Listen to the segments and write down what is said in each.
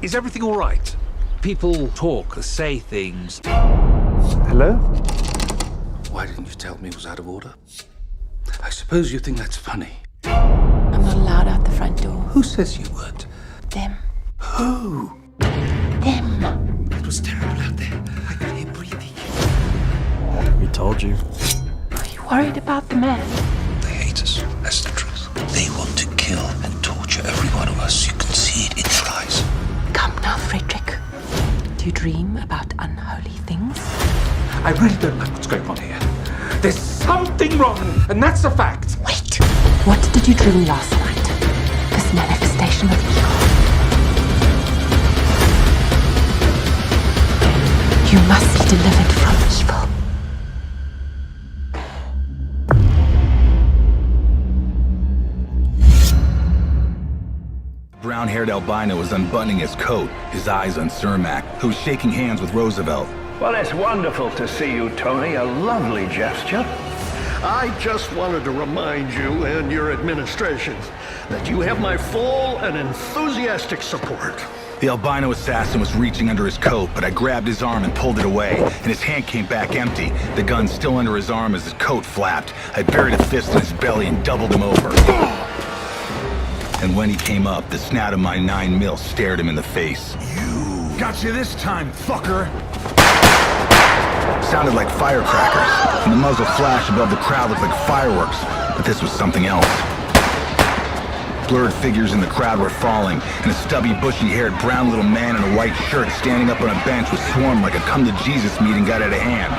Is everything all right? People talk, say things. Hello? Why didn't you tell me it was out of order? I suppose you think that's funny. I'm not allowed out the front door. Who says you weren't? Them. Who? Them. It was terrible out there. I could hear breathing. We told you. Are you worried about the man? They hate us. That's the truth. They want to kill and torture every one of us. You can see it in their eyes. Come now, Frederick. Do you dream about unholy things? I really don't like what's going on here. There's something wrong, and that's a fact. Wait. What did you dream last night? This manifestation of evil. You must be delivered from evil. Brown-haired albino was unbuttoning his coat, his eyes on Cermak, who was shaking hands with Roosevelt. Well, it's wonderful to see you, Tony. A lovely gesture. I just wanted to remind you and your administration that you have my full and enthusiastic support. The albino assassin was reaching under his coat, but I grabbed his arm and pulled it away, and his hand came back empty, the gun still under his arm as his coat flapped. I buried a fist in his belly and doubled him over. And when he came up, the snout of my 9mm stared him in the face. You got you this time, fucker. Sounded like firecrackers, and the muzzle flash above the crowd looked like fireworks, but this was something else. Blurred figures in the crowd were falling, and a stubby, bushy-haired brown little man in a white shirt standing up on a bench was swarmed like a come-to-Jesus meeting got out of hand.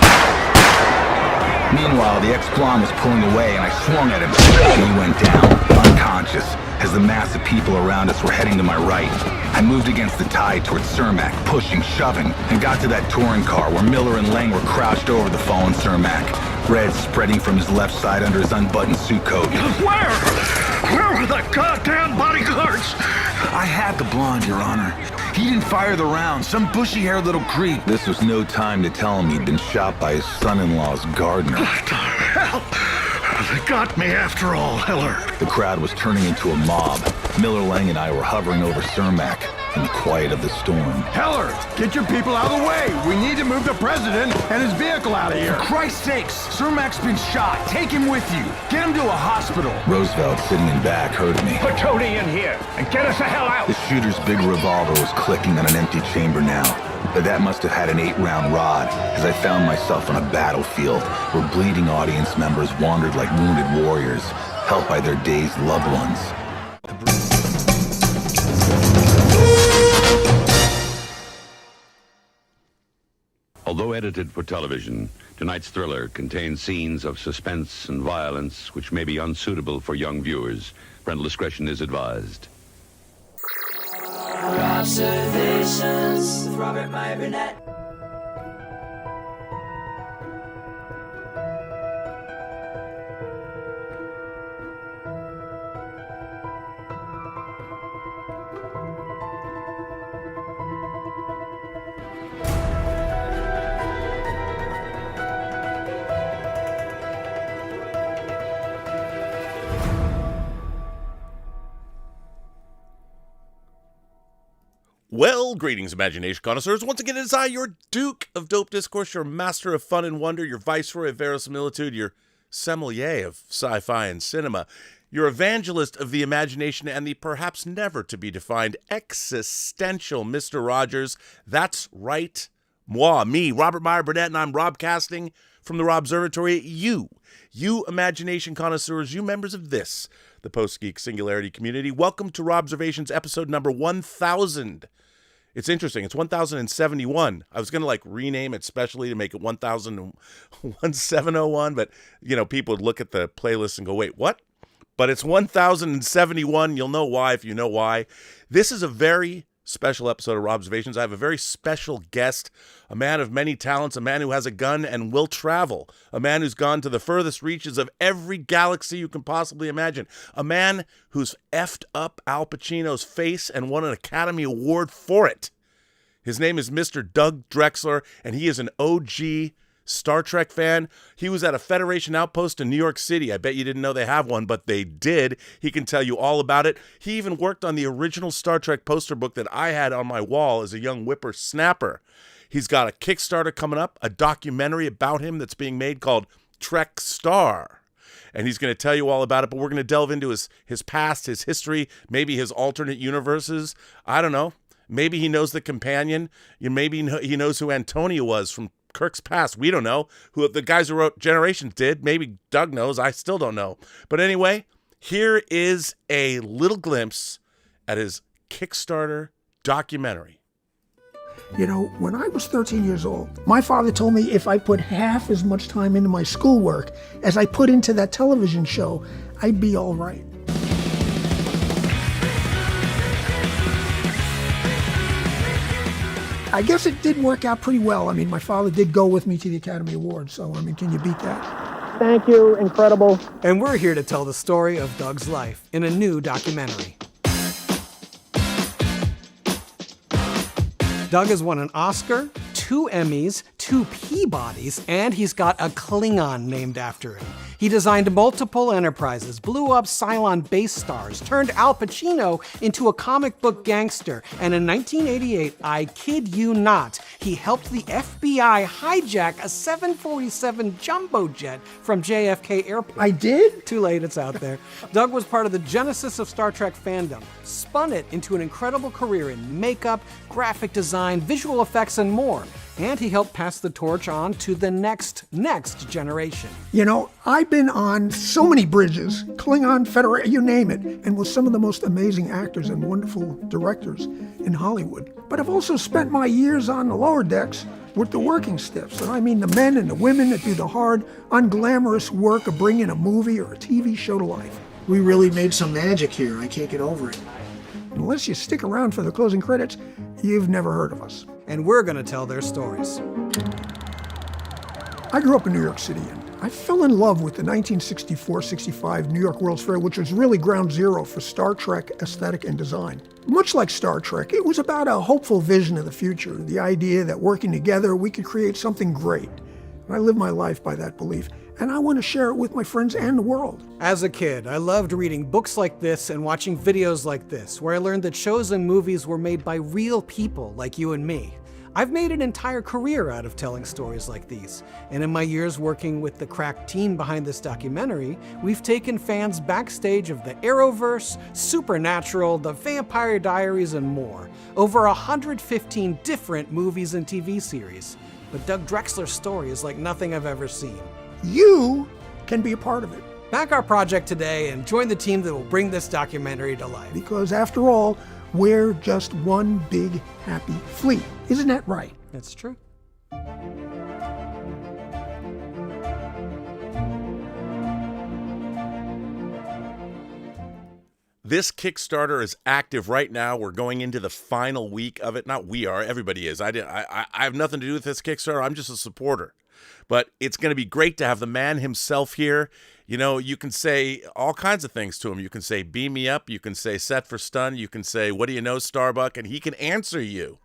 Meanwhile, the ex-blonde was pulling away, and I swung at him, and he went down, unconscious, as the mass of people around us were heading to my right. I moved against the tide towards Cermak, pushing, shoving, and got to that touring car where Miller and Lang were crouched over the fallen Cermak, red spreading from his left side under his unbuttoned suit coat. Where? Where were the goddamn bodyguards? I had the blonde, Your Honor. He didn't fire the round. Some bushy-haired little creep. This was no time to tell him he'd been shot by his son-in-law's gardener. What the hell? They got me after all, Heller. The crowd was turning into a mob. Miller, Lang, and I were hovering over Cermak in the quiet of the storm. Heller, get your people out of the way. We need to move the president and his vehicle out of here. For Christ's sakes, Cermak's been shot. Take him with you. Get him to a hospital. Roosevelt, sitting in back, heard me. Put Tony in here and get us the hell out. The shooter's big revolver was clicking on an empty chamber now. But that must have had an 8-round rod, as I found myself on a battlefield where bleeding audience members wandered like wounded warriors, helped by their dazed loved ones. Although edited for television, tonight's thriller contains scenes of suspense and violence which may be unsuitable for young viewers. Parental discretion is advised. Observations with Robert Meyer Burnett. Well, greetings, imagination connoisseurs. Once again, it is I, your Duke of Dope Discourse, your master of fun and wonder, your viceroy of verisimilitude, your sommelier of sci-fi and cinema, your evangelist of the imagination and the perhaps never to be defined existential Mr. Rogers. That's right, me, Robert Meyer Burnett, and I'm Robcasting from the Robservatory. You imagination connoisseurs, you members of this, the Post-Geek Singularity community. Welcome to Robservations episode number 1000. It's interesting. It's 1071. I was going to rename it specially to make it 1701, but people would look at the playlist and go, wait, what? But it's 1071. You'll know why if you know why. This is a very special episode of Robservations. I have a very special guest, a man of many talents, a man who has a gun and will travel, a man who's gone to the furthest reaches of every galaxy you can possibly imagine, a man who's effed up Al Pacino's face and won an Academy Award for it. His name is Mr. Doug Drexler, and he is an OG Star Trek fan. He was at a Federation outpost in New York City. I bet you didn't know they have one, but they did. He can tell you all about it. He even worked on the original Star Trek poster book that I had on my wall as a young whippersnapper. He's got a Kickstarter coming up, a documentary about him that's being made called Trek Star. And he's going to tell you all about it, but we're going to delve into his past, his history, maybe his alternate universes. I don't know. Maybe he knows the companion. Maybe he knows who Antonia was from Kirk's past. We don't know. Who the guys who wrote Generations did. Maybe Doug knows. I still don't know. But anyway, here is a little glimpse at his Kickstarter documentary. You know, when I was 13 years old, my father told me if I put half as much time into my schoolwork as I put into that television show, I'd be all right. I guess it did work out pretty well. I mean, my father did go with me to the Academy Awards, so, I mean, can you beat that? Thank you, incredible. And we're here to tell the story of Doug's life in a new documentary. Doug has won an Oscar, 2 Emmys, 2 Peabodys, and he's got a Klingon named after him. He designed multiple enterprises, blew up Cylon base stars, turned Al Pacino into a comic book gangster, and in 1988, I kid you not, he helped the FBI hijack a 747 jumbo jet from JFK Airport. I did? Too late, it's out there. Doug was part of the genesis of Star Trek fandom, spun it into an incredible career in makeup, graphic design, visual effects, and more. And he helped pass the torch on to the next generation. You know, I've been on so many bridges, Klingon, Federation, you name it, and with some of the most amazing actors and wonderful directors in Hollywood. But I've also spent my years on the lower decks with the working stiffs, and I mean the men and the women that do the hard, unglamorous work of bringing a movie or a TV show to life. We really made some magic here. I can't get over it. Unless you stick around for the closing credits, you've never heard of us. And we're going to tell their stories. I grew up in New York City, and I fell in love with the 1964-65 New York World's Fair, which was really ground zero for Star Trek aesthetic and design. Much like Star Trek, it was about a hopeful vision of the future, the idea that working together we could create something great. And I live my life by that belief, and I want to share it with my friends and the world. As a kid, I loved reading books like this and watching videos like this, where I learned that shows and movies were made by real people like you and me. I've made an entire career out of telling stories like these, and in my years working with the crack team behind this documentary, we've taken fans backstage of the Arrowverse, Supernatural, the Vampire Diaries, and more. Over 115 different movies and TV series. But Doug Drexler's story is like nothing I've ever seen. You can be a part of it. Back our project today and join the team that will bring this documentary to life. Because after all, we're just one big happy fleet. Isn't that right? That's true. This Kickstarter is active right now. We're going into the final week of it. Not we are, everybody is. I have nothing to do with this Kickstarter. I'm just a supporter. But it's going to be great to have the man himself here. You know, you can say all kinds of things to him. You can say, beam me up. You can say, set for stun. You can say, what do you know, Starbuck? And he can answer you.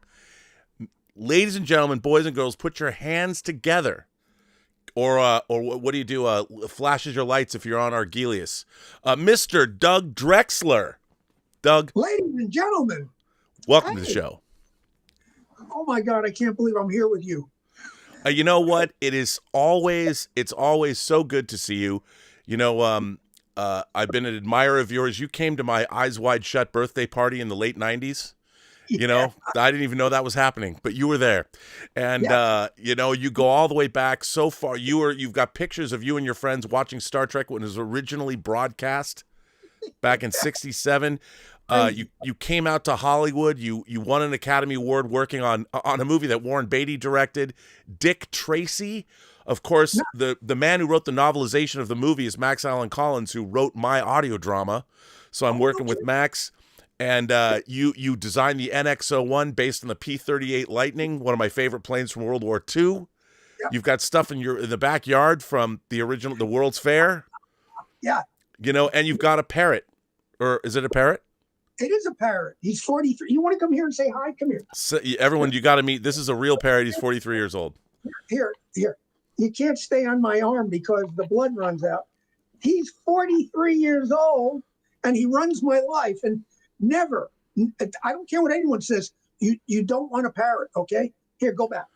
Ladies and gentlemen, boys and girls, put your hands together. Or what do you do? Flashes your lights if you're on Argelius. Mr. Doug Drexler. Doug. Ladies and gentlemen. Welcome to the show. Oh my God, I can't believe I'm here with you. You know what? It's always so good to see you. You know, I've been an admirer of yours. You came to my Eyes Wide Shut birthday party in the late 90s. You know, I didn't even know that was happening, but you were there. And, you know, you go all the way back so far. You've got pictures of you and your friends watching Star Trek when it was originally broadcast back in 67. You came out to Hollywood. You won an Academy Award working on a movie that Warren Beatty directed. Dick Tracy, of course, the man who wrote the novelization of the movie is Max Allan Collins, who wrote my audio drama. So I'm working with Max. And you designed the NX-01 based on the P-38 Lightning, one of my favorite planes from World War II. Yep. You've got stuff in the backyard from the World's Fair. Yeah. You know, and you've got a parrot. Or is it a parrot? It is a parrot. He's 43. You want to come here and say hi? Come here. So, everyone, you got to meet. This is a real parrot. He's 43 years old. Here. you can't stay on my arm because the blood runs out. He's 43 years old and he runs my life, and never, I don't care what anyone says, you don't want a parrot, okay? Here, go back.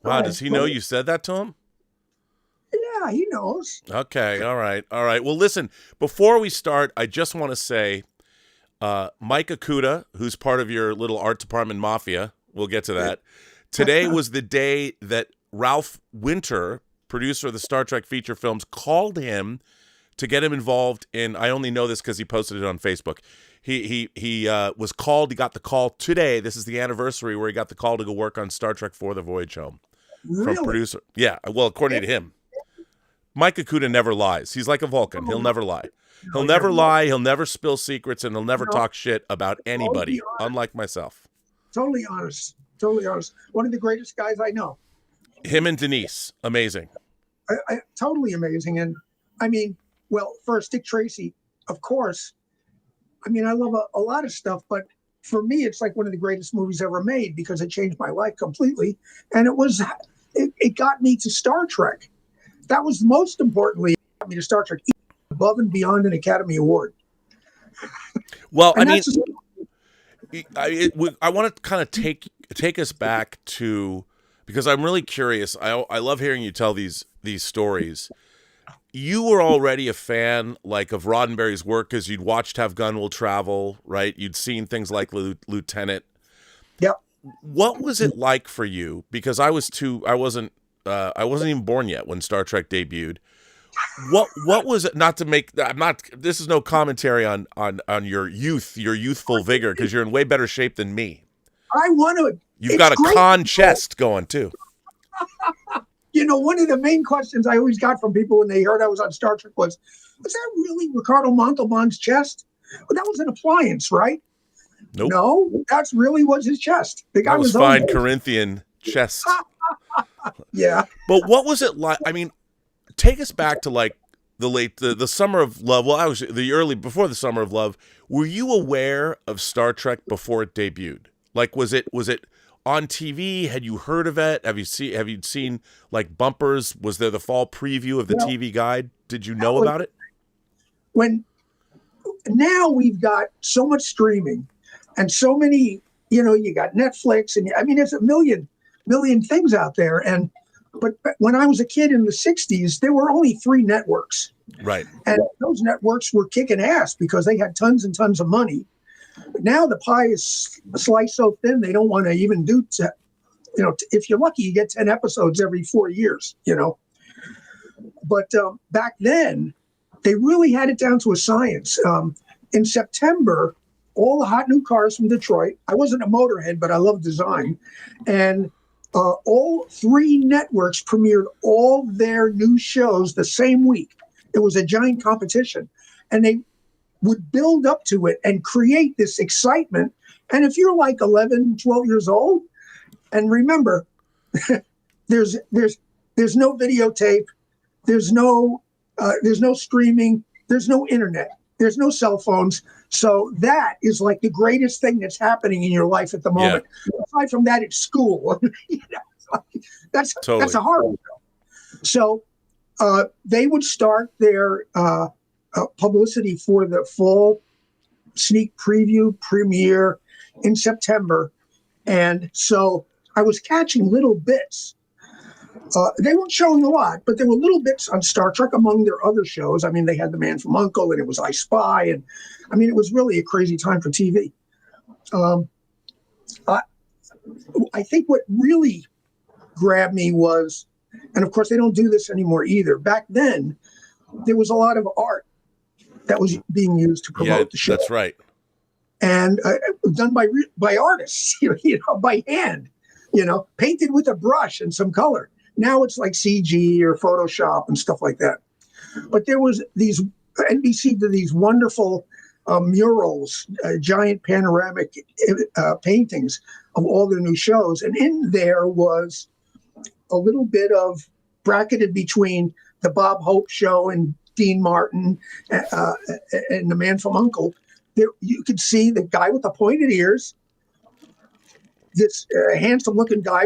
Wow, does he know you said that to him? Yeah, he knows. Okay, all right. Well, listen, before we start, I just want to say, Mike Akuda, who's part of your little art department mafia, we'll get to that. Today was the day that Ralph Winter, producer of the Star Trek feature films, called him to get him involved in, I only know this because he posted it on Facebook. He was called, he got the call today. This is the anniversary where he got the call to go work on Star Trek IV: The Voyage Home. Really? From producer. Yeah, well, according to him. Mike Akuda never lies. He's like a Vulcan. He'll never lie. He'll never lie. He'll never spill secrets, and he'll never talk shit about anybody, unlike myself. Totally honest. Totally honest. One of the greatest guys I know. Him and Denise, amazing. Totally amazing. And I mean, well, first, Dick Tracy, of course. I mean, I love a lot of stuff, but for me, it's like one of the greatest movies ever made because it changed my life completely. And it got me to Star Trek. That was most importantly, it got me to Star Trek, above and beyond an Academy Award. Well, I mean, I want to kind of take us back to, because I'm really curious. I love hearing you tell these stories. You were already a fan, like, of Roddenberry's work because you'd watched Have Gun Will Travel, right? You'd seen things like Lieutenant. Yep. What was it like for you? Because I wasn't even born yet when Star Trek debuted. What was it? This is no commentary on your youthful vigor, because you're in way better shape than me. You've got a con chest going too. You know, one of the main questions I always got from people when they heard I was on Star Trek was that really Ricardo Montalban's chest? Well, that was an appliance, right? Nope. No, that's really was his chest. The guy that was fine Corinthian chest. Yeah. But what was it like? I mean, take us back to like the Summer of Love. Well, I was before the Summer of Love. Were you aware of Star Trek before it debuted? Like, was it on TV? Had you heard of it? Have you seen like bumpers? Was there the fall preview of the TV guide? Did you know about it? Now we've got so much streaming and so many, you got Netflix, and I mean, there's a million things out there. But when I was a kid in the 60s, there were only 3 networks. Right. And those networks were kicking ass because they had tons and tons of money. But now the pie is sliced so thin, they don't want to even do, if you're lucky, you get 10 episodes every 4 years, But back then, they really had it down to a science. In September, all the hot new cars from Detroit, I wasn't a motorhead, but I love design. And all 3 networks premiered all their new shows the same week. It was a giant competition. And they would build up to it and create this excitement. And if you're like 11, 12 years old, and remember, there's no videotape, there's no streaming, there's no internet, there's no cell phones. So that is like the greatest thing that's happening in your life at the moment. Yeah. Aside from that, it's school. That's a horror film. So they would start their publicity for the fall sneak preview premiere in September. And so I was catching little bits. They weren't showing a lot, but there were little bits on Star Trek among their other shows. I mean, they had The Man from U.N.C.L.E. and it was I Spy. And I mean, it was really a crazy time for TV. I think what really grabbed me was, and of course they don't do this anymore either. Back then, there was a lot of art that was being used to promote the show. That's right. And done by artists, by hand, painted with a brush and some color. Now it's like CG or Photoshop and stuff like that. But there was NBC did these wonderful murals, giant panoramic paintings of all their new shows. And in there was a little bit of bracketed between the Bob Hope show and Dean Martin and The Man from U.N.C.L.E. There, you could see the guy with the pointed ears this handsome-looking guy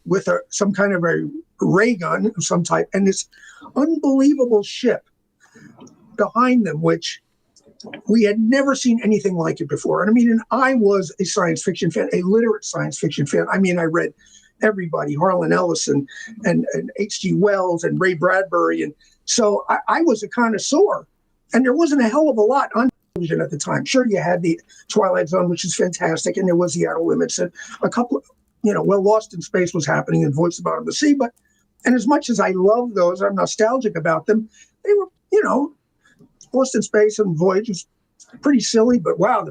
with some kind of a ray gun of some type, and this unbelievable ship behind them, which we had never seen anything like it before. And I mean, and I was a science fiction fan, a literate science fiction fan. I mean, I read everybody, Harlan Ellison and H.G. Wells and Ray Bradbury. And so I was a connoisseur. And there wasn't a hell of a lot on television at the time. Sure, you had the Twilight Zone, which is fantastic, and there was the Outer Limits, and a couple of, Lost in Space was happening and Voice of Bottom of the Sea. And as much as I love those, I'm nostalgic about them, they were, Lost in Space and Voyage was pretty silly, but wow,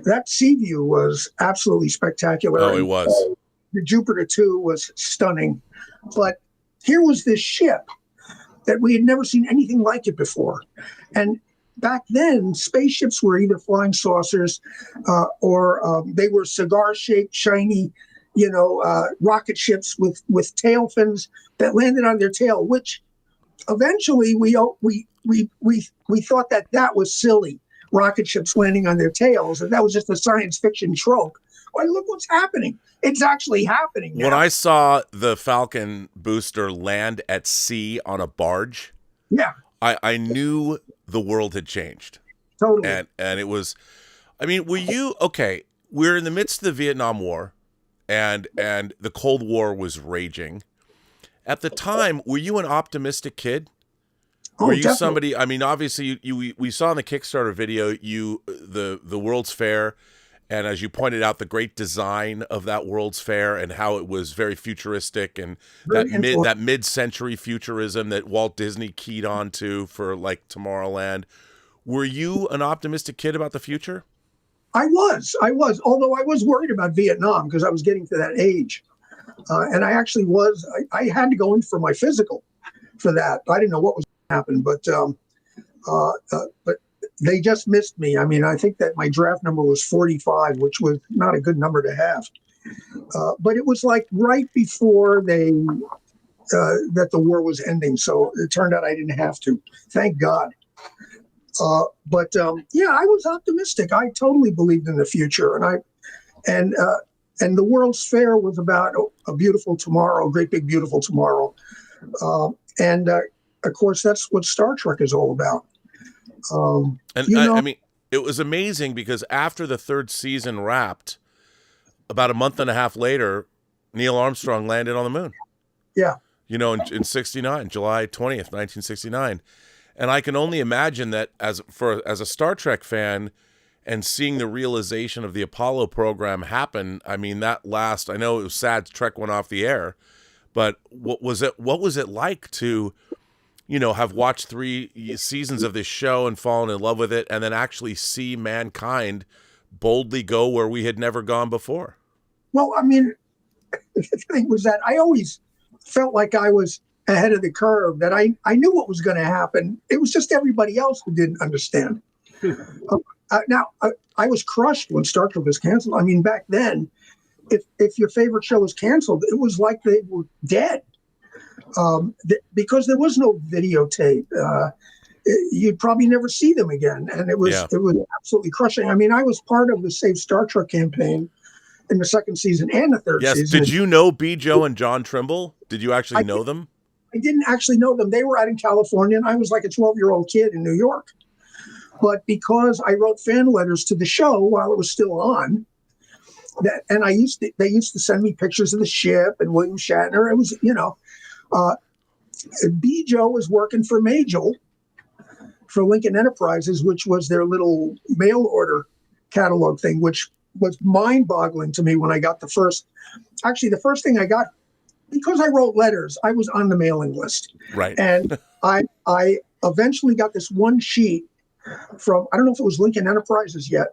that sea view was absolutely spectacular. Oh, it was. The Jupiter 2 was stunning. But here was this ship that we had never seen anything like it before. And back then, spaceships were either flying saucers or they were cigar-shaped, shiny, rocket ships with tail fins that landed on their tail, which eventually we thought that was silly, rocket ships landing on their tails, and that was just a science fiction trope. Well, look what's happening. It's actually happening now. When I saw the Falcon booster land at sea on a barge, yeah, I knew the world had changed. Totally. And it was, I mean, we're in the midst of the Vietnam War, and the Cold War was raging. At the time, were you an optimistic kid? Were you somebody? I mean, obviously, we saw in the Kickstarter video the World's Fair, and as you pointed out, the great design of that World's Fair and how it was very futuristic and that mid-century futurism that Walt Disney keyed on to for like Tomorrowland. Were you an optimistic kid about the future? I was. Although I was worried about Vietnam because I was getting to that age. And I actually was. I had to go in for my physical for that. I didn't know what was going to happen, but they just missed me. I mean, I think that my draft number was 45, which was not a good number to have. But it was like right before that the war was ending. So it turned out I didn't have to. Thank God. But I was optimistic. I totally believed in the future, and the World's Fair was about a beautiful tomorrow, a great big beautiful tomorrow, and of course that's what Star Trek is all about. I mean, it was amazing because after the third season wrapped, about a month and a half later, Neil Armstrong landed on the moon. Yeah, in '69, July 20th, 1969. And I can only imagine that as a Star Trek fan and seeing the realization of the Apollo program happen, I mean, I know it was sad Trek went off the air, but what was it like to, have watched 3 seasons of this show and fallen in love with it and then actually see mankind boldly go where we had never gone before? Well, I mean, the thing was that I always felt like I was ahead of the curve, that I knew what was going to happen. It was just everybody else who didn't understand. I was crushed when Star Trek was canceled. I mean, back then, if your favorite show was canceled, it was like they were dead because there was no videotape. You'd probably never see them again. And it was absolutely crushing. I mean, I was part of the Save Star Trek campaign in the second season and the third season. Did you know B. Joe and John Trimble? Did you actually know them? I didn't actually know them. They were out in California, and I was like a 12-year-old kid in New York. But because I wrote fan letters to the show while it was still on, and they used to send me pictures of the ship and William Shatner. It was, B. Joe was working for Majel for Lincoln Enterprises, which was their little mail order catalog thing, which was mind-boggling to me when I got the first thing I got. Because I wrote letters, I was on the mailing list. Right. And I eventually got this one sheet from, I don't know if it was Lincoln Enterprises yet,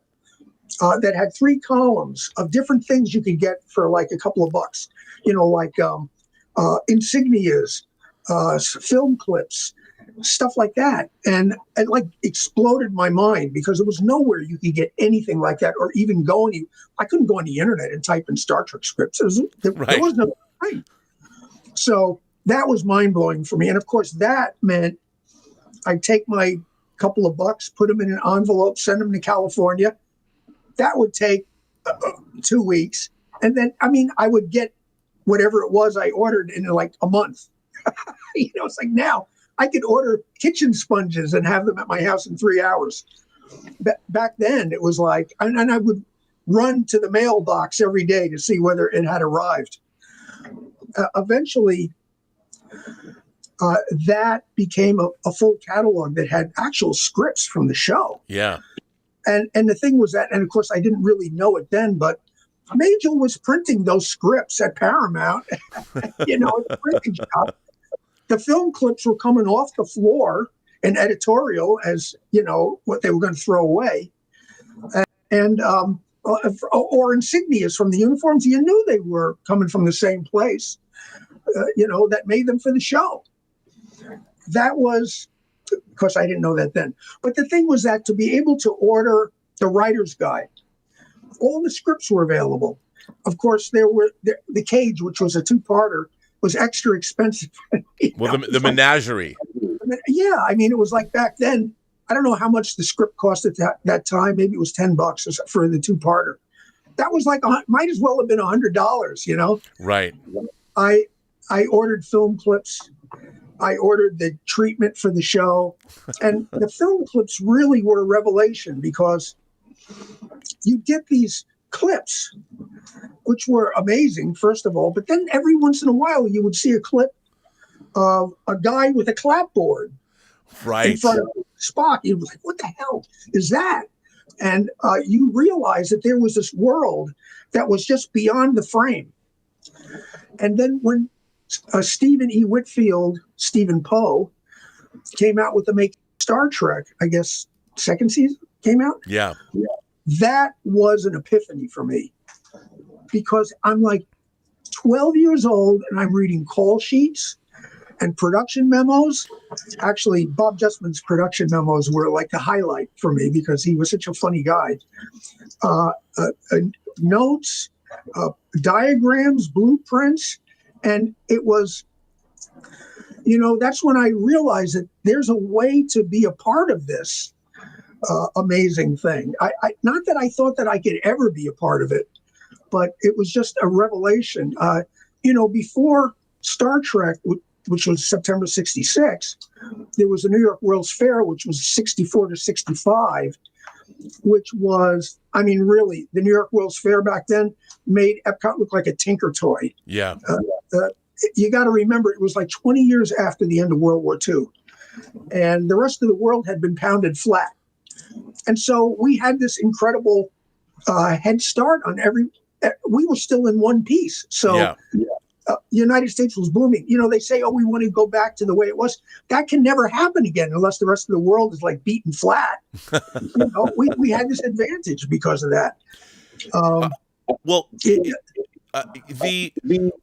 that had 3 columns of different things you could get for like a couple of bucks. Like insignias, film clips, stuff like that. And it like exploded my mind because there was nowhere you could get anything like that or even I couldn't go on the internet and type in Star Trek scripts. There was no way. So that was mind-blowing for me. And, of course, that meant I'd take my couple of bucks, put them in an envelope, send them to California. That would take 2 weeks. And then, I mean, I would get whatever it was I ordered in like a month. It's like now I could order kitchen sponges and have them at my house in 3 hours. Back then, it was like, and I would run to the mailbox every day to see whether it had arrived. Eventually, that became a full catalog that had actual scripts from the show. Yeah. And the thing was that, and of course, I didn't really know it then, but Major was printing those scripts at Paramount, at the printing shop. The film clips were coming off the floor in editorial as, what they were going to throw away. And or insignias from the uniforms. You knew they were coming from the same place, that made them for the show. That was, of course, I didn't know that then. But the thing was that to be able to order the writer's guide, all the scripts were available. Of course, there were the Cage, which was a 2-parter, was extra expensive. Well, the menagerie. Yeah, I mean, it was like back then. I don't know how much the script cost at that time. Maybe it was $10 for the 2-parter. That was like might as well have been $100. Right. I ordered film clips. I ordered the treatment for the show, and the film clips really were a revelation because you get these clips, which were amazing, first of all, but then every once in a while you would see a clip of a guy with a clapboard right in front of Spock. You'd be like, what the hell is that? And you realize that there was this world that was just beyond the frame. And then when Stephen E. Whitfield, Stephen Poe, came out with the Make Star Trek, I guess, second season came out. Yeah. That was an epiphany for me because I'm like 12 years old and I'm reading call sheets and production memos. Actually, Bob Justman's production memos were like the highlight for me because he was such a funny guy. Notes, diagrams, blueprints. And it was, that's when I realized that there's a way to be a part of this amazing thing. I not that I thought that I could ever be a part of it, but it was just a revelation. Before Star Trek, which was September 1966, there was a New York World's Fair, which was 1964 to 1965, which was, really, the New York World's Fair back then made Epcot look like a Tinker toy. Yeah. You got to remember, it was like 20 years after the end of World War II, and the rest of the world had been pounded flat. And so we had this incredible head start on we were still in one piece. So the United States was booming. They say, we want to go back to the way it was. That can never happen again unless the rest of the world is like beaten flat. We had this advantage because of that.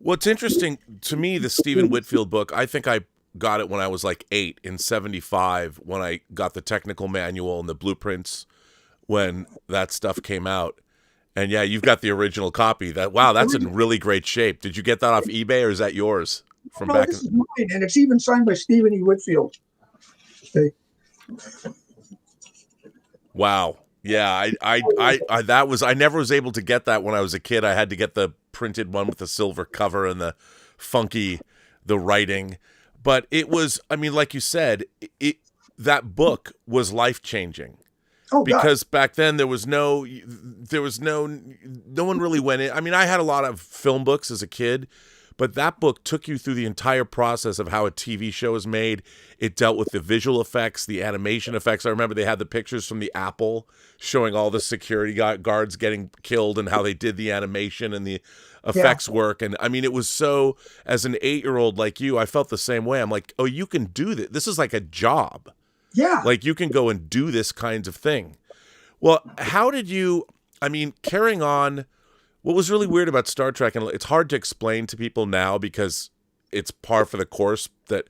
What's interesting to me, the Stephen Whitfield book, I think I got it when I was like 8 in 1975 when I got the technical manual and the blueprints when that stuff came out. And yeah, you've got the original copy. That's in really great shape. Did you get that off eBay or is that yours from back? This is mine, and it's even signed by Stephen E. Whitfield. Okay. Wow. Yeah, I never was able to get that when I was a kid. I had to get the printed one with the silver cover and the funky, the writing. But it was, like you said, that book was life-changing. Oh, because back then no one really went in. I had a lot of film books as a kid, but that book took you through the entire process of how a TV show is made. It dealt with the visual effects, the animation effects. I remember they had the pictures from the Apple showing all the security guards getting killed and how they did the animation and the effects work. And it was so, as an 8-year-old like you, I felt the same way. I'm like, oh, you can do this. This is like a job. Yeah. Like you can go and do this kinds of thing. Well, how did you, carrying on, what was really weird about Star Trek, and it's hard to explain to people now because it's par for the course, but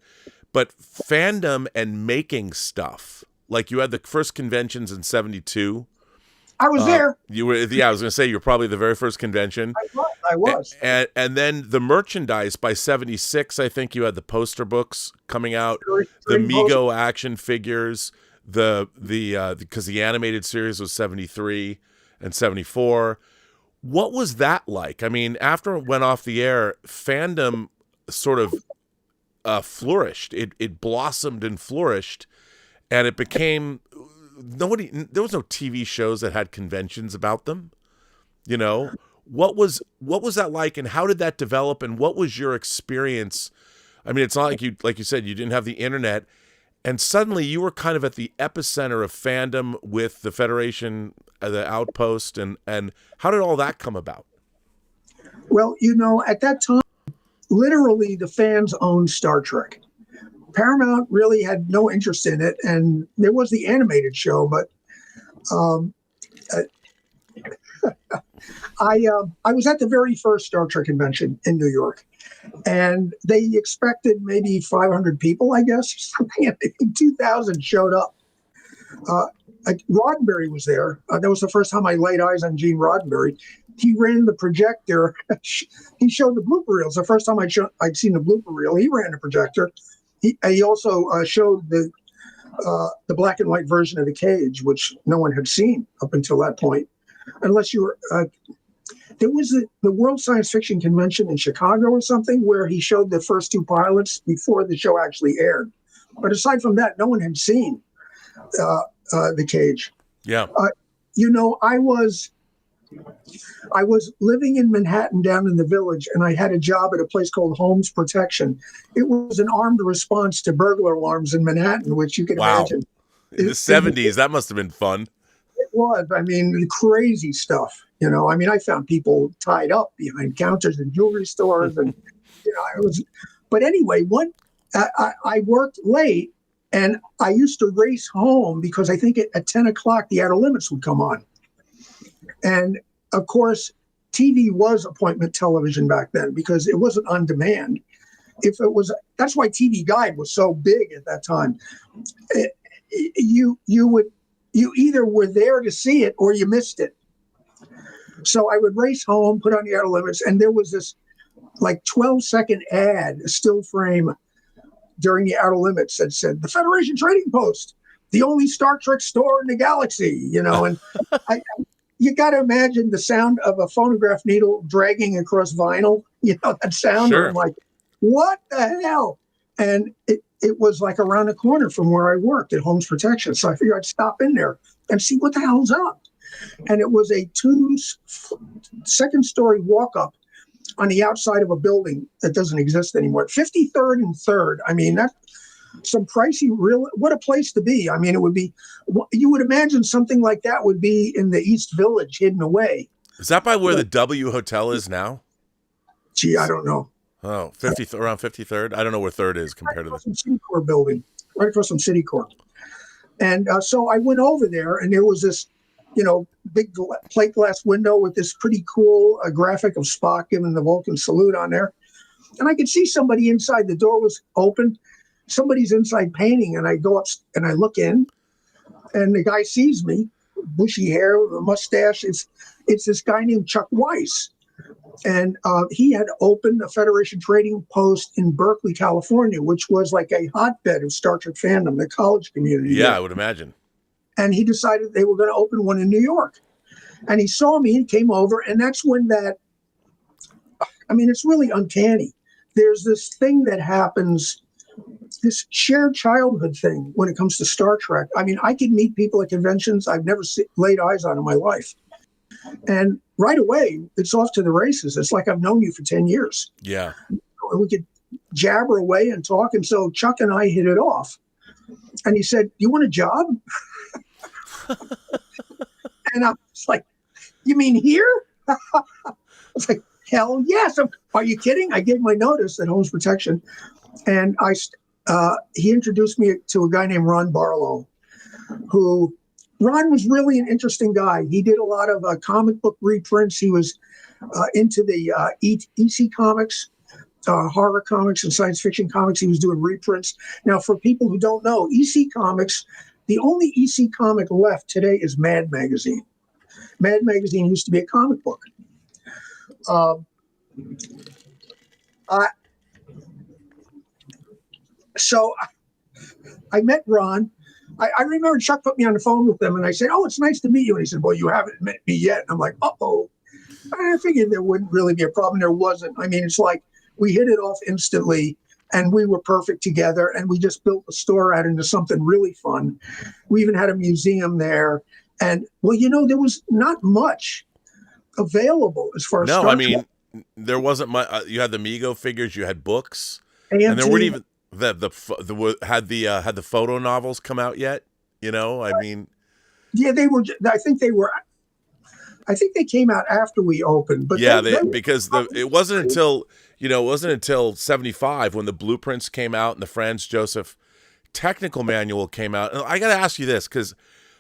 fandom and making stuff, like you had the first conventions in 1972. I was there. You were, I was going to say you're probably the very first convention. I was. And then the merchandise by 1976. I think you had the poster books coming out, the Mego action figures, because the animated series was 1973 and 1974. What was that like? I mean, after it went off the air, Fandom sort of flourished. It blossomed and flourished, and it became there was no TV shows that had conventions about them. You know, what was that like, and how did that develop, and what was your experience? I mean, it's not like you said, you didn't have the internet, and suddenly you were kind of at the epicenter of fandom with the Federation, the Outpost, and how did all that come about? Well, at that time, literally the fans owned Star Trek. Paramount really had no interest in it, and there was the animated show, but I was at the very first Star Trek convention in New York, and they expected maybe 500 people, I guess, something. I think 2,000 showed up. Roddenberry was there. That was the first time I laid eyes on Gene Roddenberry. He ran the projector. He showed the blooper reels. The first time I'd seen the blooper reel, he ran the projector. He also showed the black and white version of The Cage, which no one had seen up until that point, unless you were. There was the World Science Fiction Convention in Chicago or something where he showed the first two pilots before the show actually aired. But aside from that, no one had seen The Cage. Yeah. I was living in Manhattan down in the Village, and I had a job at a place called Holmes Protection. It was an armed response to burglar alarms in Manhattan, which you can imagine. In the 70s, that must have been fun. It was. I mean, crazy stuff. I mean, I found people tied up behind counters in jewelry stores, and it was. But anyway, I worked late, and I used to race home because I think at 10 o'clock the Outer Limits would come on. And of course, TV was appointment television back then because it wasn't on demand. That's why TV Guide was so big at that time. You either were there to see it or you missed it. So I would race home, put on the Outer Limits, and there was this like 12-second ad, a still frame during the Outer Limits that said, "The Federation Trading Post, the only Star Trek store in the galaxy," and you got to imagine the sound of a phonograph needle dragging across vinyl, that sound. Sure. I'm like, what the hell? And it was like around the corner from where I worked at Holmes Protection. So I figured I'd stop in there and see what the hell's up. And it was a 2-second-story walk-up on the outside of a building that doesn't exist anymore. 53rd and 3rd. I mean, that's some pricey, what a place to be. I mean, it would be, you would imagine something like that would be in the East Village, hidden away. Is that by where the W Hotel is now? Gee, I don't know. Oh, around 53rd? I don't know where 3rd is compared to the City Corps building, right across from City Corps. And so I went over there, and there was this, big plate glass window with this pretty cool graphic of Spock giving the Vulcan salute on there. And I could see somebody inside. The door was open. Somebody's inside painting, and I go up and I look in, and the guy sees me, bushy hair, with a mustache. It's this guy named Chuck Weiss. And he had opened a Federation Trading Post in Berkeley, California, which was like a hotbed of Star Trek fandom, the college community. Yeah, I would imagine. And he decided they were going to open one in New York. And he saw me and came over. And that's when it's really uncanny. There's this thing that happens, this shared childhood thing when it comes to Star Trek. I mean, I could meet people at conventions I've never laid eyes on in my life. And right away, it's off to the races. It's like I've known you for 10 years. Yeah. And we could jabber away and talk. And so Chuck and I hit it off. And he said, "You want a job?" And I was like, "You mean here?" I was like, "Hell yes." Are you kidding? I gave my notice at Holmes Protection. And he introduced me to a guy named Ron Barlow, who Ron was really an interesting guy. He did a lot of comic book reprints. He was into the EC comics, horror comics and science fiction comics. He was doing reprints. Now, for people who don't know, EC comics, the only EC comic left today is Mad Magazine. Mad Magazine used to be a comic book. So I met Ron. I remember Chuck put me on the phone with him, and I said, "Oh, it's nice to meet you." And he said, "Well, you haven't met me yet." And I'm like, "Uh-oh." I figured there wouldn't really be a problem. There wasn't. I mean, it's like we hit it off instantly, and we were perfect together, and we just built the store out into something really fun. We even had a museum there. And, well, there was not much available as far as No, Star I mean, Trek. there wasn't much. You had the Mego figures, you had books, AMT. and there weren't even had the photo novels come out yet. I mean, Yeah, they were. I think they came out after we opened. But yeah, it wasn't until it wasn't until 75 when the blueprints came out and the Franz Josef technical manual came out. And I got to ask you this, because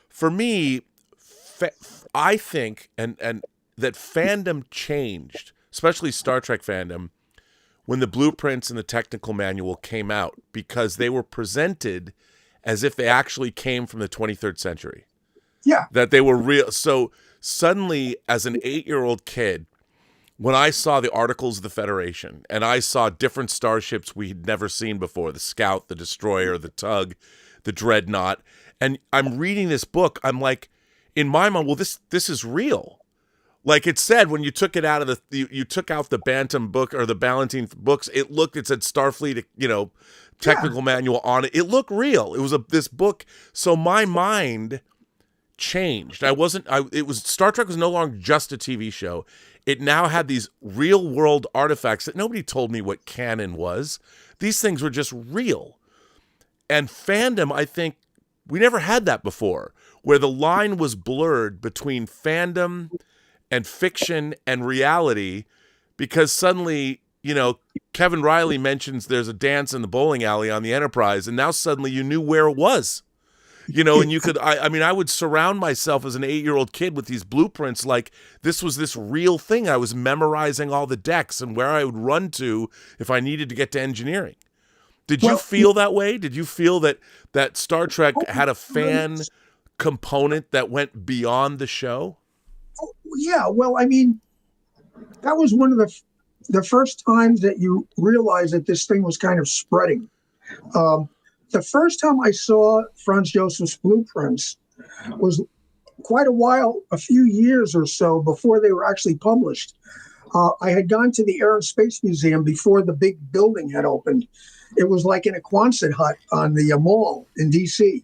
for me, I think and that fandom changed, especially Star Trek fandom, when the blueprints and the technical manual came out, because they were presented as if they actually came from the 23rd century. Yeah. That they were real. So suddenly, as an 8-year-old kid, when I saw the Articles of the Federation and I saw different starships we'd never seen before, the Scout, the Destroyer, the Tug, the Dreadnought, and I'm reading this book, I'm like, in my mind, well, this is real. Like it said, when you took it out of you took out the Bantam book or the Ballantine books, it said Starfleet, technical manual on it. It looked real. It was this book. So my mind changed. Star Trek was no longer just a TV show. It now had these real world artifacts that nobody told me what canon was. These things were just real. And fandom, I think, we never had that before, where the line was blurred between fandom and fiction and reality, because suddenly, Kevin Riley mentions there's a dance in the bowling alley on the Enterprise, and now suddenly you knew where it was. And you could, I would surround myself as an 8-year-old kid with these blueprints like this was this real thing. I was memorizing all the decks and where I would run to if I needed to get to engineering. Did you feel that way? Did you feel that Star Trek had a fan component that went beyond the show? Oh, yeah, well, I mean, that was one of the first times that you realized that this thing was kind of spreading. The first time I saw Franz Josef's blueprints was quite a few years or so before they were actually published. I had gone to the Air and Space Museum before the big building had opened. It was like in a Quonset hut on the mall in D.C.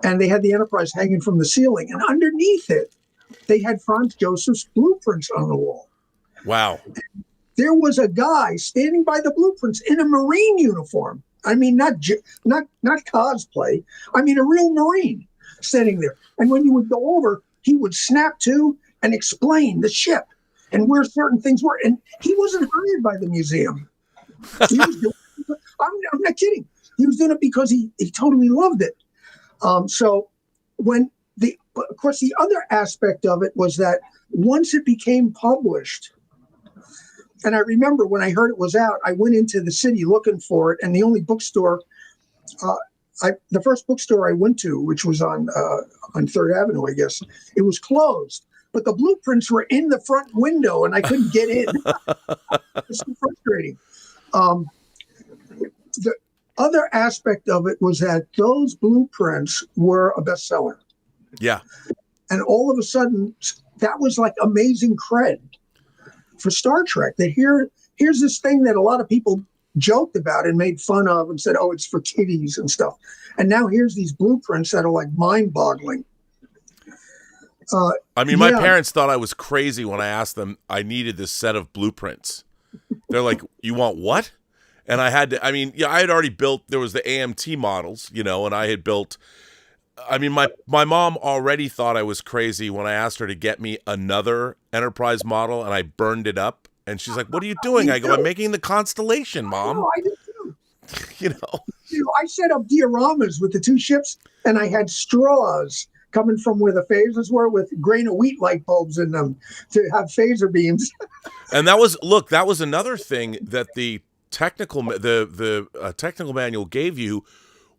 And they had the Enterprise hanging from the ceiling. And underneath it, they had Franz Josef's blueprints on the wall. Wow. And there was a guy standing by the blueprints in a Marine uniform. I mean, not cosplay. I mean, a real Marine sitting there. And when you would go over, he would snap to and explain the ship and where certain things were. And he wasn't hired by the museum. He was doing it, I'm not kidding. He was doing it because he totally loved it. So when of course, the other aspect of it was that once it became published, and I remember when I heard it was out, I went into the city looking for it, and the only bookstore, the first bookstore I went to, which was on 3rd Avenue, I guess, it was closed. But the blueprints were in the front window, and I couldn't get in. It's so frustrating. The other aspect of it was that those blueprints were a bestseller. Yeah. And all of a sudden, that was like amazing cred for Star Trek. That here's this thing that a lot of people joked about and made fun of and said, oh, it's for kiddies and stuff. And now here's these blueprints that are like mind-boggling. My parents thought I was crazy when I asked them I needed this set of blueprints. They're like, you want what? And I had to, I had already built, there was the AMT models, and I had built, my mom already thought I was crazy when I asked her to get me another Enterprise model, and I burned it up. And she's like, what are you doing? I go, I'm making the Constellation, Mom. Oh, I did too. I set up dioramas with the two ships, and I had straws coming from where the phasers were with grain of wheat light bulbs in them to have phaser beams. And that was another thing that the technical technical manual gave you,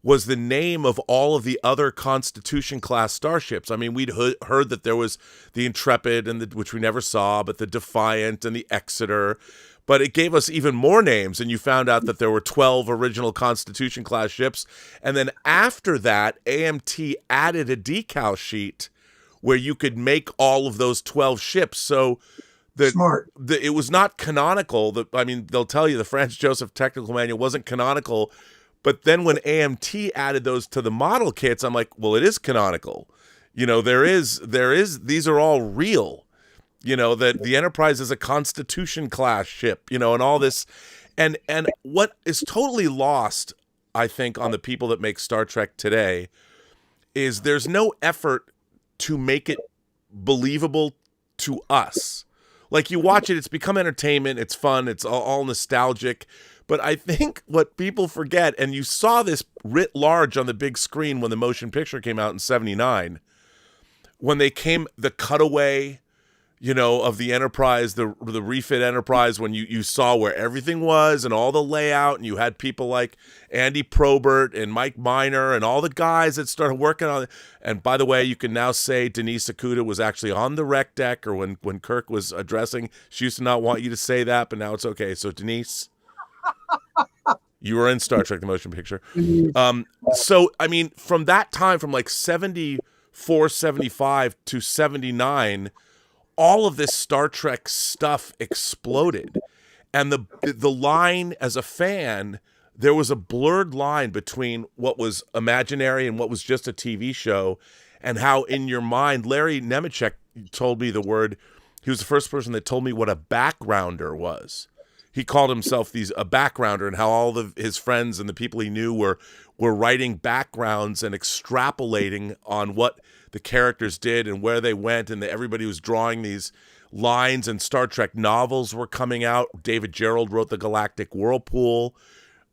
was the name of all of the other Constitution class starships. We'd heard that there was the Intrepid, which we never saw, but the Defiant and the Exeter. But it gave us even more names, and you found out that there were 12 original Constitution class ships. And then after that, AMT added a decal sheet where you could make all of those 12 ships. So Smart. It was not canonical. They'll tell you the Franz Joseph Technical Manual wasn't canonical, but then when AMT added those to the model kits, I'm like, well, it is canonical. There is these are all real. That the Enterprise is a Constitution class ship, and all this. And what is totally lost, I think, on the people that make Star Trek today is there's no effort to make it believable to us. Like, you watch it, it's become entertainment, it's fun, it's all nostalgic. But I think what people forget, and you saw this writ large on the big screen when the motion picture came out in 79, when the cutaway, of the Enterprise, the refit Enterprise, when you saw where everything was and all the layout, and you had people like Andy Probert and Mike Miner and all the guys that started working on it. And by the way, you can now say Denise Okuda was actually on the rec deck, or when Kirk was addressing, she used to not want you to say that, but now it's okay. So Denise, you were in Star Trek, the motion picture. So, from that time, from like 74, 75 to 79, all of this Star Trek stuff exploded. And the line, as a fan, there was a blurred line between what was imaginary and what was just a TV show, and how in your mind, Larry Nemeczek told me the word, he was the first person that told me what a backgrounder was. He called himself a backgrounder, and how all of his friends and the people he knew were writing backgrounds and extrapolating on what the characters did and where they went, and that everybody was drawing these lines, and Star Trek novels were coming out. David Gerrold wrote The Galactic Whirlpool.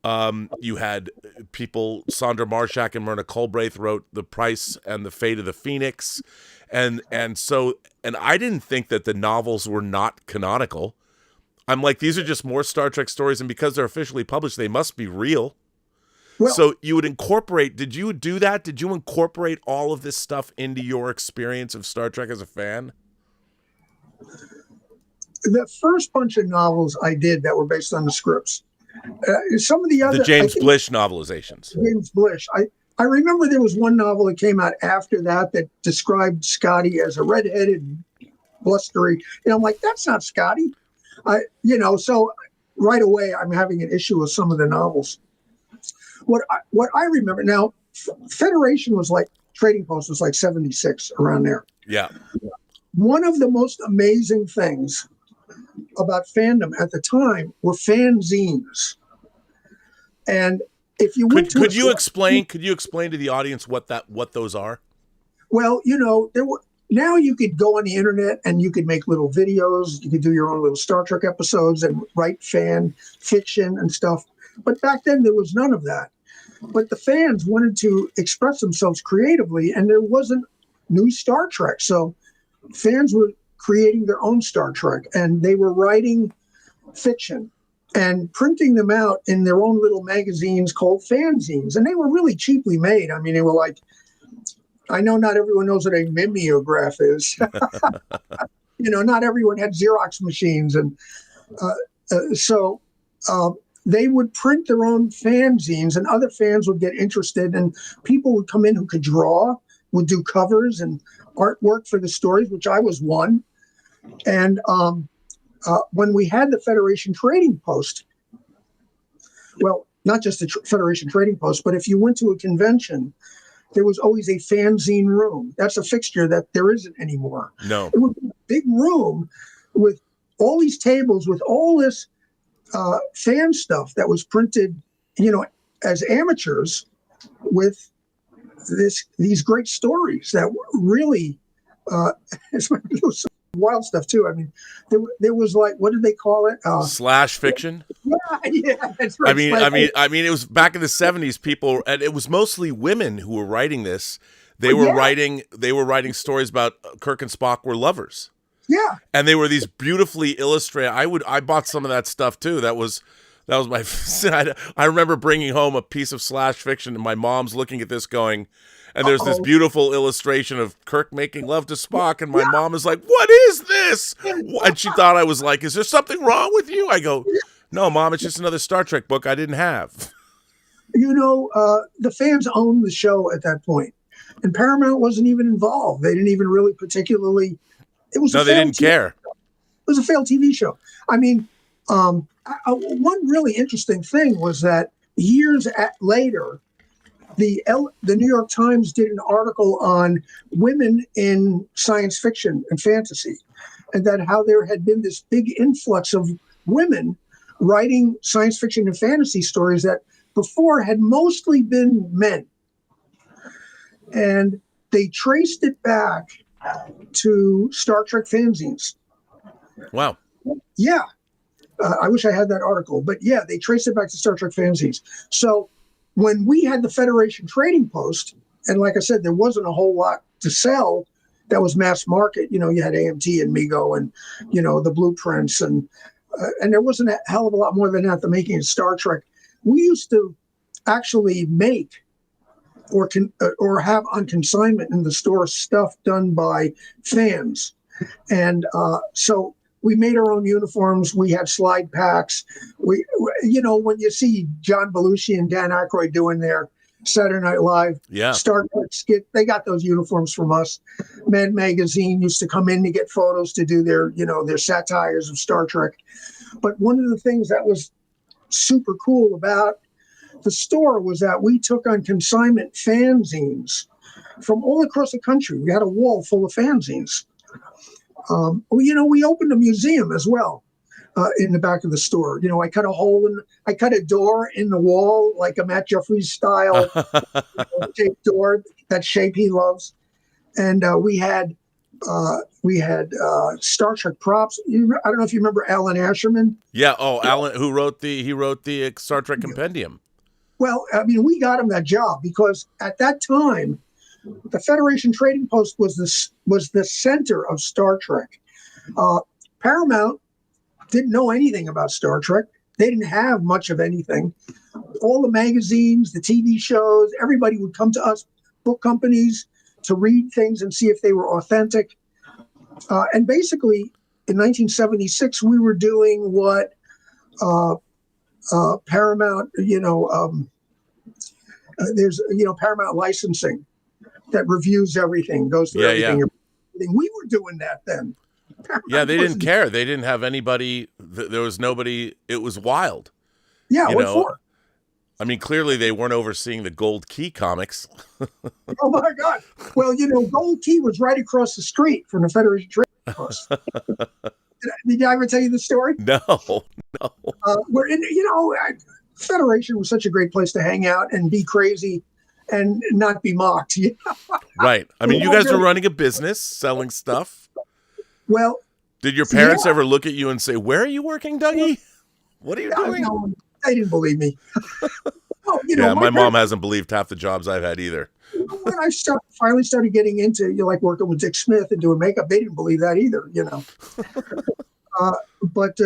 You had people, Sandra Marshak and Myrna Colbraith wrote The Price and the Fate of the Phoenix. And I didn't think that the novels were not canonical. I'm like, these are just more Star Trek stories, and because they're officially published, they must be real. Well, so you would incorporate, did you do that? Did you incorporate all of this stuff into your experience of Star Trek as a fan? The first bunch of novels I did that were based on the scripts. Some of the other... The James Blish novelizations. James Blish. I remember there was one novel that came out after that described Scotty as a redheaded, blustery... I'm like, that's not Scotty. So right away I'm having an issue with some of the novels. What I remember now, Federation was like, Trading Post was like 76, around there. Yeah. One of the most amazing things about fandom at the time were fanzines. And if you went could you explain to the audience what those are? Well, now you could go on the internet and you could make little videos. You could do your own little Star Trek episodes and write fan fiction and stuff. But back then there was none of that. But the fans wanted to express themselves creatively, and there wasn't new Star Trek. So fans were creating their own Star Trek, and they were writing fiction and printing them out in their own little magazines called fanzines. And they were really cheaply made. They were like, I know not everyone knows what a mimeograph is. Not everyone had Xerox machines. And so they would print their own fanzines, and other fans would get interested, and people would come in who could draw, would do covers and artwork for the stories, which I was one. And when we had the Federation Trading Post, well, not just the Federation Trading Post, but if you went to a convention, there was always a fanzine room. That's a fixture that there isn't anymore. No. It was a big room with all these tables with all this fan stuff that was printed, as amateurs, with these great stories that were really, there was some wild stuff too. There was like, what did they call it? Slash fiction. Yeah, that's right. It was back in the 70s. People, and it was mostly women who were writing this. They were writing stories about Kirk and Spock were lovers. Yeah. And they were these beautifully illustrated. I bought some of that stuff too. That was my, I remember bringing home a piece of Slash fiction, and my mom's looking at this going, and there's this beautiful illustration of Kirk making love to Spock, and my mom is like, what is this? And she thought I was like, is there something wrong with you? I go, no, Mom, it's just another Star Trek book I didn't have. The fans owned the show at that point, and Paramount wasn't even involved. They didn't even really particularly... They didn't care. was a failed TV show. I mean, one really interesting thing was that later, the New York Times did an article on women in science fiction and fantasy, and that how there had been this big influx of women writing science fiction and fantasy stories that before had mostly been men. And they traced it back to Star Trek fanzines. Wow. Yeah. I wish I had that article, but yeah, they traced it back to Star Trek fanzines. So when we had the Federation Trading Post, and like I said, there wasn't a whole lot to sell that was mass market. You know, you had AMT and Mego and, you know, the blueprints, and there wasn't a hell of a lot more than that, the making of Star Trek. We used to actually make or have on consignment in the store stuff done by fans. And so we made our own uniforms. We had slide packs. We, you know, when you see John Belushi and Dan Aykroyd doing their Saturday Night Live Star Trek skit, they got those uniforms from us. Mad Magazine used to come in to get photos to do their, you know, their satires of Star Trek. But one of the things that was super cool about the store was that we took on consignment fanzines from all across the country. We had a wall full of fanzines. You know, we opened a museum as well in the back of the store. You know, I cut a door in the wall, like a Matt Jeffries style shaped door, that shape he loves. And we had Star Trek props. I don't know if you remember Allan Asherman. Yeah. Oh, Allan, who wrote the Star Trek Compendium. Well, I mean, we got him that job because at that time, the Federation Trading Post was the center of Star Trek. Paramount didn't know anything about Star Trek. They didn't have much of anything. All the magazines, the TV shows, everybody would come to us, book companies, to read things and see if they were authentic. And basically, in 1976, we were doing what Paramount, there's, Paramount licensing that reviews everything, goes through everything. We were doing that then. Paramount they didn't care. They didn't have anybody. There was nobody. It was wild. Yeah, what for? I mean, clearly they weren't overseeing the Gold Key comics. Oh, my God. Well, Gold Key was right across the street from the Federation Trading Post. Did I ever tell you the story? No. We're in, Federation was such a great place to hang out and be crazy and not be mocked. Right. I mean, you guys were running a business, selling stuff. Well, did your parents ever look at you and say, "Where are you working, Dougie? What are you doing?" No, they didn't believe me. My mom hasn't believed half the jobs I've had either. When I finally started getting into working with Dick Smith and doing makeup, they didn't believe that either, But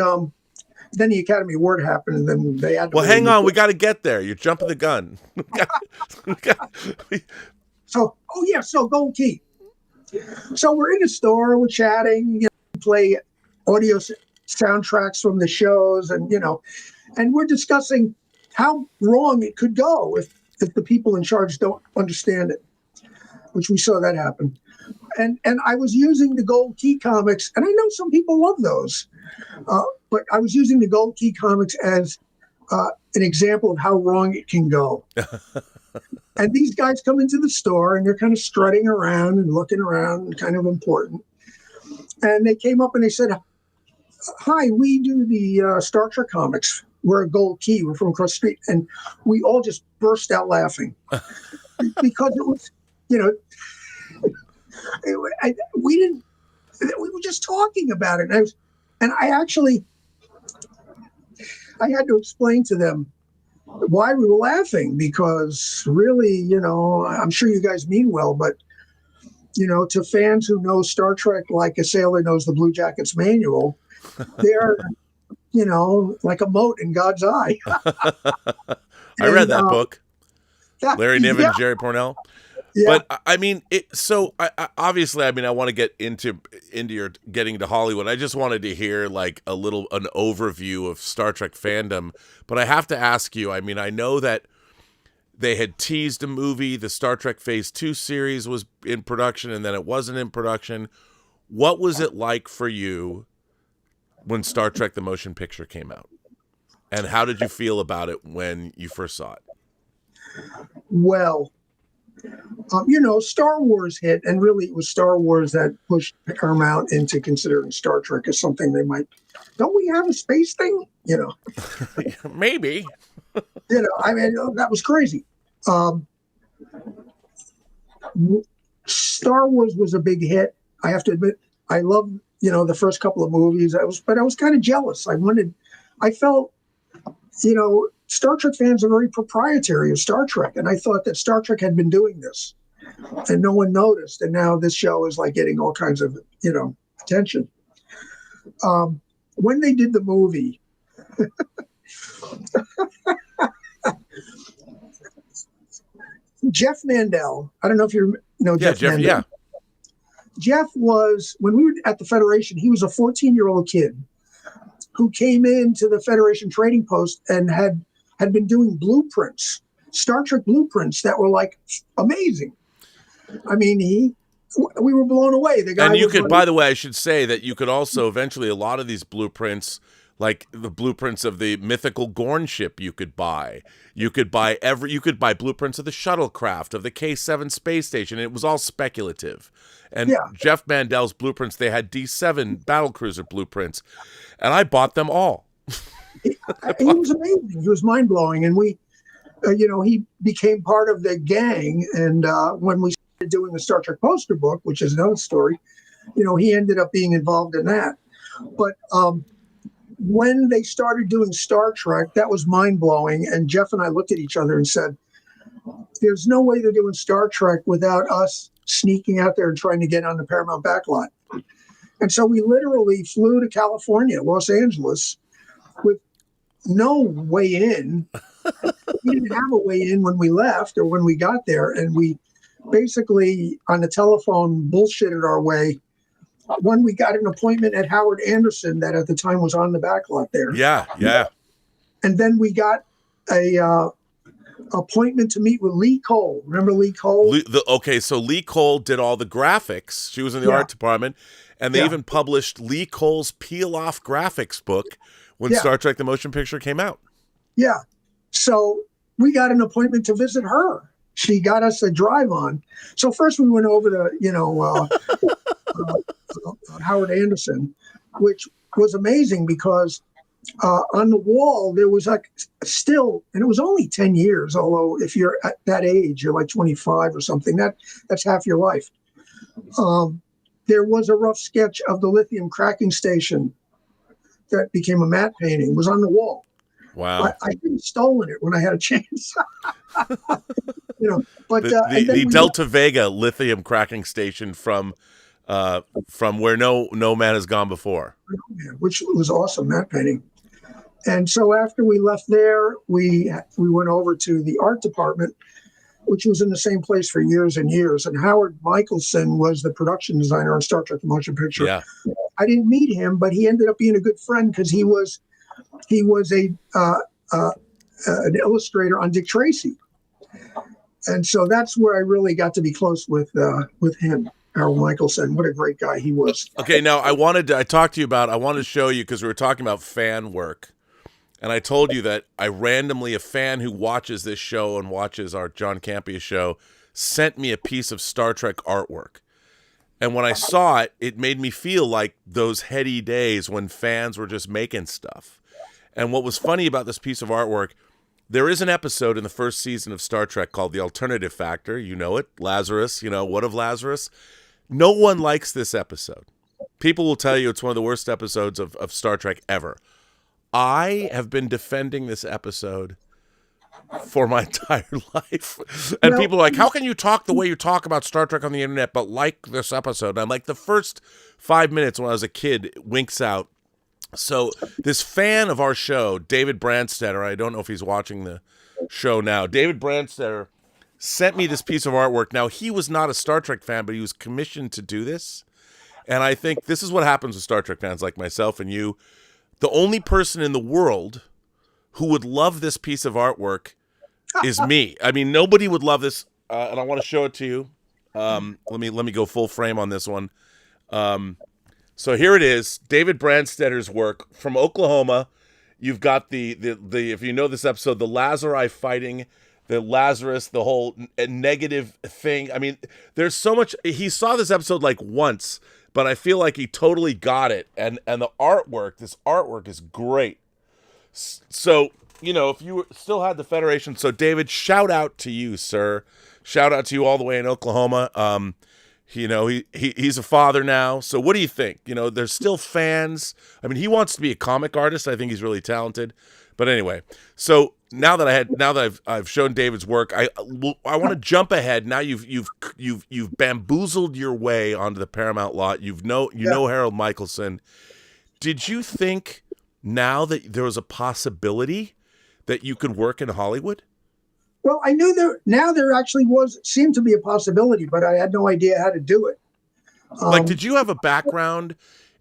then the Academy Award happened, and then they had to. Well, hang on, we got to get there. You're jumping the gun. So Gold Key. So we're in the store, we're chatting, play audio soundtracks from the shows, and we're discussing how wrong it could go if the people in charge don't understand it, which we saw that happen. And I was using the Gold Key comics, and I know some people love those, but I was using the Gold Key comics as an example of how wrong it can go. And these guys come into the store, and they're kind of strutting around and looking around and kind of important. And they came up and they said, "Hi, we do the Star Trek comics. We're a Gold Key. We're from across the street." And we all just burst out laughing because it was, we were just talking about it. And I had to explain to them why we were laughing, because really, I'm sure you guys mean well, but, to fans who know Star Trek like a sailor knows the Blue Jackets manual, they're, like a mote in God's eye. I read that book. Larry Niven, Jerry Pournelle. Yeah. But I mean, obviously, I want to get into your getting to Hollywood. I just wanted to hear an overview of Star Trek fandom. But I have to ask you, I know that they had teased a movie. The Star Trek Phase 2 series was in production, and then it wasn't in production. What was it like for you when Star Trek the Motion Picture came out? And how did you feel about it when you first saw it? Well, Star Wars hit, and really it was Star Wars that pushed Paramount into considering Star Trek as something they might. Don't we have a space thing? Maybe. That was crazy. Star Wars was a big hit. I have to admit, I loved, the first couple of movies. I was kind of jealous. I felt, Star Trek fans are very proprietary of Star Trek, and I thought that Star Trek had been doing this, and no one noticed. And now this show is like getting all kinds of, attention. When they did the movie, Jeff Mandel, I don't know if you know Jeff Mandel. Yeah. Jeff was, when we were at the Federation, he was a 14-year-old kid who came into the Federation trading post and had been doing blueprints, Star Trek blueprints that were like amazing. I mean, we were blown away. The guy, and you could, by the way, I should say that you could also eventually, a lot of these blueprints, like the blueprints of the mythical Gorn ship, you could buy. You could buy blueprints of the shuttlecraft, of the K-7 space station. It was all speculative. And Jeff Mandel's blueprints, they had D7 battlecruiser blueprints, and I bought them all. He was amazing. He was mind blowing, and we, he became part of the gang. And when we started doing the Star Trek poster book, which is another story, he ended up being involved in that. But when they started doing Star Trek, that was mind blowing. And Jeff and I looked at each other and said, "There's no way they're doing Star Trek without us sneaking out there and trying to get on the Paramount backlot." And so we literally flew to California, Los Angeles, with no way in. We didn't have a way in when we left or when we got there. And we basically, on the telephone, bullshitted our way. When we got an appointment at Howard Anderson, that at the time was on the backlot there. Yeah. And then we got a appointment to meet with Lee Cole. Remember Lee Cole? So Lee Cole did all the graphics. She was in the art department. And they even published Lee Cole's peel-off graphics book when Star Trek the Motion Picture came out. Yeah. So we got an appointment to visit her. She got us a drive on. So first we went over to, Howard Anderson, which was amazing because on the wall there was like still, and it was only 10 years, although if you're at that age, you're like 25 or something, that's half your life. There was a rough sketch of the lithium cracking station that became a matte painting. It was on the wall. Wow. I could have stolen it when I had a chance. But the Delta Vega lithium cracking station from where no man has gone before, which was awesome, matte painting. And so after we left there, we went over to the art department, which was in the same place for years and years. And Howard Michelson was the production designer on Star Trek the Motion Picture. Yeah. I didn't meet him, but he ended up being a good friend because he was an illustrator on Dick Tracy. And so that's where I really got to be close with him, Harold Michelson. What a great guy he was. Okay, now I wanted to show you, because we were talking about fan work. And I told you that a fan who watches this show and watches our John Campea show, sent me a piece of Star Trek artwork. And when I saw it, it made me feel like those heady days when fans were just making stuff. And what was funny about this piece of artwork, there is an episode in the first season of Star Trek called The Alternative Factor. You know it. Lazarus, what of Lazarus? No one likes this episode. People will tell you it's one of the worst episodes of Star Trek ever. I have been defending this episode for my entire life. And people are like, how can you talk the way you talk about Star Trek on the internet, but like this episode? And I'm like, the first 5 minutes when I was a kid winks out. So this fan of our show, David Brandstetter, I don't know if he's watching the show now. David Brandstetter sent me this piece of artwork. Now, he was not a Star Trek fan, but he was commissioned to do this. And I think this is what happens with Star Trek fans like myself and you. The only person in the world who would love this piece of artwork is me. I mean, nobody would love this, and I want to show it to you. Let me go full frame on this one. So here it is, David Branstadter's work from Oklahoma. You've got the if you know this episode, the Lazari fighting the Lazarus, the whole negative thing. I mean, there's so much. He saw this episode like once, but I feel like he totally got it. And the artwork, this artwork is great. So, you know, if you still had the Federation, so David, shout out to you, sir. Shout out to you all the way in Oklahoma. You know, he's a father now. So what do you think? You know, there's still fans. I mean, he wants to be a comic artist. I think he's really talented. But anyway, so now that I've shown David's work, I want to jump ahead. Now you've bamboozled your way onto the Paramount lot. You know Harold Michelson. Did you think now that there was a possibility that you could work in Hollywood? Well, I knew there actually seemed to be a possibility, but I had no idea how to do it. Like, did you have a background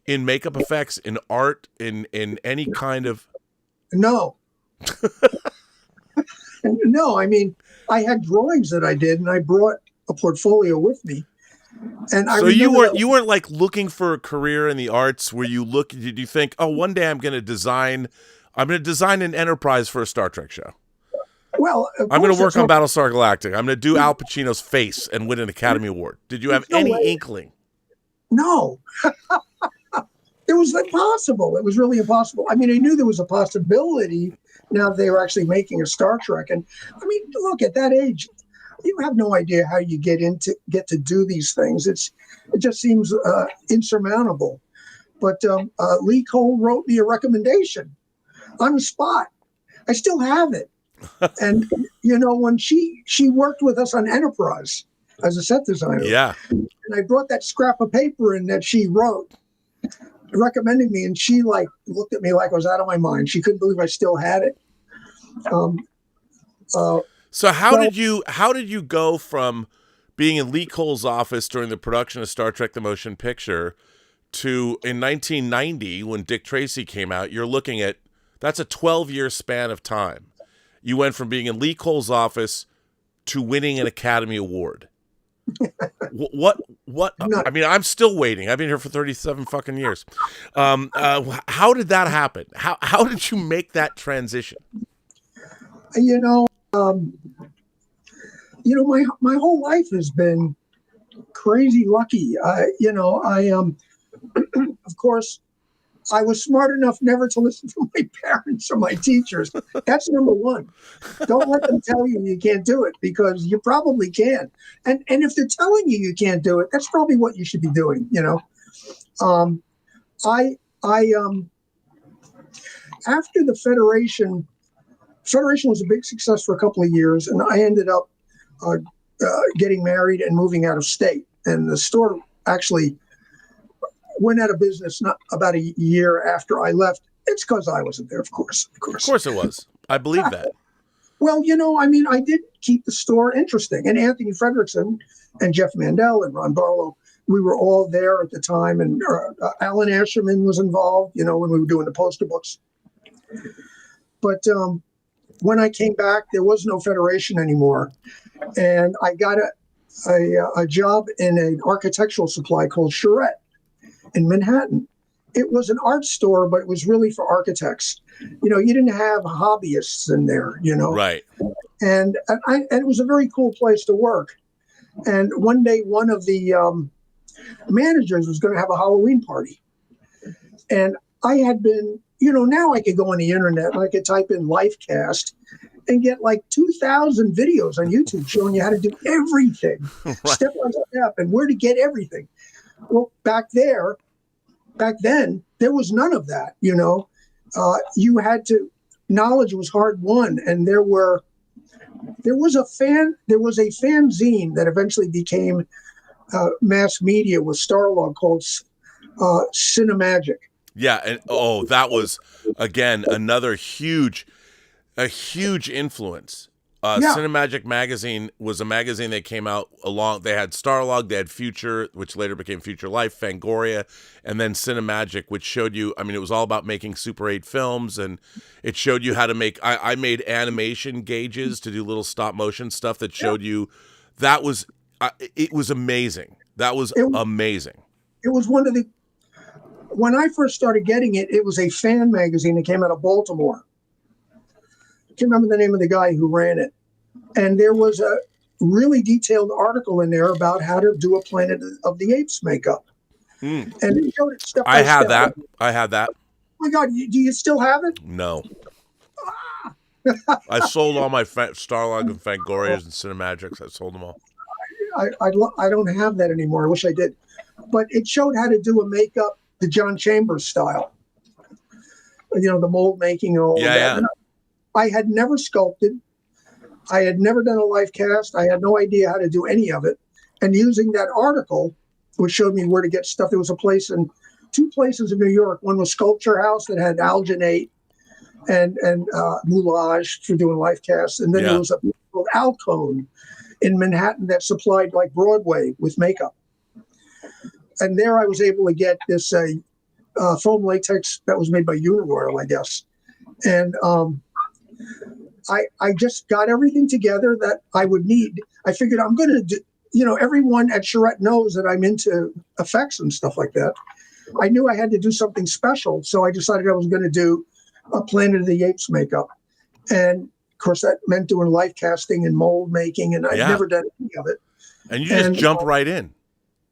in makeup effects, in art, in any kind of? No. No, I mean, I had drawings that I did, and I brought a portfolio with me. And so you weren't like looking for a career in the arts. Did you think, oh, one day I'm going to design an enterprise for a Star Trek show? Well, I'm going to work on Battlestar Galactica. I'm going to do Al Pacino's face and win an Academy Award. Did you have any inkling? No. It was impossible. It was really impossible. I mean, I knew there was a possibility now that they were actually making a Star Trek. And I mean, look, at that age, you have no idea how you get to do these things. It just seems insurmountable. But Lee Cole wrote me a recommendation on the spot. I still have it. And, you know, when she worked with us on Enterprise as a set designer. Yeah. And I brought that scrap of paper in that she wrote recommending me, and she like looked at me like I was out of my mind. She couldn't believe I still had it. So how did you go from being in Lee Cole's office during the production of Star Trek The Motion Picture to in 1990 when Dick Tracy came out? You're looking at, that's a 12-year span of time. You went from being in Lee Cole's office to winning an Academy Award. What? I mean, I'm still waiting. I've been here for 37 fucking years. How did that happen? How did you make that transition? You know, my whole life has been crazy lucky. Of course, I was smart enough never to listen to my parents or my teachers. That's number one. Don't let them tell you can't do it, because you probably can. And if they're telling you can't do it, that's probably what you should be doing. You know, after the Federation was a big success for a couple of years, and I ended up getting married and moving out of state. And the store actually went out of business not about a year after I left. It's because I wasn't there, of course. Of course it was. I believe that. Well, you know, I mean, I did keep the store interesting. And Anthony Fredrickson and Jeff Mandel and Ron Barlow, we were all there at the time. And Allan Asherman was involved, you know, when we were doing the poster books. But when I came back, there was no Federation anymore. And I got a job in an architectural supply called Charette in Manhattan. It was an art store, but it was really for architects. You know, you didn't have hobbyists in there, you know. Right. And it was a very cool place to work. And one day, one of the managers was going to have a Halloween party. And I had been, you know, now I could go on the internet and I could type in Lifecast and get like 2,000 videos on YouTube showing you how to do everything, right, step by step, and where to get everything. Well, back then, there was none of that, you know. You had to, knowledge was hard won, and there was a fanzine that eventually became mass media with Starlog called Cinemagic. Yeah, and that was again another huge influence. Cinemagic magazine was a magazine that came out along. They had Starlog, they had Future, which later became Future Life, Fangoria, and then Cinemagic, which showed you. I mean, it was all about making Super 8 films, and it showed you how to make. I made animation gauges to do little stop motion stuff that showed you. That was it was amazing. That was amazing. It was one of the when I first started getting it, it was a fan magazine that came out of Baltimore. I can't remember the name of the guy who ran it. And there was a really detailed article in there about how to do a Planet of the Apes makeup. And it showed it step by I step. have that. Oh my God, do you still have it? No. I sold all my Starlog and Fangorias and Cinemagics. I sold them all. I don't have that anymore. I wish I did. But it showed how to do a makeup the John Chambers style. You know, the mold making and all of that. Yeah. And I had never sculpted. I had never done a life cast. I had no idea how to do any of it. And using that article, which showed me where to get stuff, there was two places in New York. One was Sculpture House that had alginate and moulage for doing life casts. And then there was a place called Alcone in Manhattan that supplied like Broadway with makeup. And there I was able to get this foam latex that was made by Uniroyal, I guess. And I just got everything together that I would need. I figured I'm going to do, you know, everyone at Charette knows that I'm into effects and stuff like that. I knew I had to do something special. So I decided I was going to do a Planet of the Apes makeup. And of course, that meant doing life casting and mold making. And I'd never done any of it. And you just jump right in.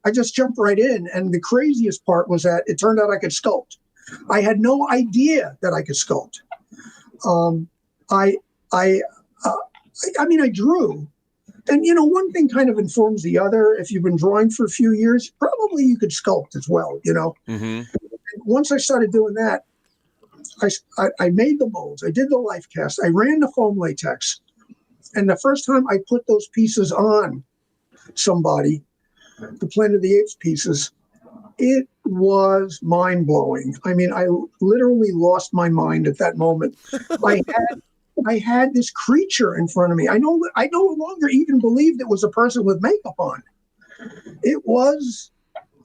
I just jumped right in. And the craziest part was that it turned out I could sculpt. I had no idea that I could sculpt. I mean, I drew. And, you know, one thing kind of informs the other. If you've been drawing for a few years, probably you could sculpt as well, you know. Mm-hmm. Once I started doing that, I made the molds. I did the life cast. I ran the foam latex. And the first time I put those pieces on somebody, the Planet of the Apes pieces, it was mind-blowing. I mean, I literally lost my mind at that moment. I had this creature in front of me. I no longer even believed it was a person with makeup on. It was,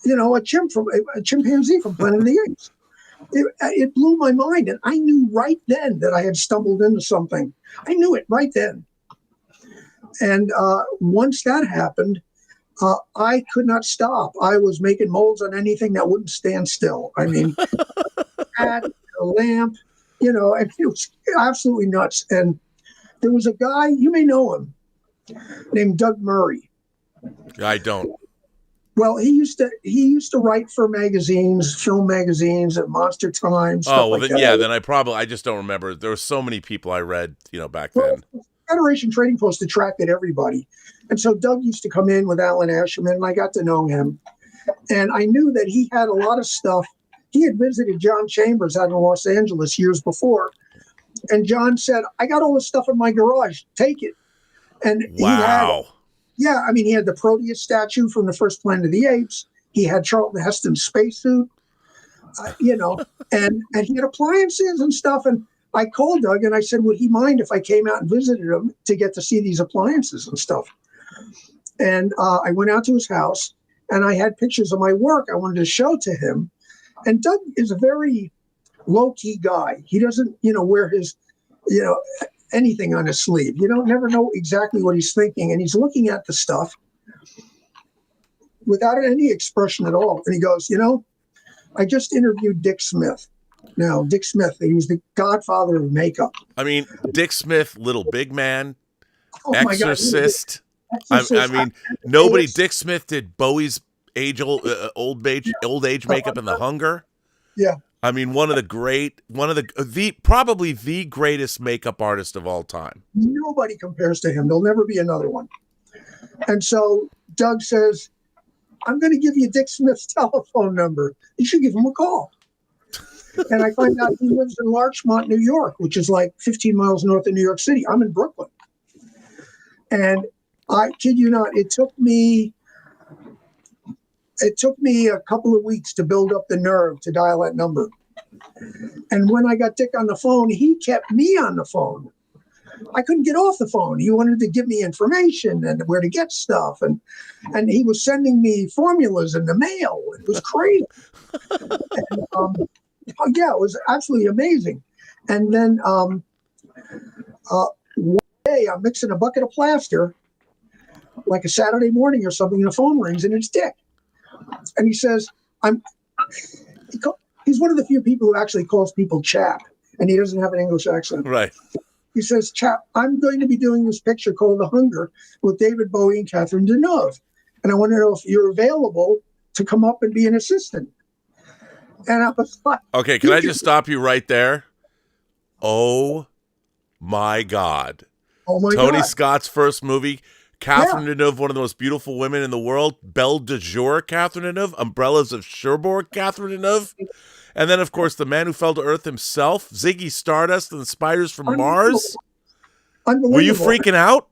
you know, a chimpanzee from Planet of the Apes. It blew my mind, and I knew right then that I had stumbled into something. I knew it right then. And once that happened, I could not stop. I was making molds on anything that wouldn't stand still. I mean, a lamp, you know, and it was absolutely nuts. And there was a guy, you may know him, named Doug Murray. I don't. Well, he used to write for magazines, film magazines, at Monster Times. Oh, well, then I just don't remember. There were so many people I read, you know, back then. Federation Trading Post attracted everybody. And so Doug used to come in with Allan Asherman, and I got to know him. And I knew that he had a lot of stuff. He had visited John Chambers out in Los Angeles years before. And John said, I got all this stuff in my garage. Take it. And wow. He had the Proteus statue from the first Planet of the Apes. He had Charlton Heston's spacesuit, you know, and he had appliances and stuff. And I called Doug and I said, would he mind if I came out and visited him to get to see these appliances and stuff? And I went out to his house and I had pictures of my work I wanted to show to him. And Doug is a very low-key guy. He doesn't, you know, wear his, you know, anything on his sleeve. You don't never know exactly what he's thinking. And he's looking at the stuff without any expression at all. And he goes, you know, I just interviewed Dick Smith. Now, Dick Smith, he was the godfather of makeup. I mean, Dick Smith, Little Big Man, Exorcist. I mean, nobody. Dick Smith did Bowie's old age makeup in The Hunger. Yeah. I mean, probably the greatest makeup artist of all time. Nobody compares to him. There'll never be another one. And so Doug says, I'm going to give you Dick Smith's telephone number. You should give him a call. And I find out he lives in Larchmont, New York, which is like 15 miles north of New York City. I'm in Brooklyn. And I kid you not, it took me a couple of weeks to build up the nerve to dial that number. And when I got Dick on the phone, he kept me on the phone. I couldn't get off the phone. He wanted to give me information and where to get stuff. And he was sending me formulas in the mail. It was crazy. And, yeah, it was absolutely amazing. And then one day I'm mixing a bucket of plaster, like a Saturday morning or something, and the phone rings and it's Dick. And he says, he's one of the few people who actually calls people chap, and he doesn't have an English accent. Right. He says, chap, I'm going to be doing this picture called The Hunger with David Bowie and Catherine Deneuve. And I want to know if you're available to come up and be an assistant. And I was like, okay, can I just stop you right there? Oh my God. Oh my Tony God. Scott's first movie, Catherine Deneuve, one of the most beautiful women in the world, Belle de Jour, Catherine Deneuve, Umbrellas of Cherbourg, Catherine Deneuve. And then, of course, The Man Who Fell to Earth himself, Ziggy Stardust and the Spiders from Mars. Unbelievable. Were you freaking out?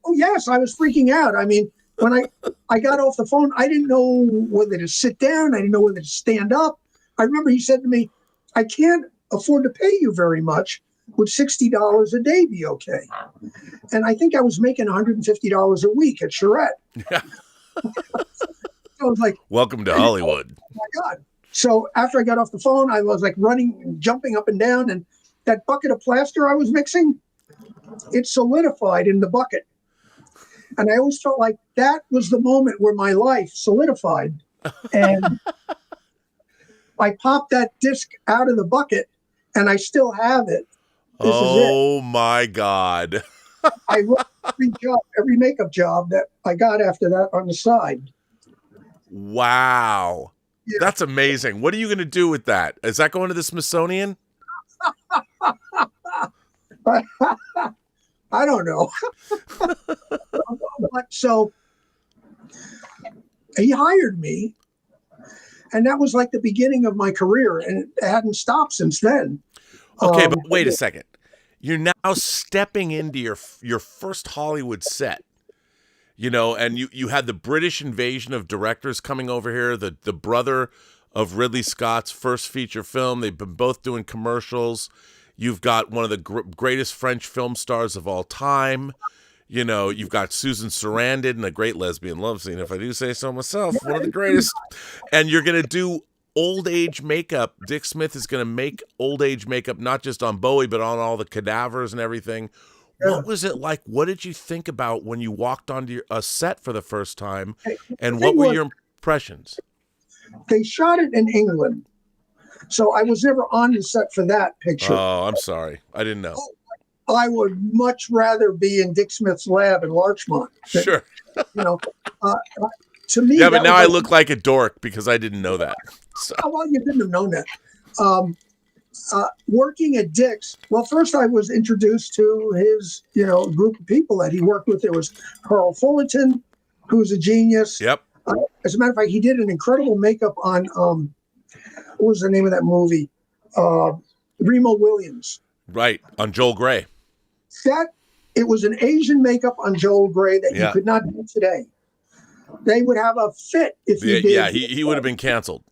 Oh, yes, I was freaking out. I mean, when I got off the phone, I didn't know whether to sit down. I didn't know whether to stand up. I remember he said to me, I can't afford to pay you very much. Would $60 a day be okay? And I think I was making $150 a week at Charette. Yeah. So I was like, welcome to Hollywood. Oh my God. So after I got off the phone, I was like running and jumping up and down, and that bucket of plaster I was mixing, it solidified in the bucket. And I always felt like that was the moment where my life solidified. And I popped that disc out of the bucket, and I still have it. This is it. My God. I wrote every makeup job that I got after that on the side. Wow. Yeah. That's amazing. What are you going to do with that? Is that going to the Smithsonian? I don't know. But so he hired me, and that was like the beginning of my career, and it hadn't stopped since then. Okay, but wait a second. You're now stepping into your first Hollywood set, you know, and you had the British invasion of directors coming over here, the brother of Ridley Scott's first feature film. They've been both doing commercials. You've got one of the greatest French film stars of all time. You know, you've got Susan Sarandon in a great lesbian love scene, if I do say so myself, one of the greatest. And you're going to do old age makeup. Dick Smith is going to make old age makeup, not just on Bowie, but on all the cadavers and everything. Yeah. What was it like? What did you think about when you walked onto a set for the first time? And what were your impressions? They shot it in England. So I was never on the set for that picture. Oh, I'm sorry. I didn't know. I would much rather be in Dick Smith's lab in Larchmont. Sure. You know, to me. Yeah, but now I look like a dork because I didn't know that. So. Oh, well, you didn't have known that. Working at Dick's, well, first I was introduced to his, group of people that he worked with. There was Carl Fullerton, who was a genius. Yep. As a matter of fact, he did an incredible makeup on, what was the name of that movie? Remo Williams. Right, on Joel Grey. It was an Asian makeup on Joel Grey that you could not do today. They would have a fit if you did. Yeah, he would have been canceled.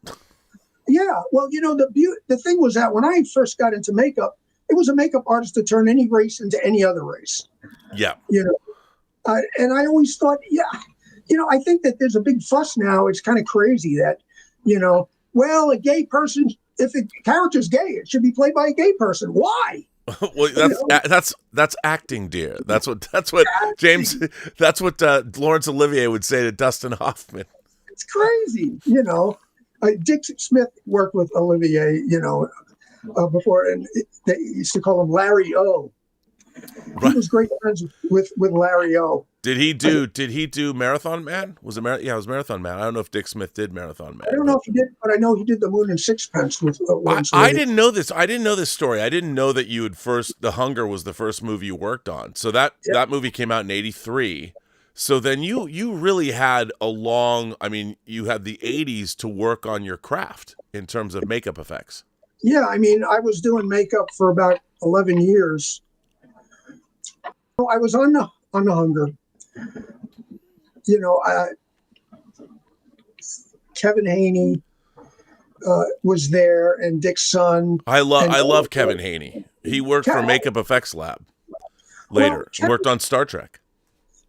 Yeah, well, the thing was that when I first got into makeup, it was a makeup artist to turn any race into any other race. Yeah. And I always thought, I think that there's a big fuss now. It's kind of crazy that, well, a gay person, if the character's gay, it should be played by a gay person. Why? Well, that's acting, dear. That's what James. That's what Laurence Olivier would say to Dustin Hoffman. It's crazy, Dick Smith worked with Olivier, before, and they used to call him Larry O. Right. He was great friends with Larry O. Did he do Marathon Man? Was it it was Marathon Man. I don't know if Dick Smith did Marathon Man. I don't know if he did, but I know he did The Moon and Sixpence with I didn't know this. I didn't know this story. I didn't know that The Hunger was the first movie you worked on. So that movie came out in '83. So then you really had you had the 80s to work on your craft in terms of makeup effects. Yeah, I was doing makeup for about 11 years. I was on the Hunger. Kevin Haney was there, and Dick's son. I love Kevin Haney. He worked for Makeup Effects Lab later. He worked on Star Trek.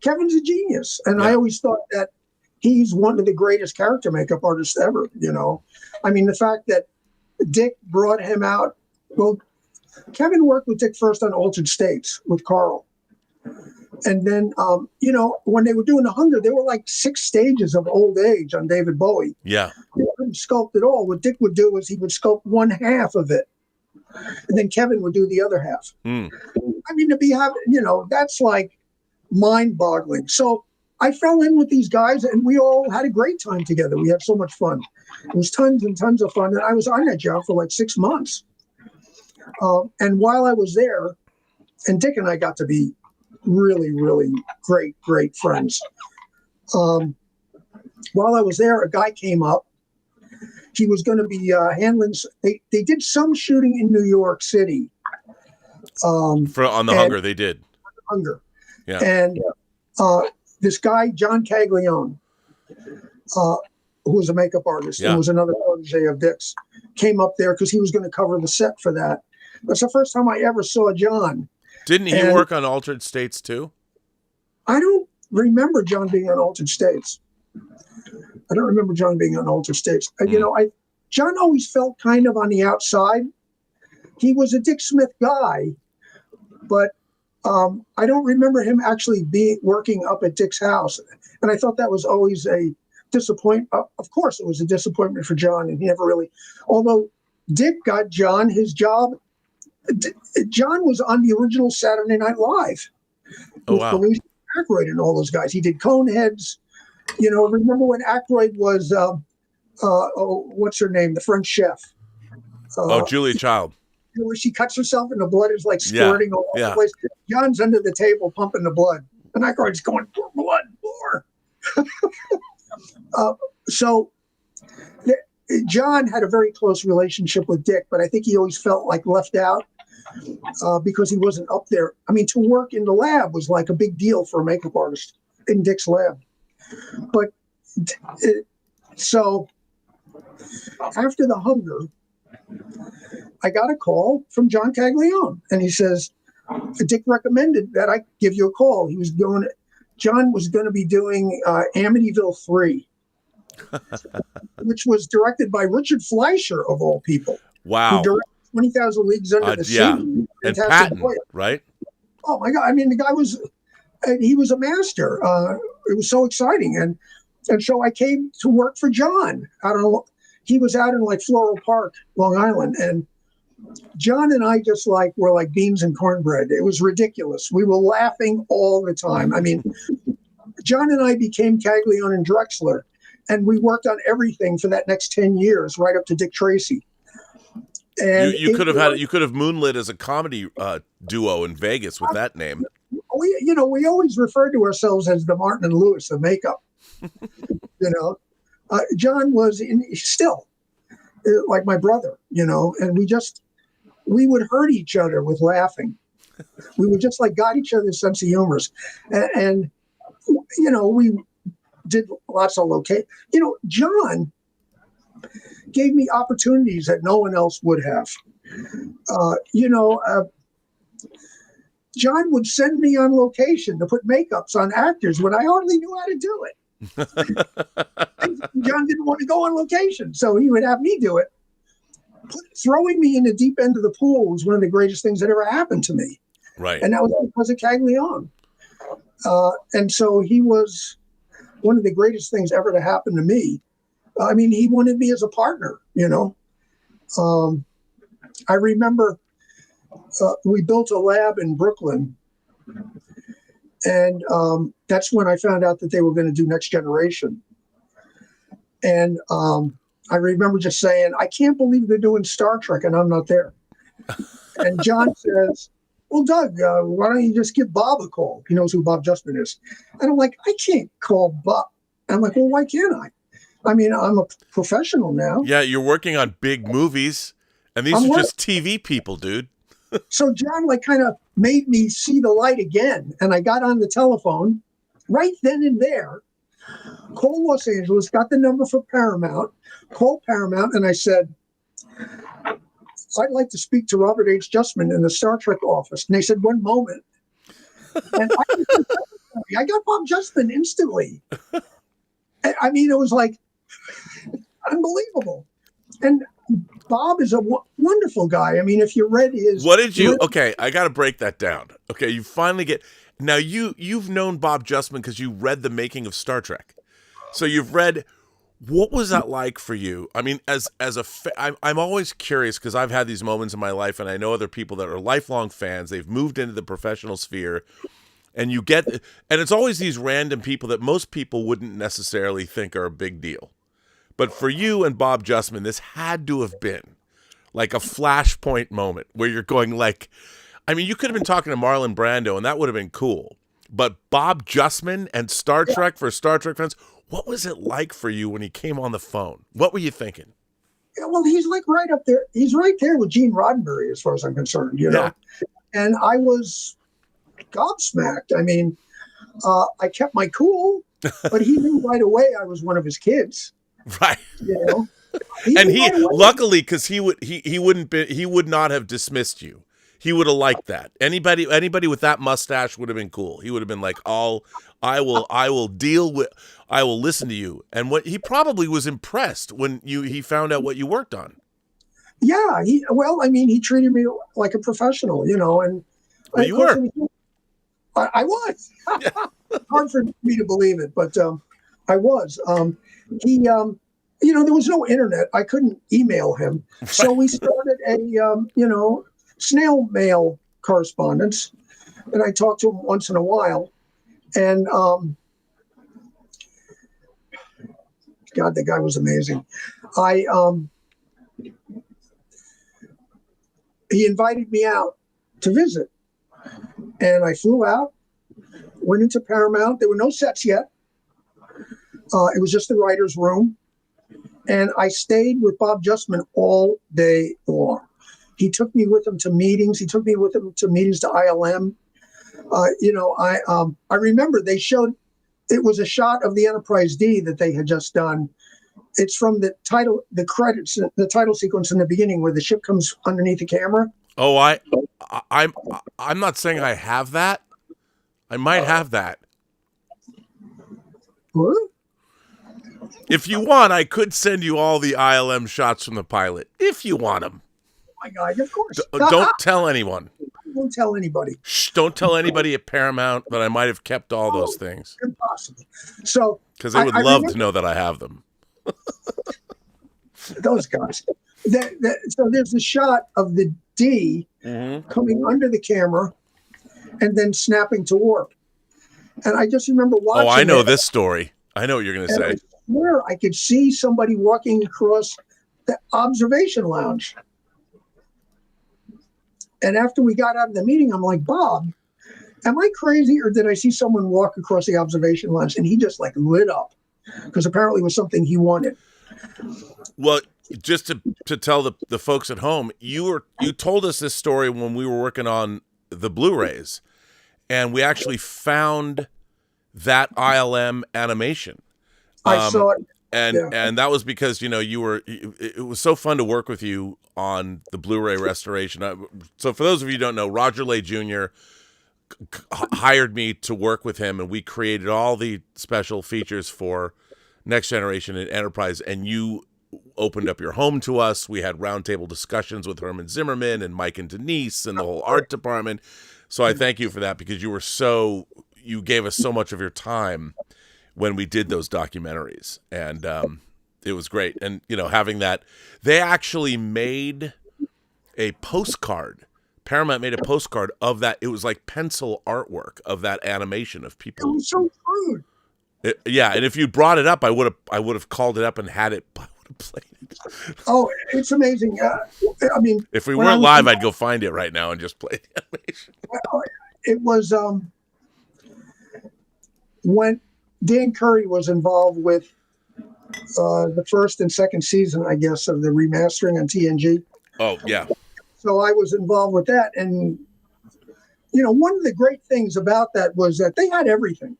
Kevin's a genius, and I always thought that he's one of the greatest character makeup artists ever. The fact that Dick brought him out. Well, Kevin worked with Dick first on Altered States with Carl. And then, when they were doing The Hunger, there were like 6 stages of old age on David Bowie. Yeah. The couldn't sculpt it all. What Dick would do is he would sculpt one half of it, and then Kevin would do the other half. I mean, that's like mind-boggling. So I fell in with these guys, and we all had a great time together. We had so much fun. It was tons and tons of fun, and I was on that job for like 6 months. And while I was there, and Dick and I got to be really, really great friends. While I was there, a guy came up. He was going to be handling. They did some shooting in New York City. On the Hunger, they did. Hunger. Yeah. And this guy, John Caglione, who was a makeup artist and was another protege of Dick's, came up there because he was going to cover the set for that. That's the first time I ever saw John. Didn't he work on Altered States too? I don't remember John being on Altered States. I don't remember John being on Altered States. John always felt kind of on the outside. He was a Dick Smith guy, but I don't remember him actually working up at Dick's house. And I thought that was always a disappointment. Of course, it was a disappointment for John, and he never really. Although Dick got John his job. John was on the original Saturday Night Live. Oh, wow. With Aykroyd and all those guys. He did Coneheads. Remember when Aykroyd was, what's her name? The French chef. Julia Child. Where she cuts herself and the blood is like squirting all over the place. John's under the table pumping the blood. And Aykroyd's going, more blood, more. John had a very close relationship with Dick, but I think he always felt like left out because he wasn't up there. I mean, to work in the lab was like a big deal for a makeup artist in Dick's lab. But so after the Hunger, I got a call from John Caglione, and he says, Dick recommended that I give you a call. John was going to be doing Amityville 3. Which was directed by Richard Fleischer, of all people. Wow. Who directed 20,000 Leagues Under the Sea. And Patton, right? Oh, my God. I mean, the guy he was a master. It was so exciting. And so I came to work for John. He was out in like Floral Park, Long Island. And John and I just were like beans and cornbread. It was ridiculous. We were laughing all the time. I mean, John and I became Caglione and Drexler. And we worked on everything for that next 10 years, right up to Dick Tracy. And you could have moonlit as a comedy duo in Vegas with that name. We always referred to ourselves as the Martin and Lewis of makeup. John was still like my brother, and we would hurt each other with laughing. We would just got each other's sense of humor, and we did lots of location. John gave me opportunities that no one else would have. John would send me on location to put makeups on actors when I hardly knew how to do it. John didn't want to go on location, so he would have me do it. Throwing me in the deep end of the pool was one of the greatest things that ever happened to me. Right. And that was because of Caglione. And so he was one of the greatest things ever to happen to me. I mean, he wanted me as a partner, I remember we built a lab in Brooklyn, and that's when I found out that they were going to do Next Generation. And I remember just saying, I can't believe they're doing Star Trek and I'm not there. And John says, well, Doug, why don't you just give Bob a call? He knows who Bob Justman is. And I'm like, I can't call Bob. And I'm like, well, why can't I? I mean, I'm a professional now. Yeah, you're working on big movies, and these are just TV people, dude. So John kind of made me see the light again. And I got on the telephone right then and there, called Los Angeles, got the number for Paramount, called Paramount, and I said, I'd like to speak to Robert H. Justman in the Star Trek office. And they said, one moment. And I got Bob Justman instantly. I mean, it was unbelievable. And Bob is a wonderful guy. I mean, if you read his... Okay, I got to break that down. Okay, you finally get... Now, you've known Bob Justman because you read The Making of Star Trek. So you've read... What was that like for you? I mean, I'm always curious because I've had these moments in my life, and I know other people that are lifelong fans. They've moved into the professional sphere, and it's always these random people that most people wouldn't necessarily think are a big deal. But for you and Bob Justman, this had to have been like a flashpoint moment where you're going like, I mean, you could have been talking to Marlon Brando, and that would have been cool. But Bob Justman and Star Trek for Star Trek fans. What was it like for you when he came on the phone? What were you thinking? Yeah, well, he's like right up there. He's right there with Gene Roddenberry, as far as I'm concerned, you know. And I was gobsmacked. I mean, I kept my cool, but he knew right away I was one of his kids. Right. You know. And luckily, because he would not have dismissed you. He would have liked that. Anybody with that mustache would have been cool. He would have been like, I will listen to you. And he probably was impressed when he found out what you worked on. Yeah, he treated me like a professional, you know, and you were. I was. Hard for me to believe it, but I was. There was no internet. I couldn't email him, so we started a snail mail correspondence, and I talked to him once in a while. And God, the guy was amazing. He invited me out to visit, and I flew out, went into Paramount. There were no sets yet. It was just the writer's room, and I stayed with Bob Justman all day long. He took me with him to meetings. He took me with him to meetings to ILM. I remember they showed, it was a shot of the Enterprise D that they had just done. It's from the credits, the title sequence in the beginning where the ship comes underneath the camera. Oh, I'm not saying I have that. I might have that. What? If you want, I could send you all the ILM shots from the pilot, if you want them. Oh my God, of course. Don't tell anyone. I won't tell anybody. Shh, don't tell anybody at Paramount that I might have kept all those things. Impossible. So, because they would love to know that I have them. Those guys. So there's a shot of the D coming under the camera and then snapping to warp. And I just remember watching. Oh, I know this story. I know what you're going to say. I swear I could see somebody walking across the observation lounge. And after we got out of the meeting, I'm like, Bob, am I crazy, or did I see someone walk across the observation lounge? And he just like lit up, because apparently it was something he wanted. Well, just to tell the folks at home, you told us this story when we were working on the Blu-rays, and we actually found that ILM animation. I saw it. And that was because, it was so fun to work with you on the Blu-ray restoration. So for those of you who don't know, Roger Lay Jr. hired me to work with him, and we created all the special features for Next Generation and Enterprise, and you opened up your home to us. We had roundtable discussions with Herman Zimmerman and Mike and Denise and the whole art department. So I thank you for that, because you gave us so much of your time when we did those documentaries, and it was great. And having that, they actually made a postcard. Paramount made a postcard of that. It was like pencil artwork of that animation of people. It was so crude. Yeah, and if you brought it up, I would have called it up and had it. I would have played it. Oh, it's amazing. I mean, if we weren't live, I'd go find it right now and just play the animation. It was when Dan Curry was involved with the first and second season, I guess, of the remastering on TNG. Oh, yeah. So I was involved with that. And, one of the great things about that was that they had everything.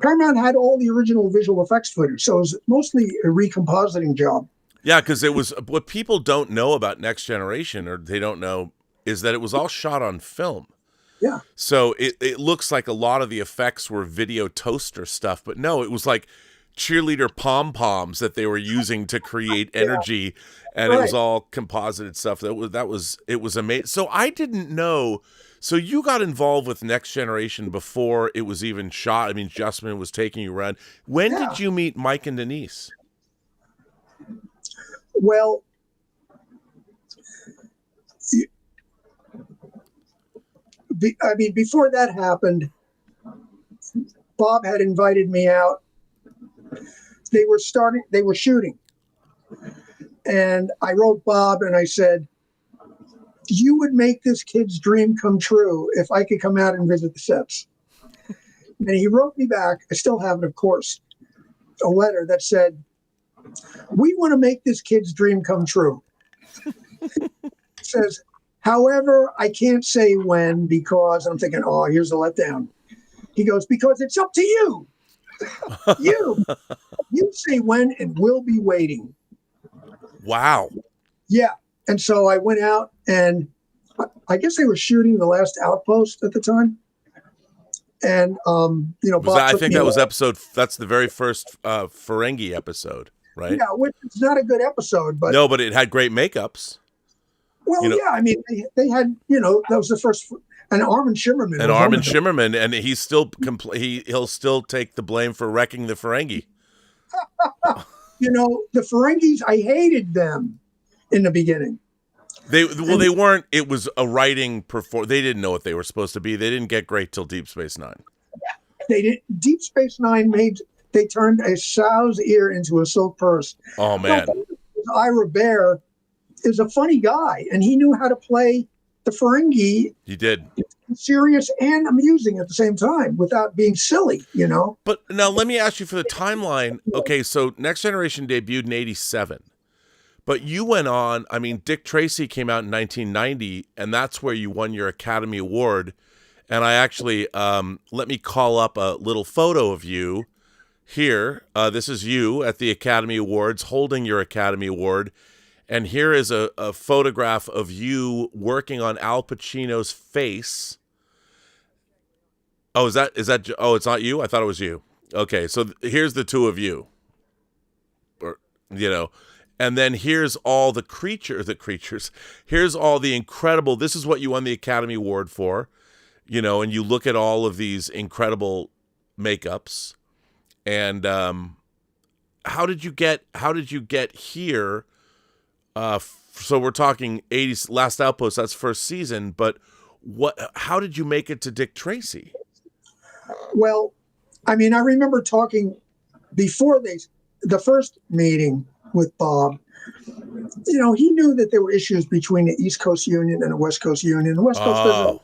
Paramount had all the original visual effects footage. So it was mostly a recompositing job. Yeah, because it was what people don't know about Next Generation, or they don't know, is that it was all shot on film. Yeah. So it looks like a lot of the effects were video toaster stuff, but no, it was like cheerleader pom-poms that they were using to create energy, and it was all composited stuff. It was amazing. So I didn't know. So you got involved with Next Generation before it was even shot. I mean, Justman was taking you around. When did you meet Mike and Denise? Well, before that happened, Bob had invited me out. They were shooting. And I wrote Bob and I said, you would make this kid's dream come true if I could come out and visit the sets. And he wrote me back, I still have it, of course, a letter that said, we want to make this kid's dream come true. It says, however, I can't say when, because I'm thinking, oh, here's a letdown. He goes, because it's up to you. You say when and we'll be waiting. Wow. Yeah. And so I went out and I guess they were shooting The Last Outpost at the time. And, I think that was that's the very first Ferengi episode, right? Yeah, which is not a good episode, but. No, but it had great makeups. Well, yeah, I mean, they had, that was the first, and Armin Shimmerman. And he's still, he'll still take the blame for wrecking the Ferengi. The Ferengis, I hated them in the beginning. They weren't. It was a writing They didn't know what they were supposed to be. They didn't get great till Deep Space Nine. They did. Deep Space Nine they turned a sow's ear into a silk purse. Oh man, Ira Bear is a funny guy, and he knew how to play the Ferengi. He did. Serious and amusing at the same time without being silly, But now let me ask you for the timeline. Okay, so Next Generation debuted in 87. But you went on, Dick Tracy came out in 1990, and that's where you won your Academy Award. And I actually, let me call up a little photo of you here. This is you at the Academy Awards holding your Academy Award. And here is a photograph of you working on Al Pacino's face. Oh, is that? Oh, it's not you? I thought it was you. Okay, so here's the two of you. And then here's all the creatures. Here's all the incredible. This is what you won the Academy Award for, and you look at all of these incredible makeups. And how did you get here? So we're talking 80s Last Outpost, that's first season, but how did you make it to Dick Tracy? Well, I remember talking before the first meeting with Bob. He knew that there were issues between the East Coast Union and the West Coast Union. The West Coast doesn't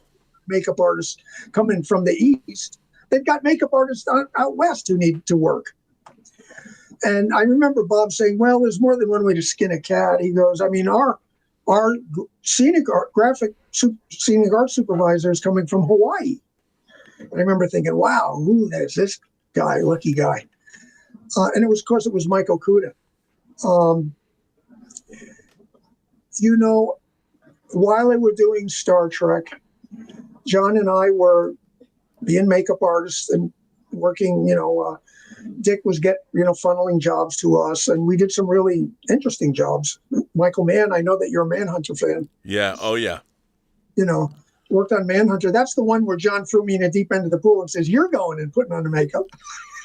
makeup artists coming from the East. They've got makeup artists out West who need to work. And I remember Bob saying, well, there's more than one way to skin a cat. He goes, our scenic art supervisor is coming from Hawaii. And I remember thinking, wow, who is this guy, lucky guy? And it was Mike Okuda. While they were doing Star Trek, John and I were being makeup artists and working, Dick was funneling jobs to us, and we did some really interesting jobs. Michael Mann, I know that you're a Manhunter fan. Yeah. Oh, yeah. Worked on Manhunter. That's the one where John threw me in the deep end of the pool and says, you're going and putting on the makeup.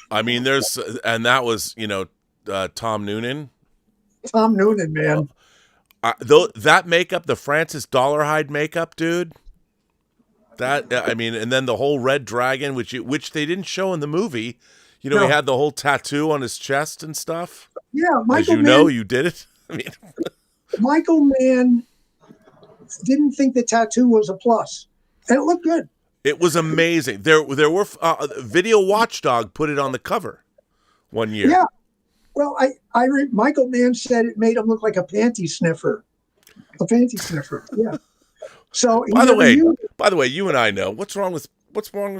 That was, Tom Noonan. Tom Noonan, man. That makeup, the Francis Dollarhide makeup, dude. And then the whole Red Dragon, which they didn't show in the movie. He had the whole tattoo on his chest and stuff. Yeah, Michael Mann, you did it. Michael Mann didn't think the tattoo was a plus, and it looked good. It was amazing. There were Video Watchdog put it on the cover one year. Yeah. Well, Michael Mann said it made him look like a panty sniffer. Yeah. So by the way, you and I know what's wrong with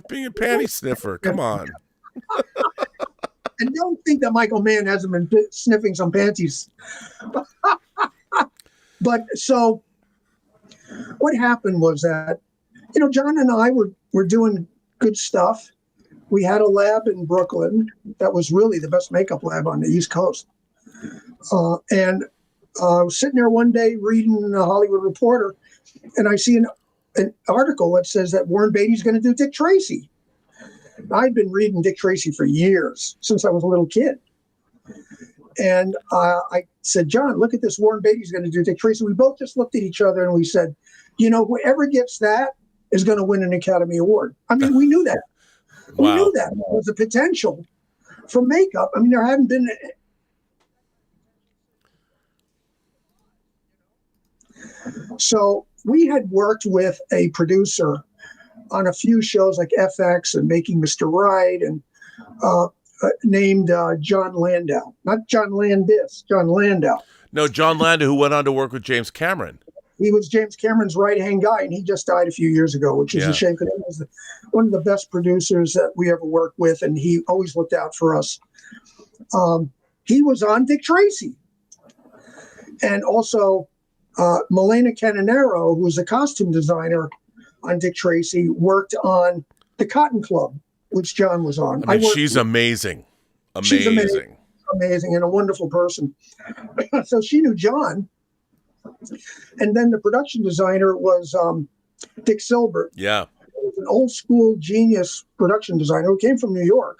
being a panty sniffer. Come on. And don't think that Michael Mann hasn't been sniffing some panties. But so what happened was that, John and I were doing good stuff. We had a lab in Brooklyn that was really the best makeup lab on the East Coast. And I was sitting there one day reading the Hollywood Reporter, and I see an article that says that Warren Beatty's going to do Dick Tracy. I'd been reading Dick Tracy for years, since I was a little kid. And I said, John, look at this. Warren Beatty's going to do Dick Tracy. We both just looked at each other and we said, whoever gets that is going to win an Academy Award. I mean, we knew that. Wow. We knew that. There was a potential for makeup. I mean, there hadn't been. So we had worked with a producer on a few shows like FX and Making Mr. Right, and named John Landau. Not John Landis, John Landau. No, John Landau, who went on to work with James Cameron. He was James Cameron's right-hand guy, and he just died a few years ago, which is a shame because he was one of the best producers that we ever worked with, and he always looked out for us. He was on Dick Tracy. And also Milena Canonero, who was a costume designer on Dick Tracy, worked on The Cotton Club, which John was on. I mean, she's amazing. Amazing. She's amazing and a wonderful person. So she knew John. And then the production designer was Dick Silbert. Yeah. He was an old school genius production designer who came from New York.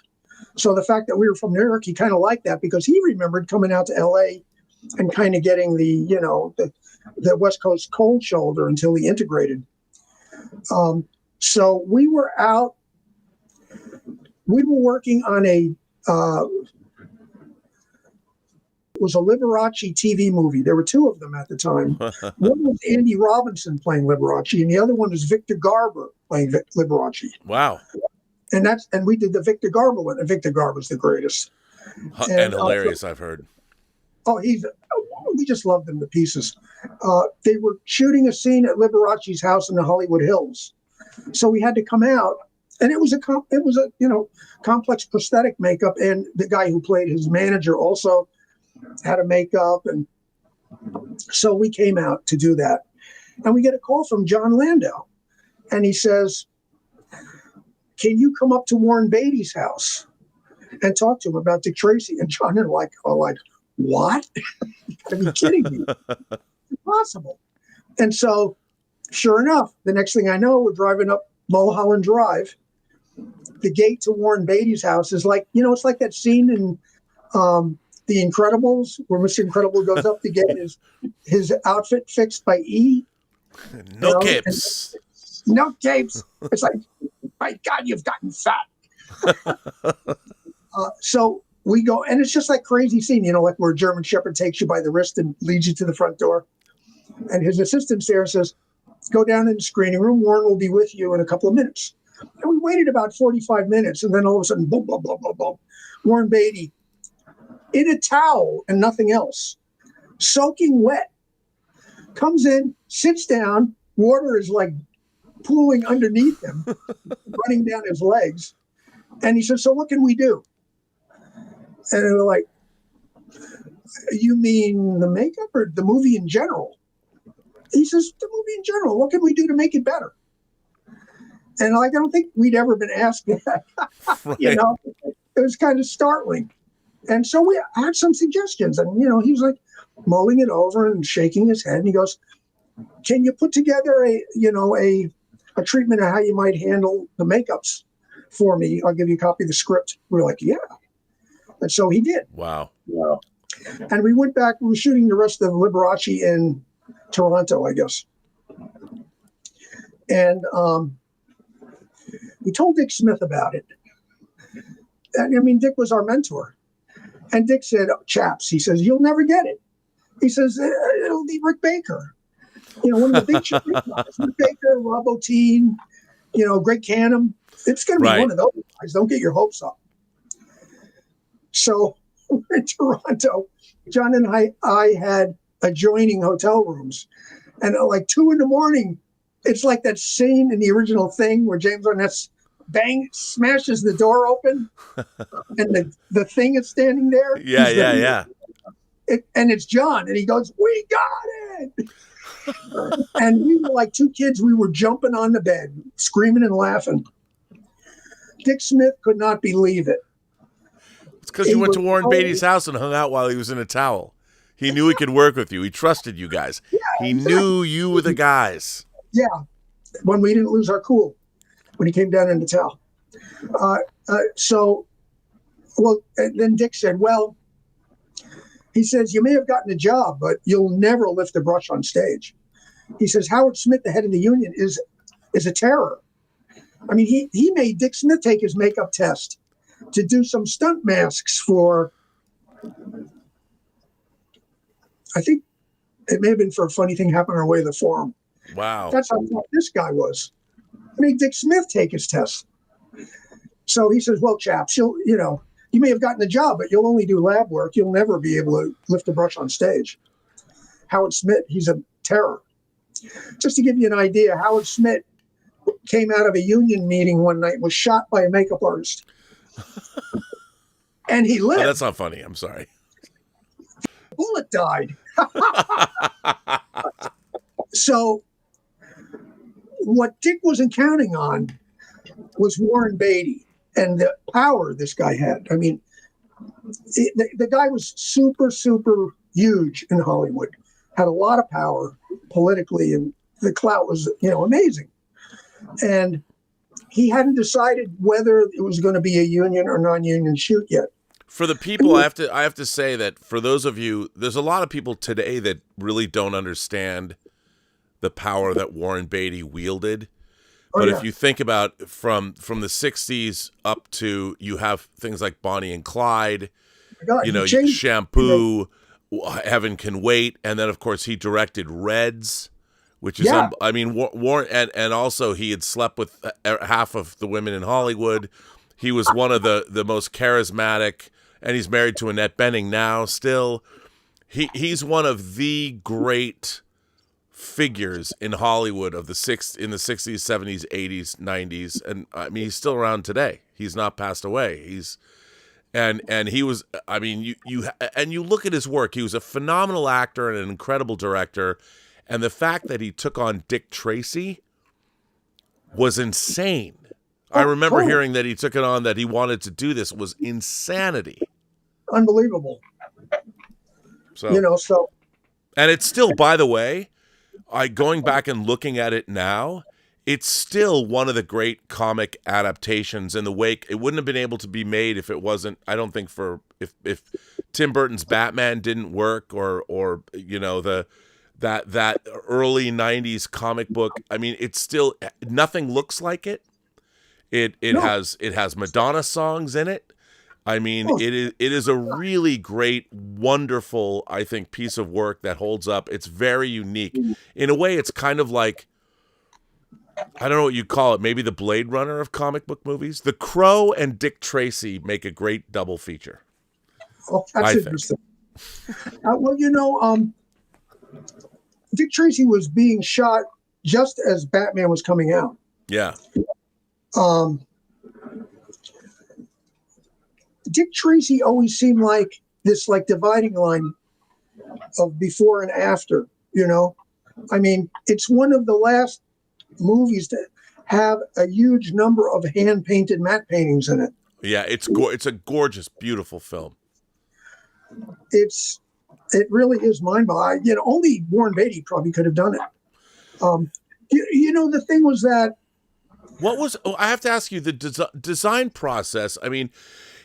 So the fact that we were from New York, he kind of liked that because he remembered coming out to LA and kind of getting the West Coast cold shoulder until he integrated. So we were out. We were working on was a Liberace TV movie. There were two of them at the time. One was Andy Robinson playing Liberace, and the other one was Victor Garber playing Liberace. Wow. And we did the Victor Garber one, and Victor Garber's the greatest. And hilarious, I've heard. Oh, we just loved him to pieces. They were shooting a scene at Liberace's house in the Hollywood Hills. So we had to come out, and it was a complex prosthetic makeup, and the guy who played his manager also had a makeup, and so we came out to do that. And we get a call from John Landau, and he says, can you come up to Warren Beatty's house and talk to him about Dick Tracy? And John and I are like, what? You gotta be kidding me. Impossible. And so sure enough, the next thing I know, we're driving up Mulholland Drive. The gate to Warren Beatty's house is like, it's like that scene in The Incredibles, where Mr. Incredible goes up to get his outfit fixed by E. No capes. No capes. It's like, my God, you've gotten fat. So we go, and it's just like crazy scene, like where a German Shepherd takes you by the wrist and leads you to the front door. And his assistant there says, go down in the screening room. Warren will be with you in a couple of minutes. And we waited about 45 minutes, and then all of a sudden, boom, boom, boom, boom, boom. Warren Beatty, in a towel and nothing else, soaking wet, comes in, sits down, water is like pooling underneath him, running down his legs. And he said, so what can we do? And they were like, you mean the makeup or the movie in general? He says, the movie in general, what can we do to make it better? And I don't think we'd ever been asked that. Right. It was kind of startling. And so we had some suggestions, and he was like mulling it over and shaking his head. And he goes, "Can you put together a treatment of how you might handle the makeups for me? I'll give you a copy of the script." We were like, "Yeah," and so he did. Wow. And we went back. We were shooting the rest of Liberace in Toronto, I guess, and we told Dick Smith about it. And I mean, Dick was our mentor. And Dick said, "Chaps," he says, "you'll never get it." He says, "It'll be Rick Baker, one of the big show guys. Rick Baker, Rob Bottin, Greg Cannon. It's going to be one of those guys. Don't get your hopes up." So we're in Toronto. John and I had adjoining hotel rooms, and at like 2 a.m, it's like that scene in the original Thing where James Arnett smashes the door open, and the Thing is standing there. Yeah. And it's John, and he goes, "We got it!" And we were like two kids. We were jumping on the bed, screaming and laughing. Dick Smith could not believe it. It's because you went to Warren Beatty's house and hung out while he was in a towel. He knew he could work with you. He trusted you guys. Yeah, he knew you were the guys. Yeah, when we didn't lose our cool. When he came down in the towel. Then Dick said, "Well, He says, you may have gotten a job, but you'll never lift a brush on stage. He says, Howard Smith, the head of the union, is a terror. I mean, he made Dick Smith take his makeup test to do some stunt masks for, I think it may have been for a funny thing happened on our way to the forum. Wow. That's how this guy was. I made Dick Smith take his test. So he says, well, chaps, you may have gotten a job, but you'll only do lab work. You'll never be able to lift a brush on stage. Howard Smith, he's a terror. Just to give you an idea, Howard Smith came out of a union meeting one night, was shot by a makeup artist. And he lived. Oh, that's not funny. I'm sorry. Bullet died. So what Dick wasn't counting on was Warren Beatty and the power this guy had. I mean, the guy was super, super huge in Hollywood, had a lot of power politically, and the clout was, amazing. And he hadn't decided whether it was going to be a union or non-union shoot yet. For the people, I have to say that for those of you, there's a lot of people today that really don't understand the power that Warren Beatty wielded. But if you think about from the 60s up to, you have things like Bonnie and Clyde, Shampoo, Heaven Can Wait, and then of course he directed Reds, which is Warren, and also he had slept with half of the women in Hollywood. He was one of the most charismatic, and he's married to Annette Bening now. Still, he's one of the great figures in Hollywood in the 60s, 70s, 80s, 90s, and I mean he's still around today. He's not passed away. And he was, I mean, you look at his work. He was a phenomenal actor and an incredible director, and the fact that he took on Dick Tracy was insane. I remember hearing that he took it on, that he wanted to do this, was insanity. Unbelievable. So, and it's still, by the way, going back and looking at it now, it's still one of the great comic adaptations in the wake. It wouldn't have been able to be made if it wasn't, I don't think, if Tim Burton's Batman didn't work, or that early 90s comic book. I mean, it's still, nothing looks like it. It has Madonna songs in it. I mean, it is a really great, wonderful, I think, piece of work that holds up. It's very unique. In a way, it's kind of like, I don't know what you call it, maybe the Blade Runner of comic book movies. The Crow and Dick Tracy make a great double feature. Oh, that's interesting. Dick Tracy was being shot just as Batman was coming out. Yeah. Dick Tracy always seemed like this dividing line of before and after, I mean, it's one of the last movies to have a huge number of hand-painted matte paintings in it. Yeah, it's a gorgeous, beautiful film. It really is mind-boggling. Only Warren Beatty probably could have done it. The thing was that, I have to ask you, the design process. I mean,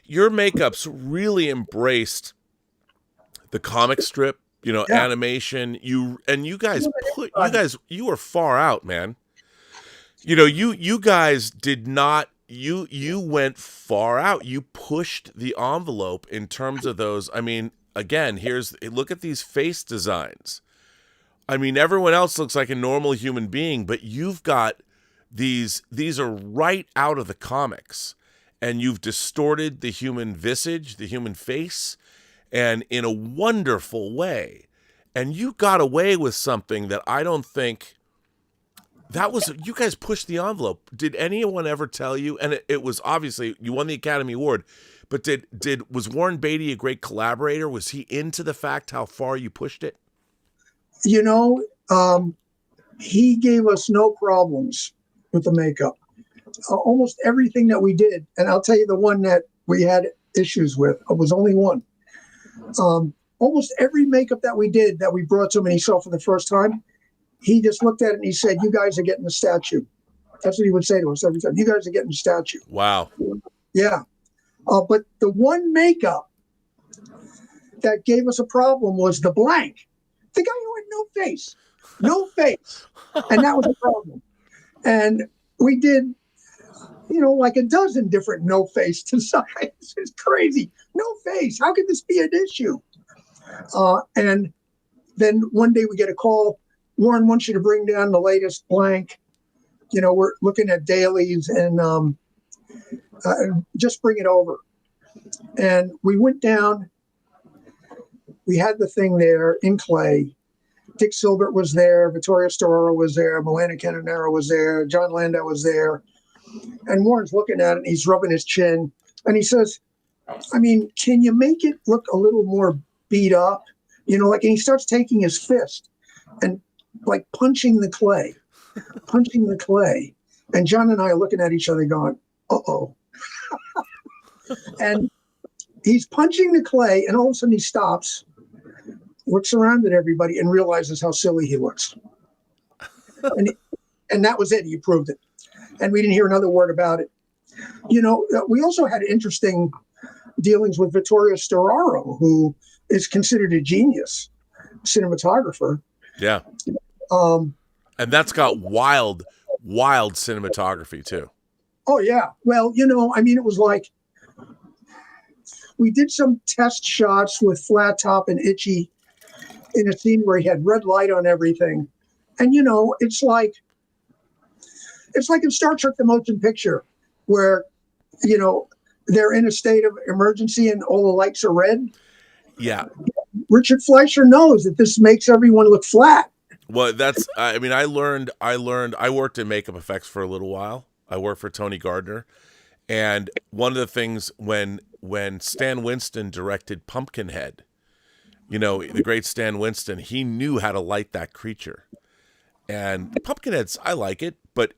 your makeups really embraced the comic strip, animation. You were far out, man. You guys did not, you went far out. You pushed the envelope in terms of those. I mean, again, look at these face designs. I mean, everyone else looks like a normal human being, but you've got these are right out of the comics, and you've distorted the human visage, the human face, and in a wonderful way. And you got away with something that I don't think you guys pushed the envelope. Did anyone ever tell you? And it was obviously, you won the Academy Award, but was Warren Beatty a great collaborator? Was he into the fact how far you pushed it? He gave us no problems with the makeup. Almost everything that we did, and I'll tell you the one that we had issues with, was only one. Almost every makeup that we did, that we brought to him and he saw for the first time, he just looked at it and he said, "You guys are getting the statue." That's what he would say to us every time. "You guys are getting the statue." Wow. Yeah. But the one makeup that gave us a problem was the blank. The guy who had no face, and that was a problem. And we did, like a dozen different no face designs. It's crazy. No face. How could this be an issue? And then one day we get a call. Warren wants you to bring down the latest blank. We're looking at dailies and just bring it over. And we went down. We had the thing there in clay. Dick Silbert was there. Vittorio Storaro was there. Milena Canonero was there. John Landau was there. And Warren's looking at it, and he's rubbing his chin. And he says, can you make it look a little more beat up? And he starts taking his fist and like punching the clay. And John and I are looking at each other going, uh-oh. And he's punching the clay, and all of a sudden he stops, looks around at everybody, and realizes how silly he looks. And that was it. He approved it. And we didn't hear another word about it. We also had interesting dealings with Vittorio Storaro, who is considered a genius cinematographer. Yeah. And that's got wild cinematography too. Oh yeah. Well, it was like we did some test shots with Flat Top and Itchy in a scene where he had red light on everything. And it's like in Star Trek the Motion Picture where they're in a state of emergency and all the lights are red. Yeah. Richard Fleischer knows that this makes everyone look flat. Well, that's, I worked in makeup effects for a little while. I worked for Tony Gardner. And one of the things when Stan Winston directed Pumpkinhead, the great Stan Winston, he knew how to light that creature. And Pumpkinhead's, I like it, but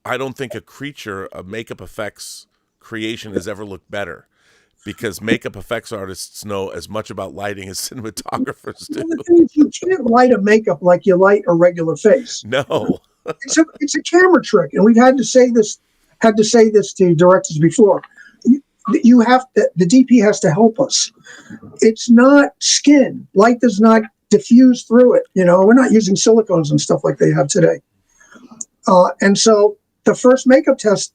I don't think a makeup effects creation has ever looked better. Because makeup effects artists know as much about lighting as cinematographers do. Well, the thing is, you can't light a makeup like you light a regular face. No. It's a camera trick, and we've had to say this to directors before. You have to, the DP has to help us. It's not skin. Light does not diffuse through it. We're not using silicones and stuff like they have today. And so the first makeup test,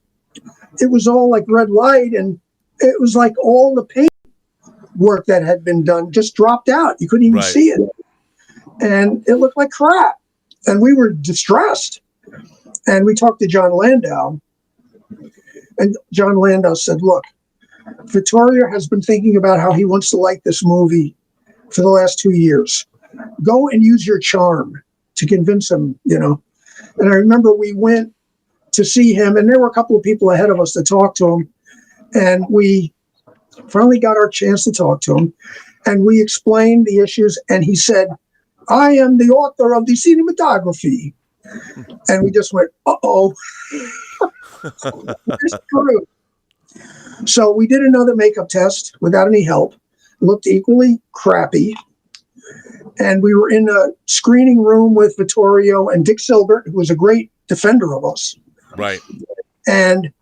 it was all like red light, and it was like all the paint work that had been done just dropped out. You couldn't even see it. And it looked like crap. And we were distressed. And we talked to John Landau. And John Landau said, look, Vittorio has been thinking about how he wants to like this movie for the last 2 years. Go and use your charm to convince him, And I remember we went to see him, and there were a couple of people ahead of us to talk to him. And we finally got our chance to talk to him, and we explained the issues. And he said, I am the author of the cinematography. And we just went, uh-oh. It's true. So we did another makeup test without any help. It looked equally crappy. And we were in a screening room with Vittorio and Dick Silbert, who was a great defender of us. Right. And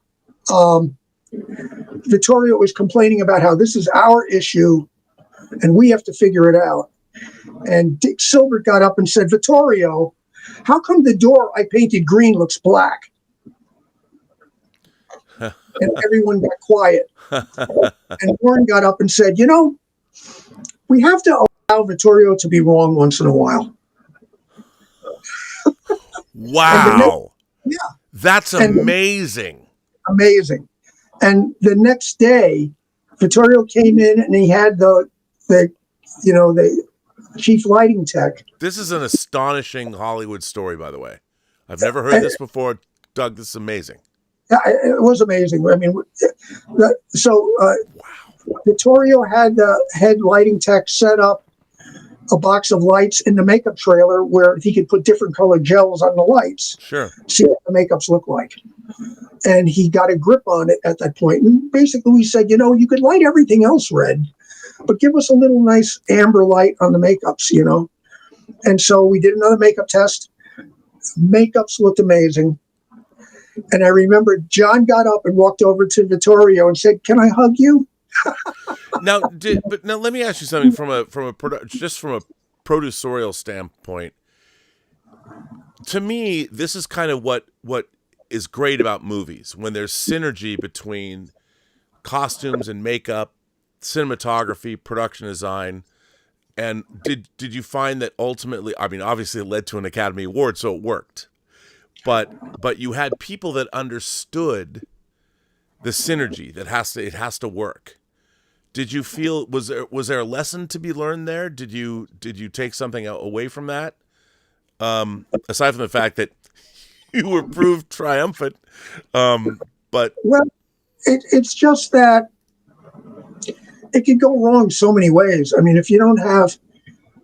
Vittorio was complaining about how this is our issue and we have to figure it out. And Dick Silbert got up and said, Vittorio, how come the door I painted green looks black? And everyone got quiet. And Warren got up and said, we have to allow Vittorio to be wrong once in a while. Wow. Yeah. That's amazing. Amazing. And the next day, Vittorio came in and he had the chief lighting tech. This is an astonishing Hollywood story, by the way. I've never heard this before. Doug, this is amazing. Yeah, it was amazing. Vittorio had the head lighting tech set up a box of lights in the makeup trailer where he could put different colored gels on the lights. Sure. See what the makeups look like. And he got a grip on it at that point. And basically we said, you could light everything else red, but give us a little nice amber light on the makeups, And so we did another makeup test. Makeups looked amazing. And I remember John got up and walked over to Vittorio and said, can I hug you? Now, now let me ask you something from a producerial standpoint. To me, this is kind of what is great about movies, when there's synergy between costumes and makeup, cinematography, production design. And did you find that ultimately, I mean, obviously it led to an Academy Award, so it worked. But you had people that understood the synergy that it has to work. Did you feel, was there a lesson to be learned there? Did you take something away from that? Aside from the fact that you were proved triumphant, but well, it's just that it can go wrong so many ways. I mean, if you don't have,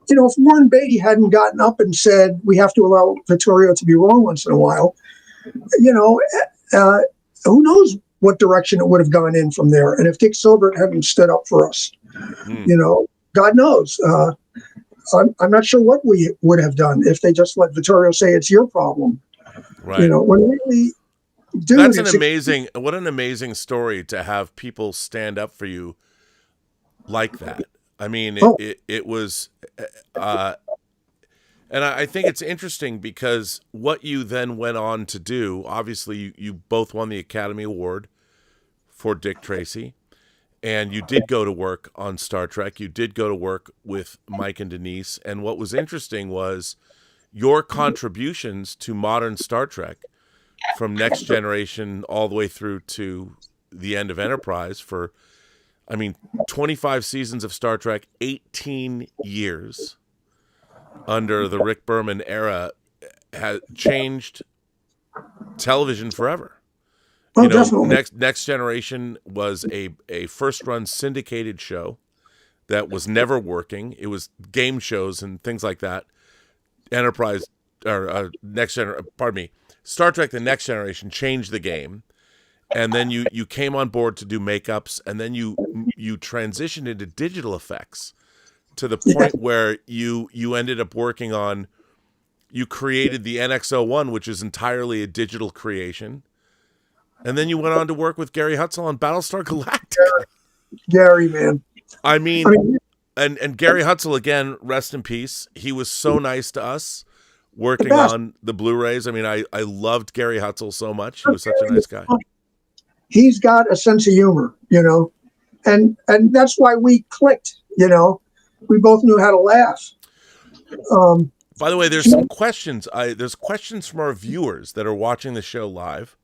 if Warren Beatty hadn't gotten up and said we have to allow Vittorio to be wrong once in a while, who knows what direction it would have gone in from there. And if Dick Silbert hadn't stood up for us, God knows. I'm not sure what we would have done if they just let Vittorio say it's your problem. Right. When really, dude, that's what an amazing story to have people stand up for you like that. I mean, it was, and I think it's interesting because what you then went on to do, obviously you both won the Academy Award for Dick Tracy, and you did go to work on Star Trek. You did go to work with Mike and Denise. And what was interesting was your contributions to modern Star Trek, from Next Generation all the way through to the end of Enterprise, for 25 seasons of Star Trek, 18 years under the Rick Berman era, has changed television forever. Definitely. Next Generation was a first-run syndicated show that was never working. It was game shows and things like that. Enterprise, or Star Trek: The Next Generation changed the game. And then you came on board to do makeups, and then you transitioned into digital effects to the point where you ended up working on, you created the NX-01, which is entirely a digital creation. And then you went on to work with Gary Hutzel on Battlestar Galactica. Gary, man. I mean, and Gary Hutzel, again, rest in peace. He was so nice to us working on the Blu-rays. I mean, I loved Gary Hutzel so much. He was such a nice guy. He's got a sense of humor, and that's why we clicked, we both knew how to laugh. By the way, there's some questions. There's questions from our viewers that are watching the show live.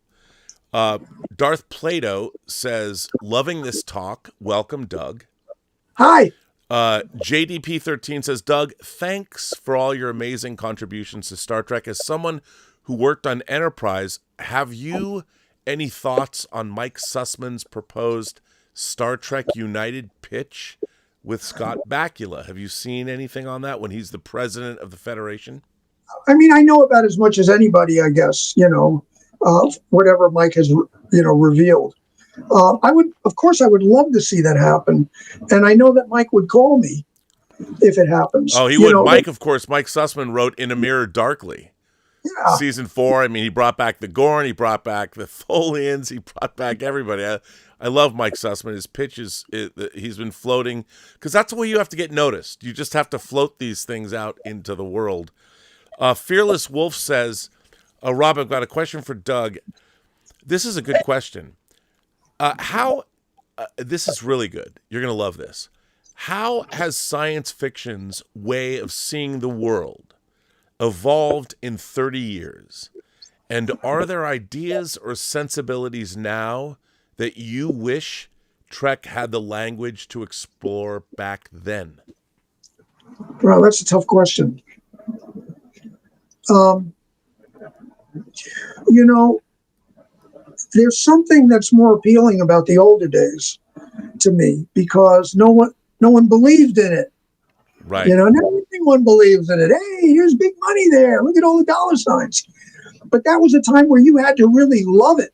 Darth Plato says, loving this talk. Welcome, Doug. Hi. JDP13 says, Doug, thanks for all your amazing contributions to Star Trek. As someone who worked on Enterprise, have you any thoughts on Mike Sussman's proposed Star Trek United pitch with Scott Bakula? Have you seen anything on that when he's the president of the Federation? I mean, I know about as much as anybody, I guess, whatever Mike has, revealed. I would love to see that happen. And I know that Mike would call me if it happens. Oh, he would. Mike Sussman wrote In a Mirror Darkly. Yeah. Season 4, he brought back the Gorn, he brought back the Tholians, he brought back everybody. I love Mike Sussman. His pitches, he's been floating, because that's the way you have to get noticed. You just have to float these things out into the world. Fearless Wolf says, Rob, I've got a question for Doug. This is a good question. This is really good. You're going to love this. How has science fiction's way of seeing the world evolved in 30 years? And are there ideas or sensibilities now that you wish Trek had the language to explore back then? Well, that's a tough question. There's something that's more appealing about the older days to me, because no one believed in it. Right. Not everyone believes in it. Hey, there's big money there. Look at all the dollar signs. But that was a time where you had to really love it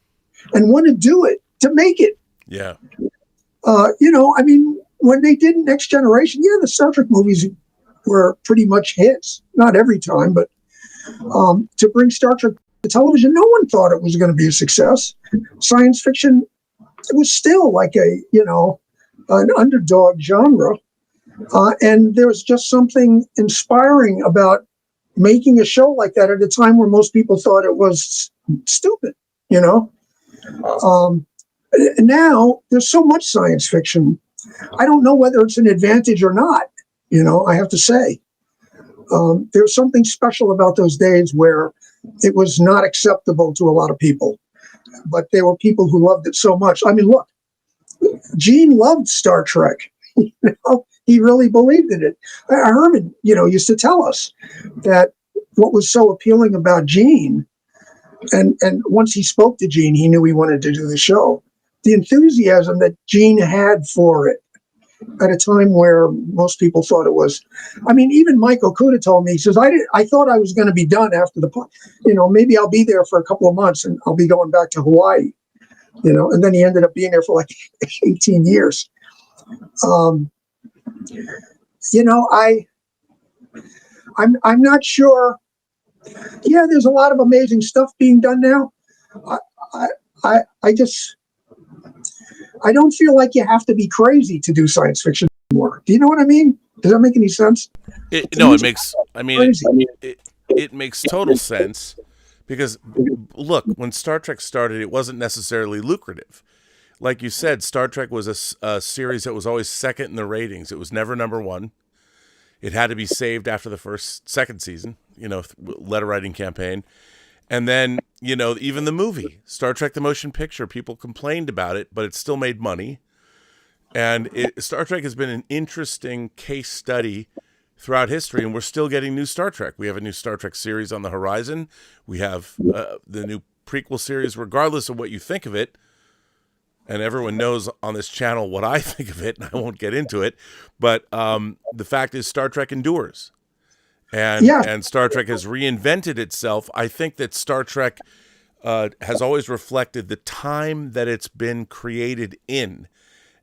and want to do it to make it. Yeah. When they did Next Generation, the Star Trek movies were pretty much hits. Not every time, but to bring Star Trek to television, no one thought it was going to be a success. Science fiction, it was still like a an underdog genre. And there was just something inspiring about making a show like that at a time where most people thought it was stupid, you know? Now there's so much science fiction. I don't know whether it's an advantage or not, you know, I have to say. There's something special about those days where it was not acceptable to a lot of people, but there were people who loved it so much. I mean, look, Gene loved Star Trek. You know, he really believed in it. Herman, you know, used to tell us that what was so appealing about Gene, and once he spoke to Gene, he knew he wanted to do the show. The enthusiasm that Gene had for it at a time where most people thought it was. I mean, even Mike Okuda told me, he says, I thought I was going to be done after you know, maybe I'll be there for a couple of months and I'll be going back to Hawaii, you know, and then he ended up being there for like 18 years. You know, I'm not sure. Yeah, there's a lot of amazing stuff being done now. I don't feel like you have to be crazy to do science fiction anymore. Do you know what I mean? Does that make any sense? It makes total sense, because look, when Star Trek started, it wasn't necessarily lucrative. Like you said, Star Trek was a series that was always second in the ratings. It was never number one. It had to be saved after the second season, you know, letter writing campaign. And then, you know, even the movie, Star Trek the Motion Picture, people complained about it, but it still made money. And Star Trek has been an interesting case study throughout history, and we're still getting new Star Trek. We have a new Star Trek series on the horizon. We have the new prequel series, regardless of what you think of it. And everyone knows on this channel what I think of it, and I won't get into it. But the fact is, Star Trek endures. And Star Trek has reinvented itself. I think that Star Trek has always reflected the time that it's been created in.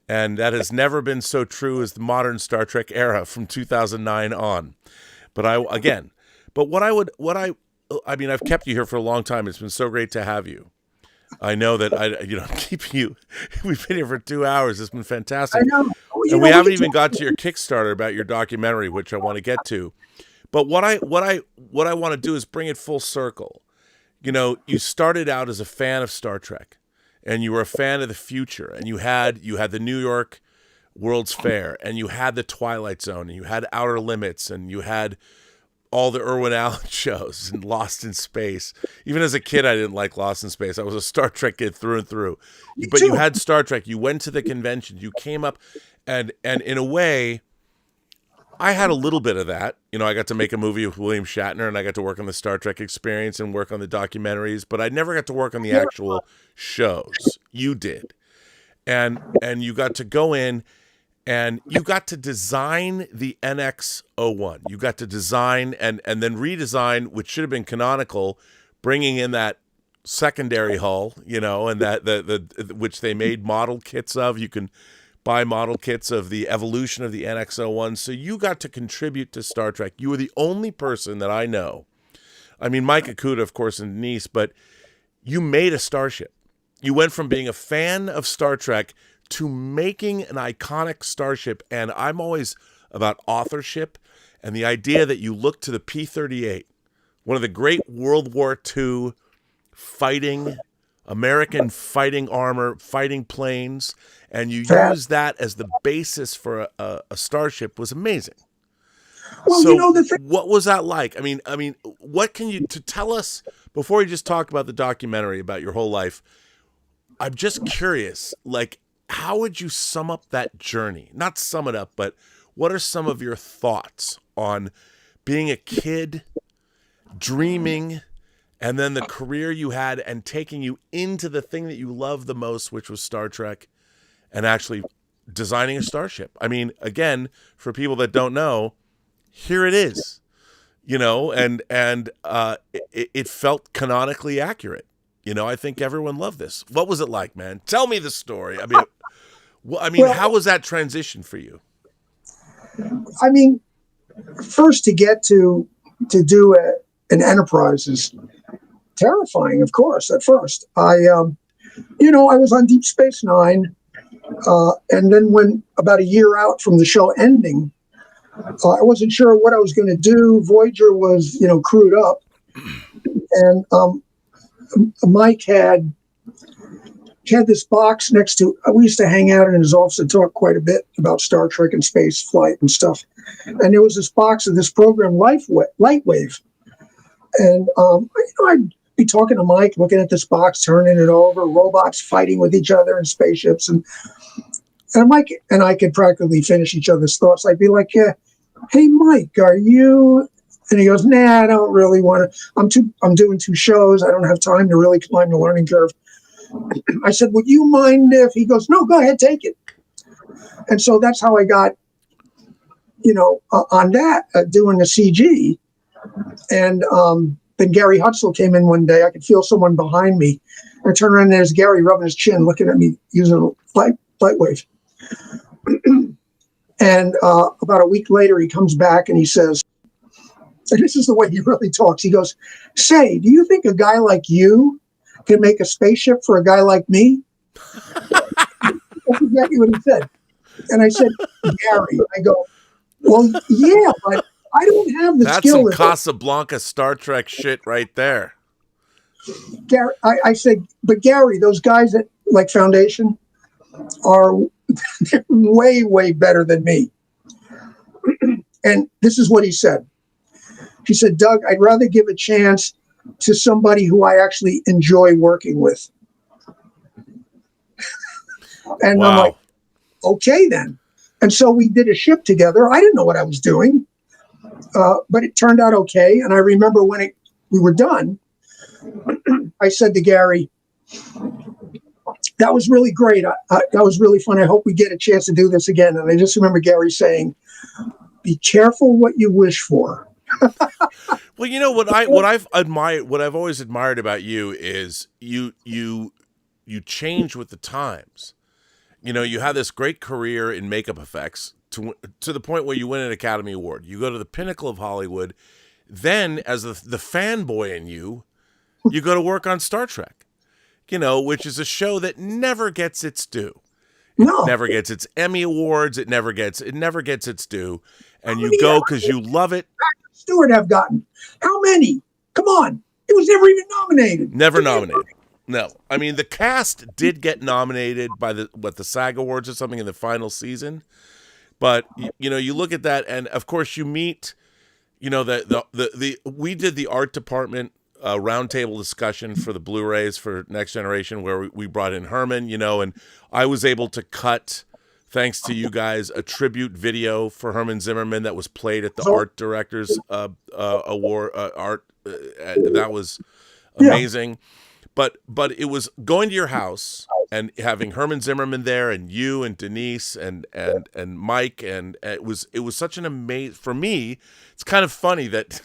And that has never been so true as the modern Star Trek era from 2009 on. But I've kept you here for a long time. It's been so great to have you. I know that I'm keeping you. We've been here for 2 hours. It's been fantastic. I know. And we haven't even got to your Kickstarter about your documentary, which I want to get to. But what I want to do is bring it full circle. You know, you started out as a fan of Star Trek, and you were a fan of the future, and you had the New York World's Fair, and you had the Twilight Zone, and you had Outer Limits, and you had all the Irwin Allen shows and Lost in Space. Even as a kid, I didn't like Lost in Space. I was a Star Trek kid through and through. But you had Star Trek. You went to the conventions. You came up, and in a way, I had a little bit of that. You know, I got to make a movie with William Shatner, and I got to work on the Star Trek experience and work on the documentaries, but I never got to work on the actual shows. You did. And you got to go in, and you got to design the NX-01. You got to design and then redesign, which should have been canonical, bringing in that secondary hull, you know, and that which they made model kits of. You can buy model kits of the evolution of the NX-01. So you got to contribute to Star Trek. You were the only person that I know. I mean, Mike Okuda, of course, and Denise, but you made a Starship. You went from being a fan of Star Trek to making an iconic Starship. And I'm always about authorship and the idea that you look to the P-38, one of the great World War II American fighting armor, fighting planes, and you use that as the basis for a Starship was amazing. Well, so you know, what was that like? I mean, what can you tell us before you just talk about the documentary about your whole life? I'm just curious, like, how would you sum up that journey? Not sum it up, but what are some of your thoughts on being a kid, dreaming, and then the career you had and taking you into the thing that you love the most, which was Star Trek, and actually designing a Starship? I mean, again, for people that don't know, here it is, you know, and it felt canonically accurate. You know, I think everyone loved this. What was it like, man? Tell me the story. I mean, how was that transition for you? I mean, first to get to do an Enterprise is terrifying, of course, at first. I was on Deep Space Nine, And then when about a year out from the show ending, I wasn't sure what I was going to do. Voyager was, crewed up. And Mike had this box next to, we used to hang out in his office and talk quite a bit about Star Trek and space flight and stuff. And there was this box of this program, Lightwave. And, I'd be talking to Mike, looking at this box, turning it over, robots fighting with each other in spaceships. And Mike and I could practically finish each other's thoughts. I'd be like, yeah, hey, Mike, are you... And he goes, nah, I don't really want to. I'm doing 2 shows. I don't have time to really climb the learning curve. I said, would you mind if... He goes, no, go ahead, take it. And so that's how I got, on that, doing the CG. And then Gary Hutzel came in one day. I could feel someone behind me. I turned around and there's Gary rubbing his chin, looking at me using a Lightwave. And about a week later, he comes back and he says, and this is the way he really talks. He goes, say, do you think a guy like you can make a spaceship for a guy like me? That's exactly what he said. And I said, Gary, I go, well, yeah, but I don't have the skill. That's some Casablanca Star Trek shit right there. Gary, I said, but Gary, those guys at like Foundation are way, way better than me. And this is what he said. He said, Doug, I'd rather give a chance to somebody who I actually enjoy working with. And wow. I'm like, okay, then. And so we did a ship together. I didn't know what I was doing, but it turned out okay. And I remember when we were done, I said to Gary, that was really great. That was really fun. I hope we get a chance to do this again. And I just remember Gary saying, be careful what you wish for. Well, what I've always admired about you is you change with the times. You have this great career in makeup effects to the point where you win an Academy Award. You go to the pinnacle of Hollywood. Then, as the fanboy in you go to work on Star Trek, which is a show that never gets its due. It never gets its Emmy Awards. It never gets its due. And you go because you love it. Stewart have gotten? How many? Come on. It was never even nominated. Never nominated. No. I mean, the cast did get nominated by the SAG Awards or something in the final season. But, you look at that, and of course you meet, we did the art department roundtable discussion for the Blu-rays for Next Generation where we brought in Herman, and I was able to cut, thanks to you guys, a tribute video for Herman Zimmerman that was played at the Art Directors Award. That was amazing. Yeah. But it was going to your house and having Herman Zimmerman there and you and Denise and Mike, and it was such an amazing, for me, it's kind of funny that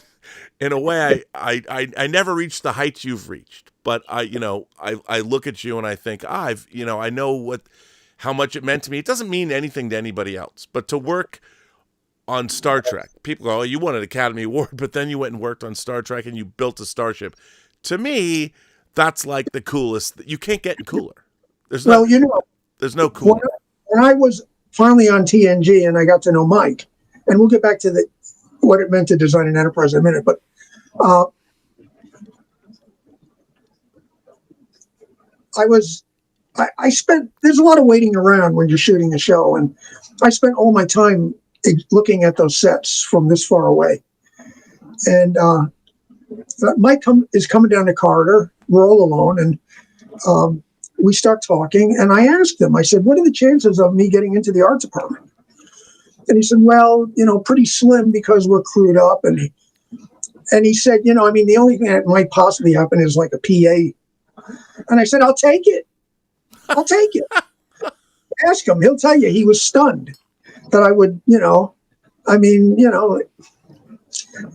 in a way I never reached the heights you've reached, but I look at you and I think I know how much it meant to me. It doesn't mean anything to anybody else, but to work on Star Trek, people go, oh, you won an Academy Award, but then you went and worked on Star Trek and you built a starship. To me, that's like the coolest. You can't get cooler. There's no cooler. When I was finally on TNG and I got to know Mike, and we'll get back to what it meant to design an Enterprise in a minute, but I spent, there's a lot of waiting around when you're shooting a show, and I spent all my time looking at those sets from this far away. And Mike is coming down the corridor. We're all alone, and we start talking. And I asked him, I said, what are the chances of me getting into the art department? And he said, well, pretty slim because we're crewed up. And he said, the only thing that might possibly happen is like a PA. And I said, I'll take it. Ask him. He'll tell you he was stunned that I would,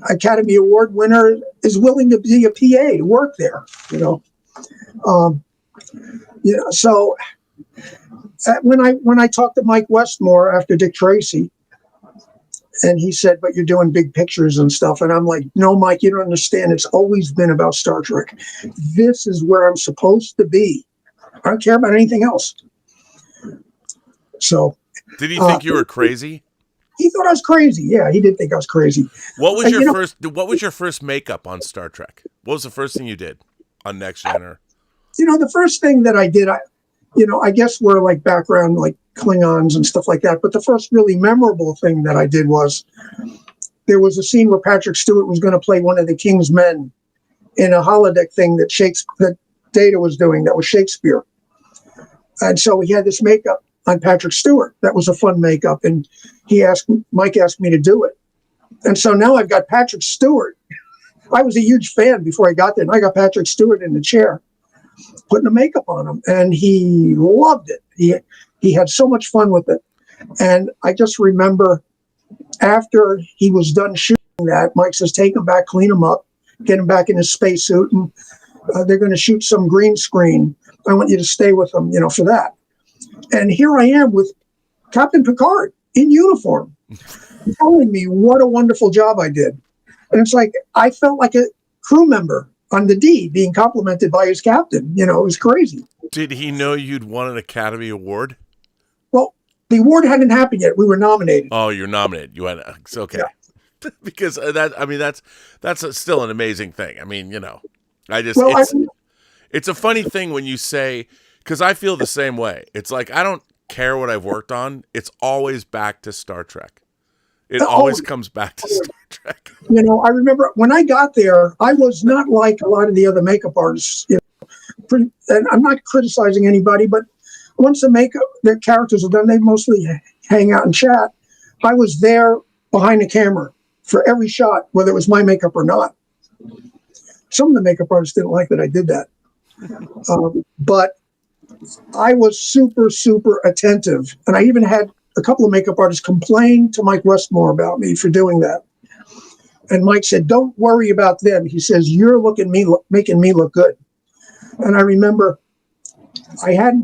Academy Award winner is willing to be a PA to work there, So when I talked to Mike Westmore after Dick Tracy, and he said, but you're doing big pictures and stuff. And I'm like, no, Mike, you don't understand. It's always been about Star Trek. This is where I'm supposed to be. I don't care about anything else. So, did he think you were crazy? He thought I was crazy. Yeah, he did think I was crazy. What was your first? What was your first makeup on Star Trek? What was the first thing you did on Next Gen? Or the first thing that I did, I guess were like background, like Klingons and stuff like that. But the first really memorable thing that I did was there was a scene where Patrick Stewart was going to play one of the King's men in a holodeck thing that Data was doing. That was Shakespeare, and so he had this makeup on Patrick Stewart. That was a fun makeup, and Mike asked me to do it. And so now I've got Patrick Stewart. I was a huge fan before I got there, and I got Patrick Stewart in the chair, putting the makeup on him, and he loved it. He had so much fun with it. And I just remember after he was done shooting that, Mike says, take him back, clean him up, get him back in his spacesuit, and they're going to shoot some green screen. I want you to stay with them, for that. And here I am with Captain Picard in uniform, telling me what a wonderful job I did. And it's like, I felt like a crew member on the D being complimented by his captain. It was crazy. Did he know you'd won an Academy Award? Well, the award hadn't happened yet. We were nominated. Oh, you're nominated. You had, okay. Yeah. Because that's still an amazing thing. I mean, it's a funny thing when you say, because I feel the same way. It's like, I don't care what I've worked on. It's always back to Star Trek. It always comes back to Star Trek. I remember when I got there, I was not like a lot of the other makeup artists. And I'm not criticizing anybody, but once the characters are done, they mostly hang out and chat. I was there behind the camera for every shot, whether it was my makeup or not. Some of the makeup artists didn't like that I did that. But I was super, super attentive. And I even had a couple of makeup artists complain to Mike Westmore about me for doing that. And Mike said, don't worry about them. He says, you're making me look good. And I remember Jonathan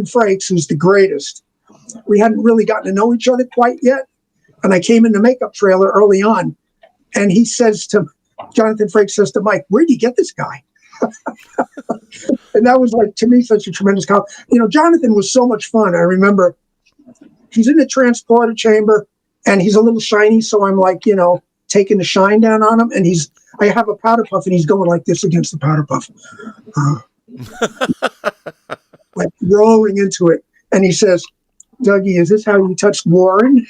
Frakes, who's the greatest, we hadn't really gotten to know each other quite yet. And I came in the makeup trailer early on. And Jonathan Frakes says to Mike, where'd you get this guy? And that was like, to me, such a tremendous compliment. Jonathan was so much fun. I remember he's in the transporter chamber and he's a little shiny. So I'm like, taking the shine down on him. And I have a powder puff and he's going like this against the powder puff. Like rolling into it. And he says, Dougie, is this how you touched Warren?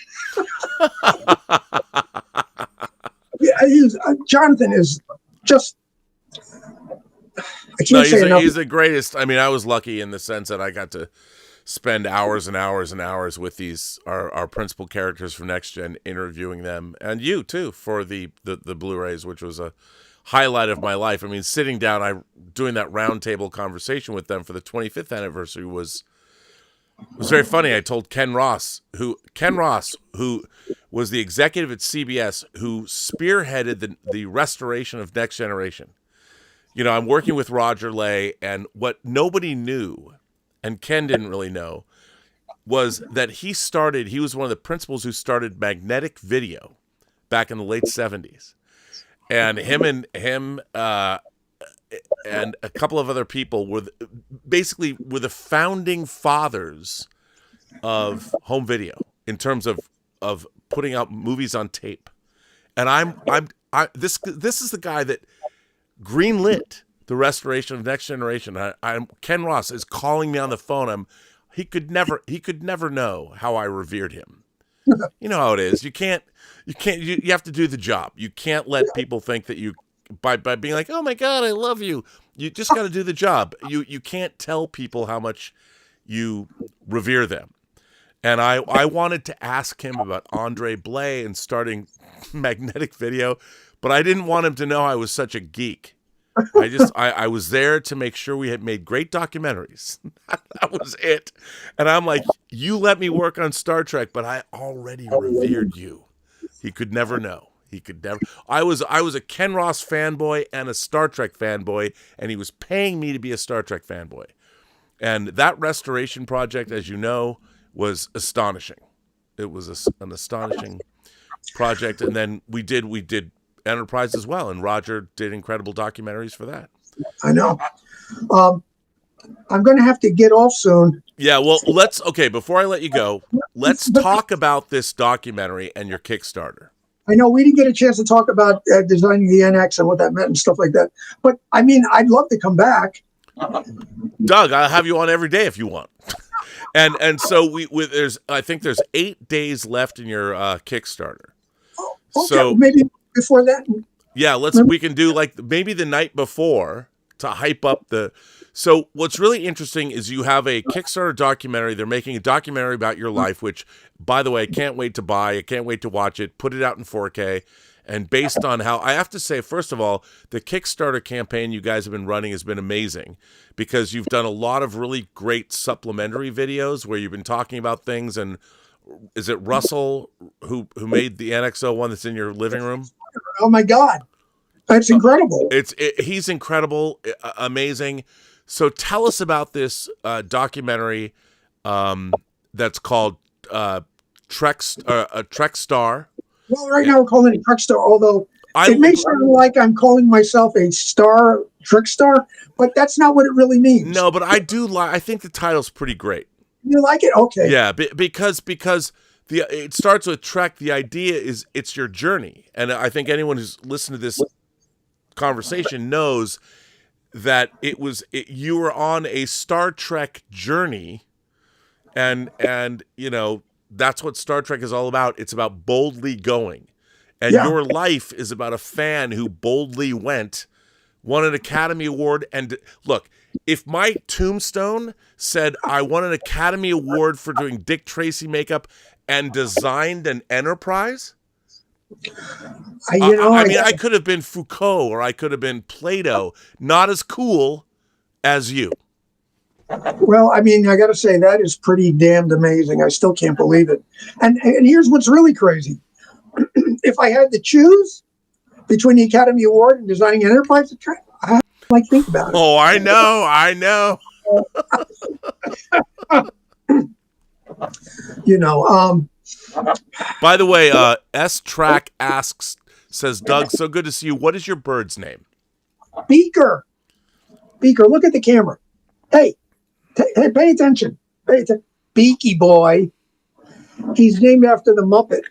Jonathan is just, I can't say enough. He's the greatest. I mean, I was lucky in the sense that I got to spend hours and hours and hours with our principal characters from Next Gen, interviewing them, and you too for the Blu-rays, which was a highlight of my life. I mean, sitting down, doing that roundtable conversation with them for the 25th anniversary was very funny. I told Ken Ross, who was the executive at CBS, who spearheaded the restoration of Next Generation. I'm working with Roger Lay, and what nobody knew, and Ken didn't really know, was that he was one of the principals who started magnetic video back in the late 70s. And him and a couple of other people were the founding fathers of home video in terms of putting out movies on tape. And this is the guy that greenlit the restoration of Next Generation. Ken Ross is calling me on the phone. He could never know how I revered him. You know how it is. You have to do the job. You can't let people think that you, by being like, oh my God, I love you. You just got to do the job. You can't tell people how much you revere them. And I wanted to ask him about Andre Blay and starting magnetic video, but I didn't want him to know I was such a geek. I was there to make sure we had made great documentaries. That was it. And I'm like, you let me work on Star Trek, but I already revered you. He could never know. He could never. I was a Ken Ross fanboy and a Star Trek fanboy, and he was paying me to be a Star Trek fanboy. And that restoration project, as you know, was astonishing. It was an astonishing project. And then we did Enterprise as well, and Roger did incredible documentaries for that. I know. I'm going to have to get off soon. Yeah, well, before I let you go, let's talk about this documentary and your Kickstarter. I know we didn't get a chance to talk about designing the NX and what that meant and stuff like that. But I mean, I'd love to come back. Doug, I'll have you on every day if you want. And so I think there's 8 days left in your Kickstarter. Okay, so maybe before that. Yeah, we can do like maybe the night before to hype up the. So what's really interesting is you have a Kickstarter documentary. They're making a documentary about your life, which, by the way, I can't wait to buy. I can't wait to watch it. Put it out in 4K. And based on how, I have to say, first of all, the Kickstarter campaign you guys have been running has been amazing because you've done a lot of really great supplementary videos where you've been talking about things. And is it Russell who made the NXO one that's in your living room? Oh my God, that's incredible! He's incredible, amazing. So tell us about this documentary that's called Trek Star. Well, right now we're calling it Trek Star, although it may sound like I'm calling myself a star, Trek Star, but that's not what it really means. No, but I do like. I think the title's pretty great. You like it? Okay. Yeah, because it starts with Trek. The idea is it's your journey, and I think anyone who's listened to this conversation knows that you were on a Star Trek journey, and you know that's what Star Trek is all about. It's about boldly going, and your life is about a fan who boldly went, won an Academy Award, and look. If my tombstone said I won an Academy Award for doing Dick Tracy makeup and designed an Enterprise, I could have been Foucault or I could have been Plato. Not as cool as you. Well, I mean, I got to say that is pretty damned amazing. I still can't believe it. And here's what's really crazy. If I had to choose between the Academy Award and designing an Enterprise, like think about it. Oh, I know. You know. By the way, S-Track says, Doug, so good to see you. What is your bird's name? Beaker. Look at the camera. Hey, pay attention. Beaky boy. He's named after the Muppet.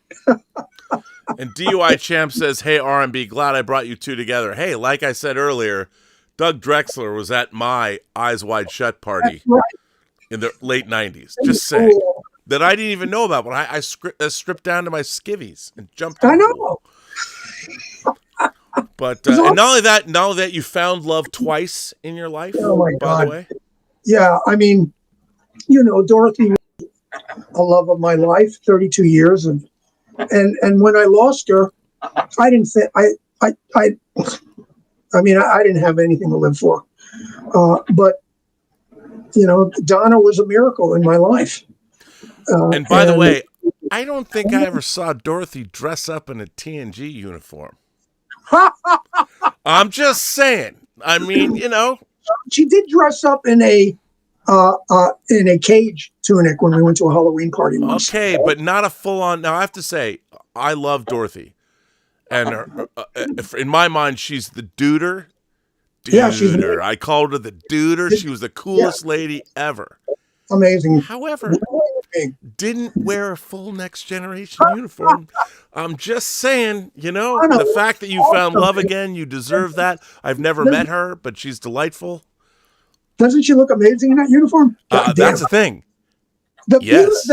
And DUI Champ says, hey, R&B, glad I brought you two together. Hey, like I said earlier, Doug Drexler was at my Eyes Wide Shut party in the late 90s. Just saying. That I didn't even know about, but I stripped down to my skivvies and jumped. I know. But and not only that, you found love twice in your life. Oh my God. By the way. Yeah, I mean, you know, Dorothy was a love of my life, 32 years, and when I lost her, I didn't think I mean, I didn't have anything to live for. But, you know, Donna was a miracle in my life. And by the way, I don't think I ever saw Dorothy dress up in a TNG uniform. I'm just saying. I mean, you know. She did dress up in a cage tunic when we went to a Halloween party once. Okay, but not a full-on. Now, I have to say, I love Dorothy. And in my mind, she's the duder. Yeah, she's. I called her the duder. She was the coolest lady ever. Amazing. However, didn't wear a full Next Generation uniform. I'm just saying, you know, the fact that you found love again, you deserve that. I've never met her, but she's delightful. Doesn't she look amazing in that uniform? That's the thing. Yes.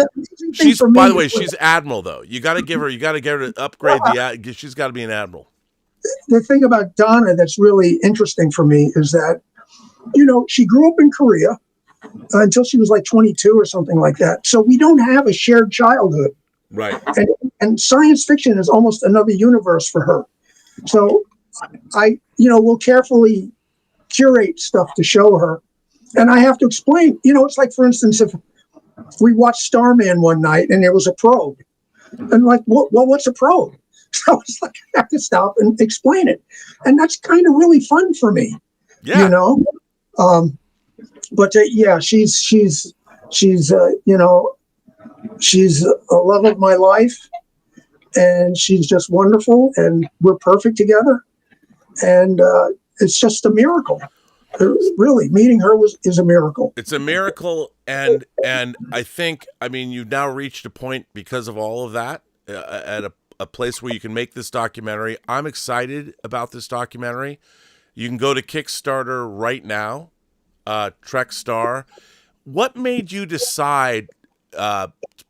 She's, by the way, she's admiral though. You got to get her to upgrade she's got to be an admiral. The thing about Donna that's really interesting for me is that, you know, she grew up in Korea until she was like 22 or something like that. So we don't have a shared childhood. Right. And science fiction is almost another universe for her. So I, you know, will carefully curate stuff to show her. And I have to explain, you know, it's like, for instance, if we watched Starman one night and there was a probe. And like, what's a probe? So it's like, I have to stop and explain it. And that's kind of really fun for me, you know? But yeah, she's you know, she's a love of my life and she's just wonderful and we're perfect together. And it's just a miracle. Really, meeting her is a miracle. It's a miracle, and I think, I mean, you've now reached a point because of all of that at a place where you can make this documentary. I'm excited about this documentary. You can go to Kickstarter right now, Trek Star. What made you decide,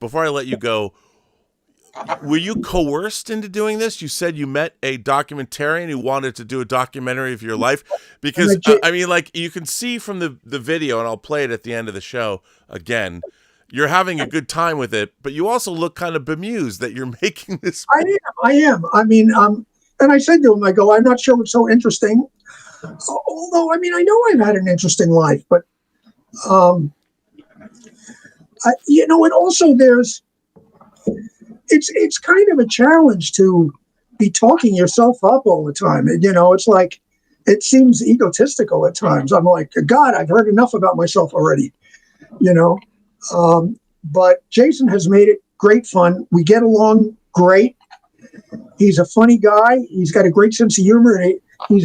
before I let you go, were you coerced into doing this? You said you met a documentarian who wanted to do a documentary of your life. Because, I mean, like, you can see from the video, and I'll play it at the end of the show again, you're having a good time with it, but you also look kind of bemused that you're making this. I am. I mean, and I said to him, I go, I'm not sure it's so interesting. Although, I mean, I know I've had an interesting life, but, you know, and also it's kind of a challenge to be talking yourself up all the time. And, you know, it's like, it seems egotistical at times. I'm like, God, I've heard enough about myself already, you know? But Jason has made it great fun. We get along great. He's a funny guy. He's got a great sense of humor. And he's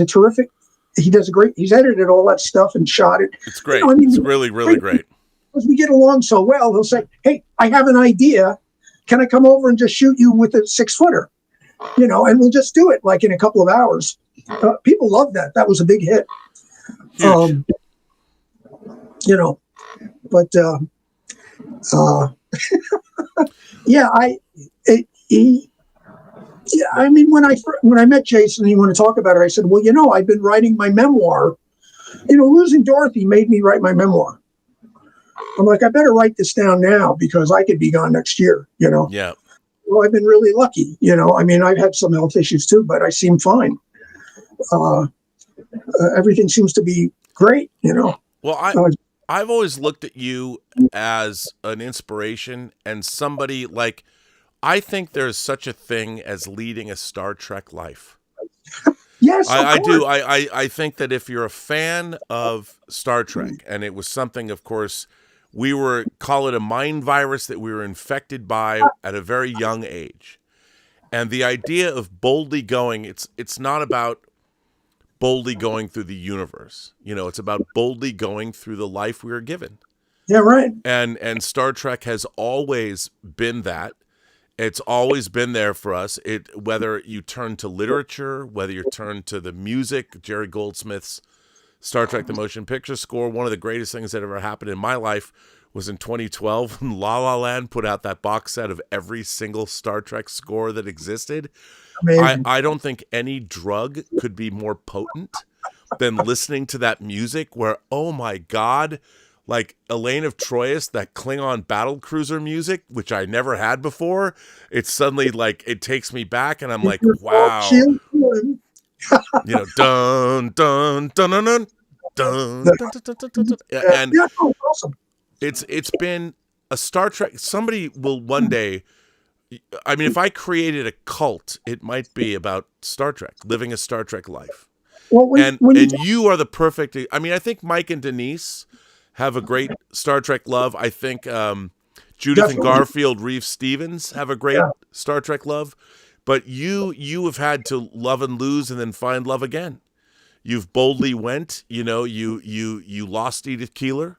he's edited all that stuff and shot it. It's great. You know, I mean, it's really, really great. Because we get along so well, he'll say, hey, I have an idea. Can I come over and just shoot you with a 6-footer? You know, and we'll just do it like in a couple of hours. People love that. That was a big hit. You know, but yeah, I mean, when I met Jason, he wanted to talk about it. I said, well, you know, I've been writing my memoir. You know, losing Dorothy made me write my memoir. I'm like, I better write this down now because I could be gone next year, you know? Yeah. Well, I've been really lucky, you know? I mean, I've had some health issues too, but I seem fine. Everything seems to be great, you know? Well, I've always looked at you as an inspiration and somebody like, I think there's such a thing as leading a Star Trek life. Yes, I do. I think that if you're a fan of Star Trek, and it was something, of course, call it a mind virus that we were infected by at a very young age. And the idea of boldly going, it's not about boldly going through the universe. You know, it's about boldly going through the life we were given. Yeah, right. And Star Trek has always been that. It's always been there for us. Whether you turn to literature, whether you turn to the music, Jerry Goldsmith's Star Trek the Motion Picture Score, one of the greatest things that ever happened in my life was in 2012 when La La Land put out that box set of every single Star Trek score that existed. I don't think any drug could be more potent than listening to that music where, oh my God, like Elaine of Troyes, that Klingon battle cruiser music, which I never had before, it's suddenly like, it takes me back and I'm like, wow. You know, dun, dun, dun, dun, dun, dun, dun, dun, dun, dun, dun. And awesome. It's been a Star Trek. Somebody will one day, I mean, if I created a cult, it might be about Star Trek, living a Star Trek life. Well, you are the perfect, I mean, I think Mike and Denise have a great Star Trek love. I think Judith and Garfield Reeve Stevens have a great Star Trek love. But you have had to love and lose and then find love again. You've boldly went, you know, you lost Edith Keeler.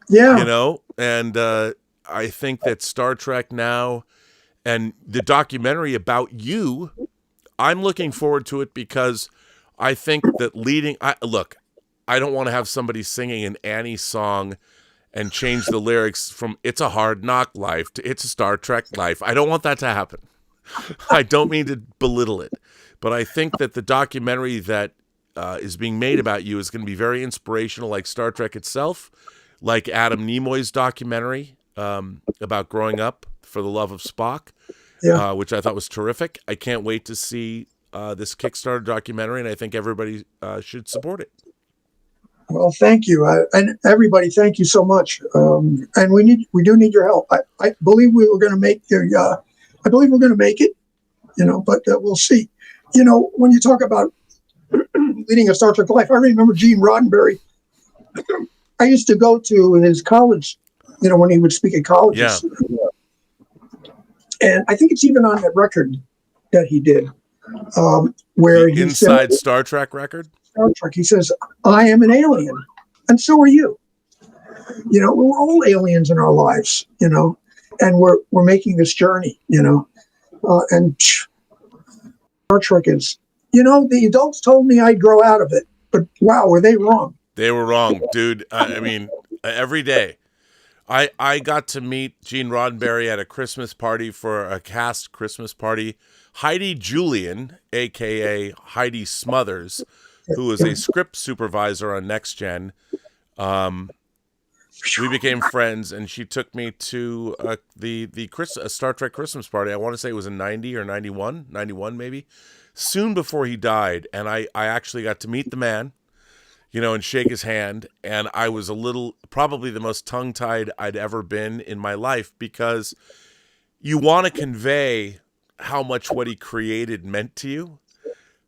Yeah. You know, and I think that Star Trek now and the documentary about you, I'm looking forward to it because I think that look, I don't want to have somebody singing an Annie song and change the lyrics from It's a Hard Knock Life to It's a Star Trek Life. I don't want that to happen. I don't mean to belittle it, but I think that the documentary that is being made about you is going to be very inspirational, like Star Trek itself, like Adam Nimoy's documentary about growing up for the love of Spock, which I thought was terrific. I can't wait to see this Kickstarter documentary, and I think everybody should support it. Well, thank you, and everybody, thank you so much. And we do need your help. I believe we were going to make I believe we're going to make it, you know, but we'll see. You know, when you talk about leading a Star Trek life, I remember Gene Roddenberry. I used to go to his college, you know, when he would speak at colleges. Yeah. And I think it's even on that record that he did, where the he Inside said, Star Trek record. Star Trek. He says, I am an alien, and so are you. You know, we're all aliens in our lives, you know, and we're making this journey, you know. And Star Trek is, you know, the adults told me I'd grow out of it, but wow, were they wrong? They were wrong, dude. I mean, every day. I got to meet Gene Roddenberry at a Christmas party for a cast Christmas party. Heidi Julian, a.k.a. Heidi Smothers, who was a script supervisor on Next Gen, we became friends, and she took me to the Star Trek Christmas party. I want to say it was in 90 or 91 maybe, soon before he died. And I actually got to meet the man, you know, and shake his hand. And I was probably the most tongue-tied I'd ever been in my life, because you want to convey how much what he created meant to you.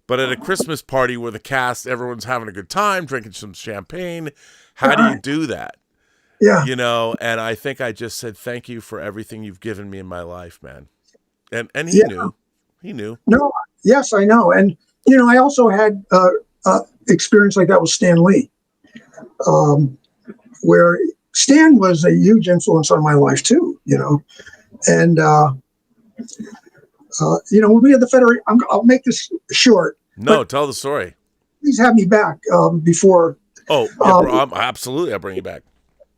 But at a Christmas party where the cast, everyone's having a good time, drinking some champagne, how do you do that? Yeah. You know, and I think I just said, thank you for everything you've given me in my life, man. And he knew. He knew. No, yes, I know. And, you know, I also had experience like that with Stan Lee, where Stan was a huge influence on my life too, you know. And, you know, when we had the Federation, I'll make this short. No, tell the story. Please have me back before. Oh, absolutely. I'll bring you back.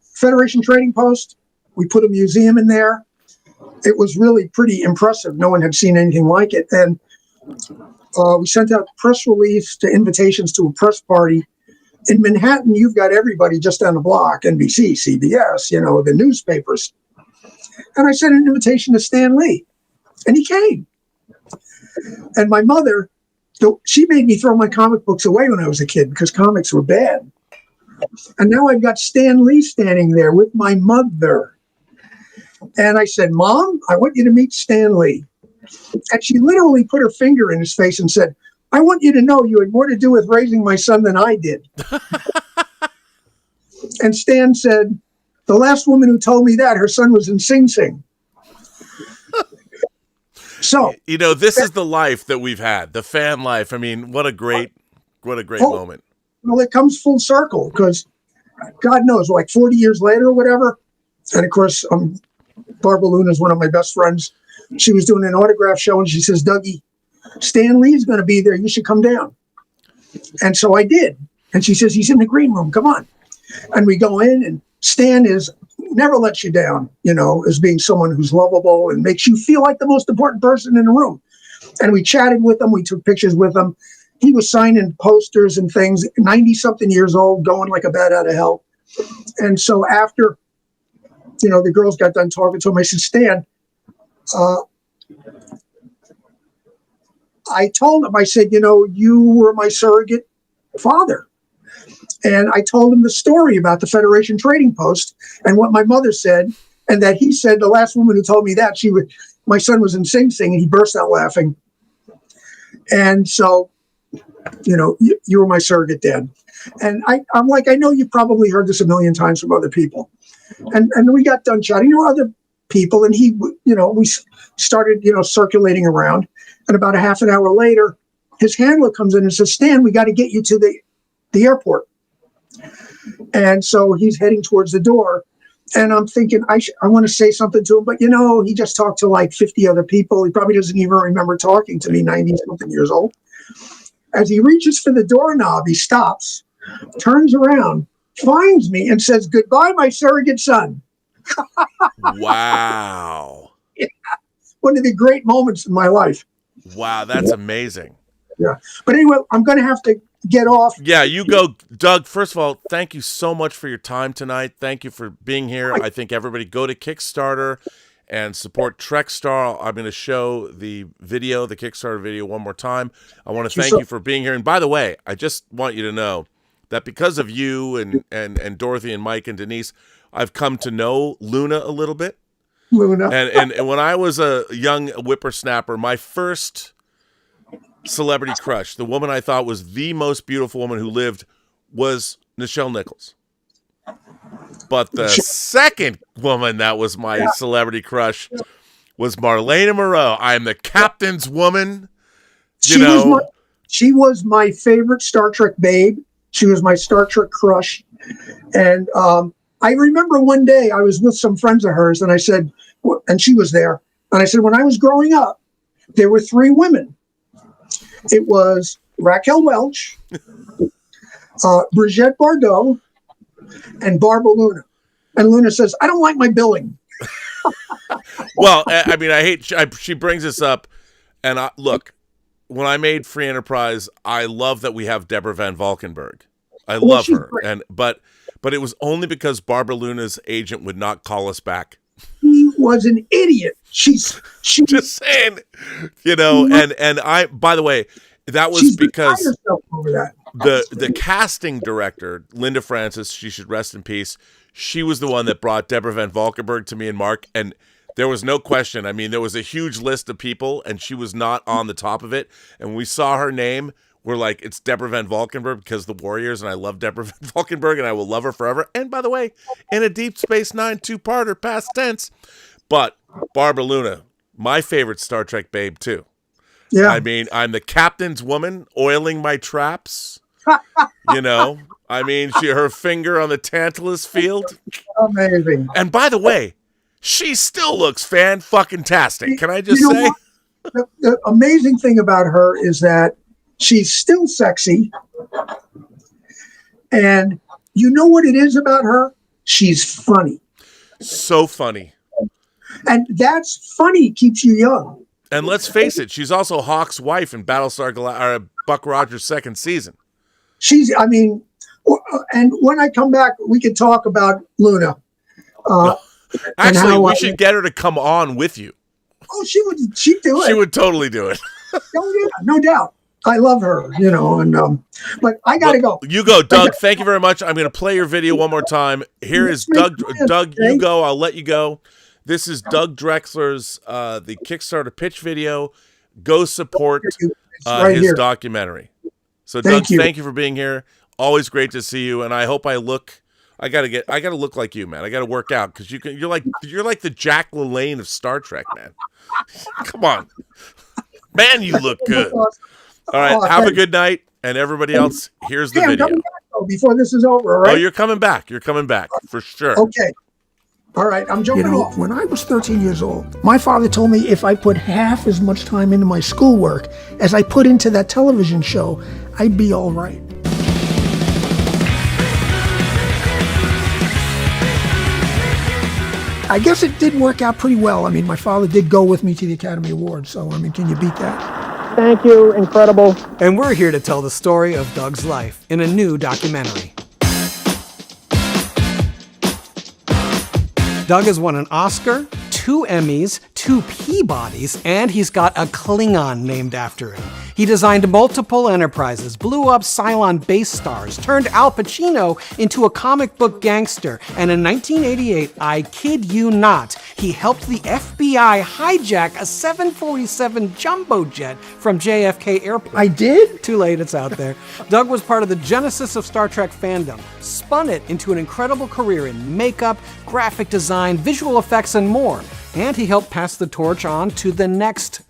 Federation Trading Post. We put a museum in there. It was really pretty impressive. No one had seen anything like it. And we sent out press release to invitations to a press party. In Manhattan, you've got everybody just down the block, NBC, CBS, you know, the newspapers. And I sent an invitation to Stan Lee, and he came. And my mother, she made me throw my comic books away when I was a kid because comics were bad. And now I've got Stan Lee standing there with my mother. And I said, Mom, I want you to meet Stan Lee. And she literally put her finger in his face and said, I want you to know you had more to do with raising my son than I did. And Stan said, the last woman who told me that, her son was in Sing Sing. So, you know, this is the life that we've had, the fan life. I mean, what a great moment. Well, it comes full circle because God knows, like 40 years later or whatever. And of course, Barbara Luna is one of my best friends. She was doing an autograph show and she says, Dougie, Stan Lee's going to be there. You should come down. And so I did. And she says, he's in the green room. Come on. And we go in, and Stan never lets you down, you know, as being someone who's lovable and makes you feel like the most important person in the room. And we chatted with him. We took pictures with him. He was signing posters and things, 90-something years old, going like a bat out of hell. And so after, you know, the girls got done talking to him, I said, Stan, I told him, I said, you know, you were my surrogate father. And I told him the story about the Federation Trading Post and what my mother said, and that he said, the last woman who told me that, my son was in Sing Sing, and he burst out laughing. And so, you know, you were my surrogate dad. And I'm like, I know you've probably heard this a million times from other people. And we got done chatting. There were other people, and he, you know, we started, you know, circulating around. And about a half an hour later, his handler comes in and says, Stan, we got to get you to the airport. And so he's heading towards the door. And I'm thinking, I want to say something to him. But, you know, he just talked to like 50 other people. He probably doesn't even remember talking to me, 90-something years old. As he reaches for the doorknob, he stops, turns around, finds me, and says, goodbye, my surrogate son. Wow. Yeah. One of the great moments in my life. Wow, that's amazing. Yeah. But anyway, I'm going to have to get off. Yeah, you go. Doug, first of all, thank you so much for your time tonight. Thank you for being here. I think everybody go to Kickstarter and support Trekstar. I'm going to show the video, the Kickstarter video, one more time. I want to thank you for being here. And by the way, I just want you to know that because of you and Dorothy and Mike and Denise, I've come to know Luna a little bit. Luna. And when I was a young whippersnapper, my first celebrity crush, the woman I thought was the most beautiful woman who lived, was Nichelle Nichols. But the second woman that was my celebrity crush was Marlena Moreau. I am the captain's woman. You know, She was my favorite Star Trek babe. She was my Star Trek crush. And I remember one day I was with some friends of hers, and I said, and she was there, and I said, when I was growing up, there were 3 women. It was Raquel Welch, Brigitte Bardot, and Barbara Luna. And Luna says, I don't like my billing. Well, I mean, she brings this up, and look, when I made Free Enterprise, I love that we have Deborah Van Valkenburg. I love her, great. But it was only because Barbara Luna's agent would not call us back. He was an idiot. She's just saying, you know. And I, by the way, that was because the casting director, Linda Francis, she should rest in peace. She was the one that brought Deborah Van Valkenburg to me and Mark, and there was no question. I mean, there was a huge list of people, and she was not on the top of it. And when we saw her name, we're like, it's Deborah Van Valkenburg because the Warriors, and I love Deborah Van Valkenburg, and I will love her forever. And by the way, in a Deep Space Nine 2-parter, past tense. But Barbara Luna, my favorite Star Trek babe, too. Yeah. I mean, I'm the captain's woman oiling my traps. You know, I mean, her finger on the Tantalus field. Amazing. And by the way, she still looks fan-fucking-tastic. Can I just say? The amazing thing about her is that she's still sexy. And you know what it is about her? She's funny. So funny. And that's funny keeps you young. And let's face it, she's also Hawk's wife in Battlestar Buck Rogers' second season. I mean, and when I come back, we can talk about Luna. Actually, we should get her to come on with you. Oh, she'd do it. She would totally do it. Oh, yeah, no doubt. I love her, you know, and but I gotta go. You go, Doug. Thank you very much. I'm gonna play your video one more time. Here is Doug. Doug, you go. I'll let you go. This is Doug Drexler's the Kickstarter pitch video. Go support his documentary. So, Doug, thank you for being here. Always great to see you, and I hope I gotta look like you, man. I gotta work out because you're like the Jack LaLanne of Star Trek, man. Come on, man, you look good. All right, have a good night, and everybody else, here's the video. I'm coming back, though, before this is over, all right? Oh, you're coming back. You're coming back for sure. Okay. All right, I'm jumping off. When I was 13 years old, my father told me if I put half as much time into my schoolwork as I put into that television show, I'd be all right. I guess it did work out pretty well. I mean, my father did go with me to the Academy Awards, so, I mean, can you beat that? Thank you, incredible. And we're here to tell the story of Doug's life in a new documentary. Doug has won an Oscar, 2 Emmys, 2 Peabodys, and he's got a Klingon named after him. He designed multiple enterprises, blew up Cylon base stars, turned Al Pacino into a comic book gangster, and in 1988, I kid you not, he helped the FBI hijack a 747 jumbo jet from JFK Airport. I did? Too late, it's out there. Doug was part of the genesis of Star Trek fandom, spun it into an incredible career in makeup, graphic design, visual effects, and more. And he helped pass the torch on to the next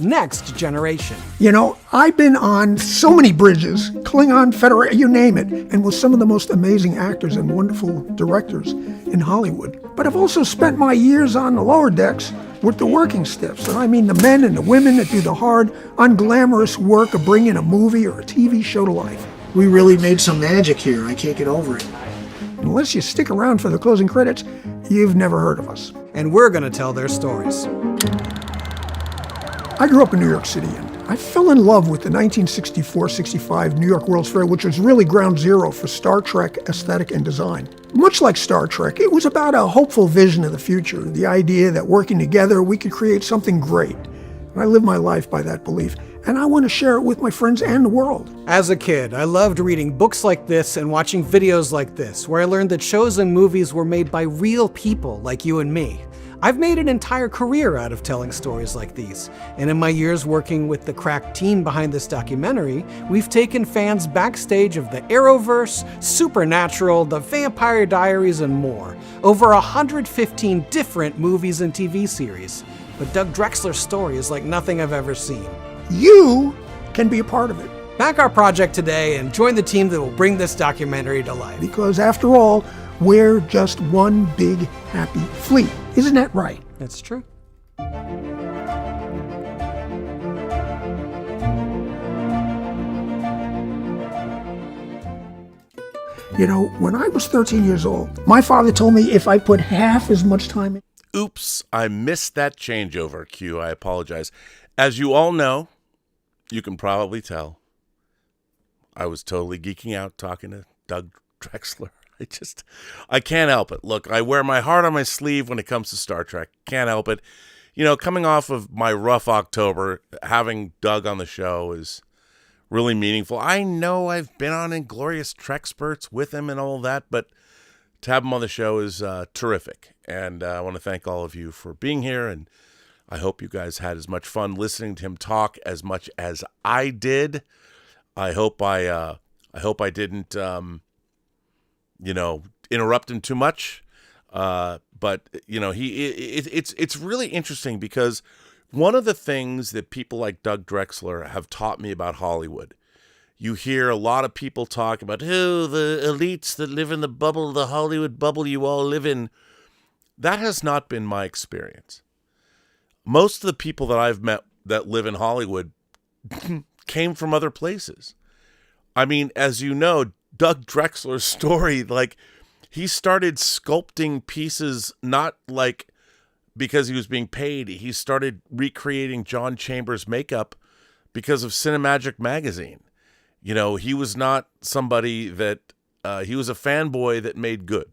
generation. You know, I've been on so many bridges, Klingon, Federation, you name it, and with some of the most amazing actors and wonderful directors in Hollywood. But I've also spent my years on the lower decks with the working stiffs. And I mean the men and the women that do the hard, unglamorous work of bringing a movie or a TV show to life. We really made some magic here. I can't get over it. Unless you stick around for the closing credits, you've never heard of us. And we're going to tell their stories. I grew up in New York City, and I fell in love with the 1964-65 New York World's Fair, which was really ground zero for Star Trek aesthetic and design. Much like Star Trek, it was about a hopeful vision of the future, the idea that working together we could create something great. And I live my life by that belief, and I want to share it with my friends and the world. As a kid, I loved reading books like this and watching videos like this, where I learned that shows and movies were made by real people like you and me. I've made an entire career out of telling stories like these, and in my years working with the crack team behind this documentary, we've taken fans backstage of the Arrowverse, Supernatural, The Vampire Diaries, and more. Over 115 different movies and TV series. But Doug Drexler's story is like nothing I've ever seen. You can be a part of it. Back our project today and join the team that will bring this documentary to life. Because after all, we're just one big happy fleet. Isn't that right? That's true. You know, when I was 13 years old, my father told me if I put half as much time in... Oops, I missed that changeover, Q. I apologize. As you all know, you can probably tell, I was totally geeking out talking to Doug Drexler. I can't help it. Look, I wear my heart on my sleeve when it comes to Star Trek. Can't help it. You know, coming off of my rough October, having Doug on the show is really meaningful. I know I've been on Inglorious Trexperts with him and all that, but to have him on the show is terrific. And I want to thank all of you for being here, and I hope you guys had as much fun listening to him talk as much as I did. I hope I didn't, interrupt him too much. But you know, it's really interesting because one of the things that people like Doug Drexler have taught me about Hollywood, you hear a lot of people talk about, oh, the elites that live in the bubble, the Hollywood bubble you all live in. That has not been my experience. Most of the people that I've met that live in Hollywood came from other places. I mean, as you know, Doug Drexler's story, like, he started sculpting pieces not like because he was being paid. He started recreating John Chambers' makeup because of Cinemagic magazine. You know, he was not somebody that, he was a fanboy that made good.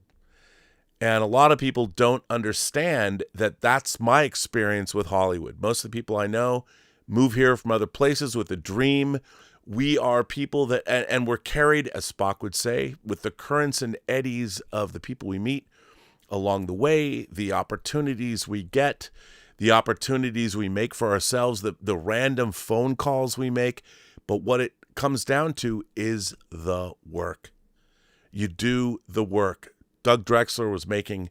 And a lot of people don't understand that that's my experience with Hollywood. Most of the people I know move here from other places with a dream. We are people that, and we're carried, as Spock would say, with the currents and eddies of the people we meet along the way, the opportunities we get, the opportunities we make for ourselves, the random phone calls we make. But what it comes down to is the work. You do the work. Doug Drexler was making,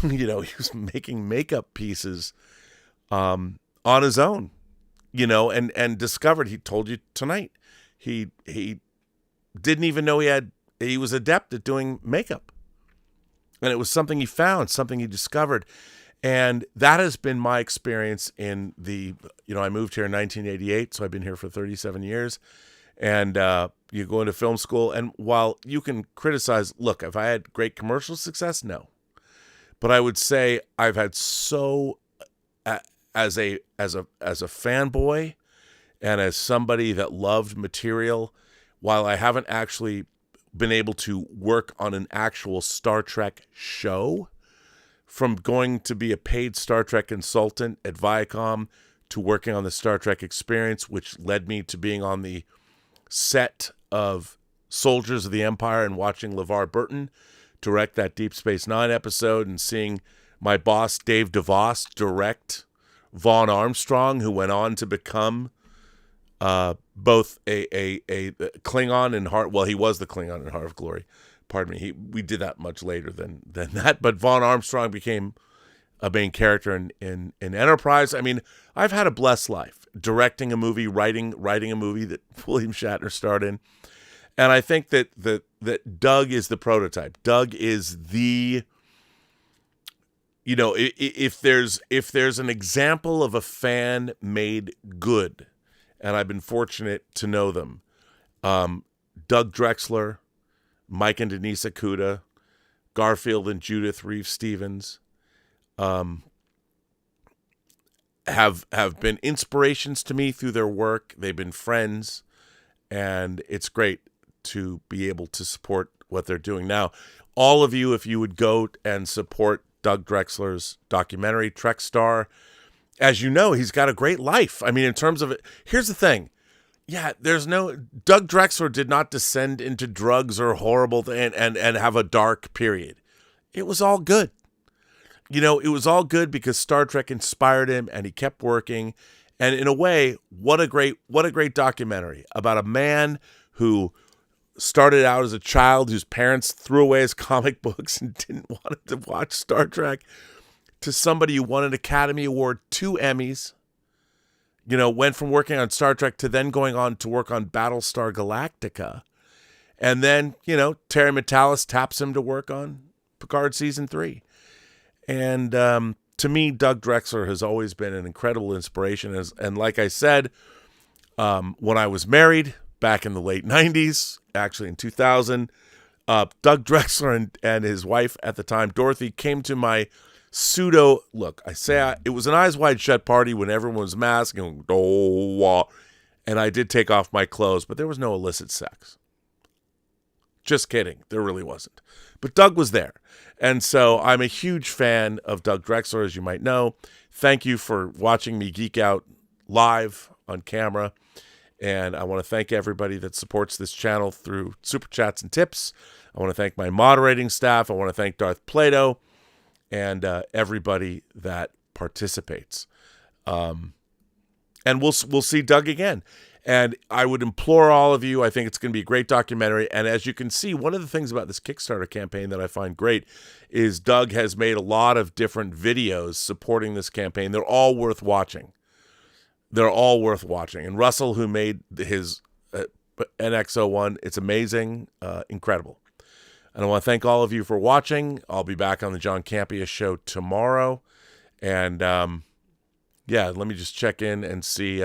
he was making makeup pieces on his own, and discovered, he told you tonight, he didn't even know he was adept at doing makeup. And it was something he found, something he discovered. And that has been my experience in I moved here in 1988, so I've been here for 37 years. And you go into film school, and while you can criticize, look, have I had great commercial success? No. But I would say I've had as a fanboy and as somebody that loved material, while I haven't actually been able to work on an actual Star Trek show, from going to be a paid Star Trek consultant at Viacom to working on the Star Trek Experience, which led me to being on the set of Soldiers of the Empire and watching LeVar Burton direct that Deep Space Nine episode, and seeing my boss Dave DeVos direct Vaughn Armstrong, who went on to become both a Klingon in Heart. Well, he was the Klingon in Heart of Glory. Pardon me. We did that much later than that. But Vaughn Armstrong became a main character in Enterprise. I mean, I've had a blessed life, directing a movie, writing a movie that William Shatner starred in. And I think that Doug is the prototype. Doug is the, if there's an example of a fan made good, and I've been fortunate to know them, Doug Drexler, Mike and Denise Akuda, Garfield and Judith Reeves Stevens, have been inspirations to me through their work. They've been friends, and it's great to be able to support what they're doing now. All of you, if you would go and support Doug Drexler's documentary, Trek Star, as you know, he's got a great life. I mean, in terms of it, here's the thing. Yeah, Doug Drexler did not descend into drugs or horrible and have a dark period. It was all good. It was all good because Star Trek inspired him, and he kept working. And in a way, what a great documentary about a man who started out as a child whose parents threw away his comic books and didn't want him to watch Star Trek, to somebody who won an Academy Award, 2 Emmys, went from working on Star Trek to then going on to work on Battlestar Galactica. And then, Terry Matalas taps him to work on Picard Season 3. And to me, Doug Drexler has always been an incredible inspiration. And like I said, when I was married back in the late 90s, actually in 2000, Doug Drexler and his wife at the time, Dorothy, came to my it was an Eyes Wide Shut party when everyone was masked and I did take off my clothes, but there was no illicit sex. Just kidding. There really wasn't. But Doug was there. And so I'm a huge fan of Doug Drexler, as you might know. Thank you for watching me geek out live on camera. And I want to thank everybody that supports this channel through super chats and tips. I want to thank my moderating staff. I want to thank Darth Plato and everybody that participates. And we'll see Doug again. And I would implore all of you, I think it's going to be a great documentary. And as you can see, one of the things about this Kickstarter campaign that I find great is Doug has made a lot of different videos supporting this campaign. They're all worth watching. And Russell, who made his NX-01, it's amazing, incredible. And I want to thank all of you for watching. I'll be back on the John Campea show tomorrow. And let me just check in and see.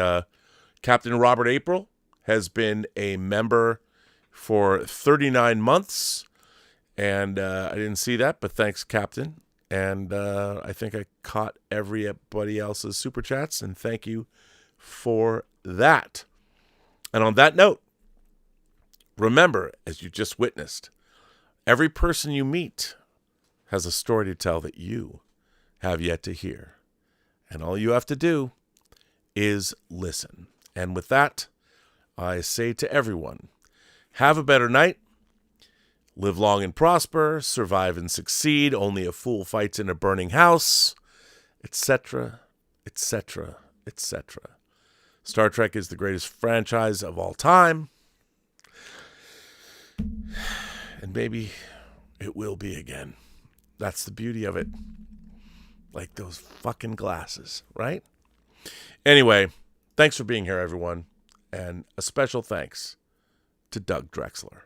Captain Robert April has been a member for 39 months. And I didn't see that, but thanks, Captain. And I think I caught everybody else's super chats, and thank you for that. And on that note, remember, as you just witnessed, every person you meet has a story to tell that you have yet to hear. And all you have to do is listen. And with that, I say to everyone, have a better night, live long and prosper, survive and succeed, only a fool fights in a burning house, etc., etc., etc. Star Trek is the greatest franchise of all time. And maybe it will be again. That's the beauty of it. Like those fucking glasses, right? Anyway, thanks for being here, everyone. And a special thanks to Doug Drexler.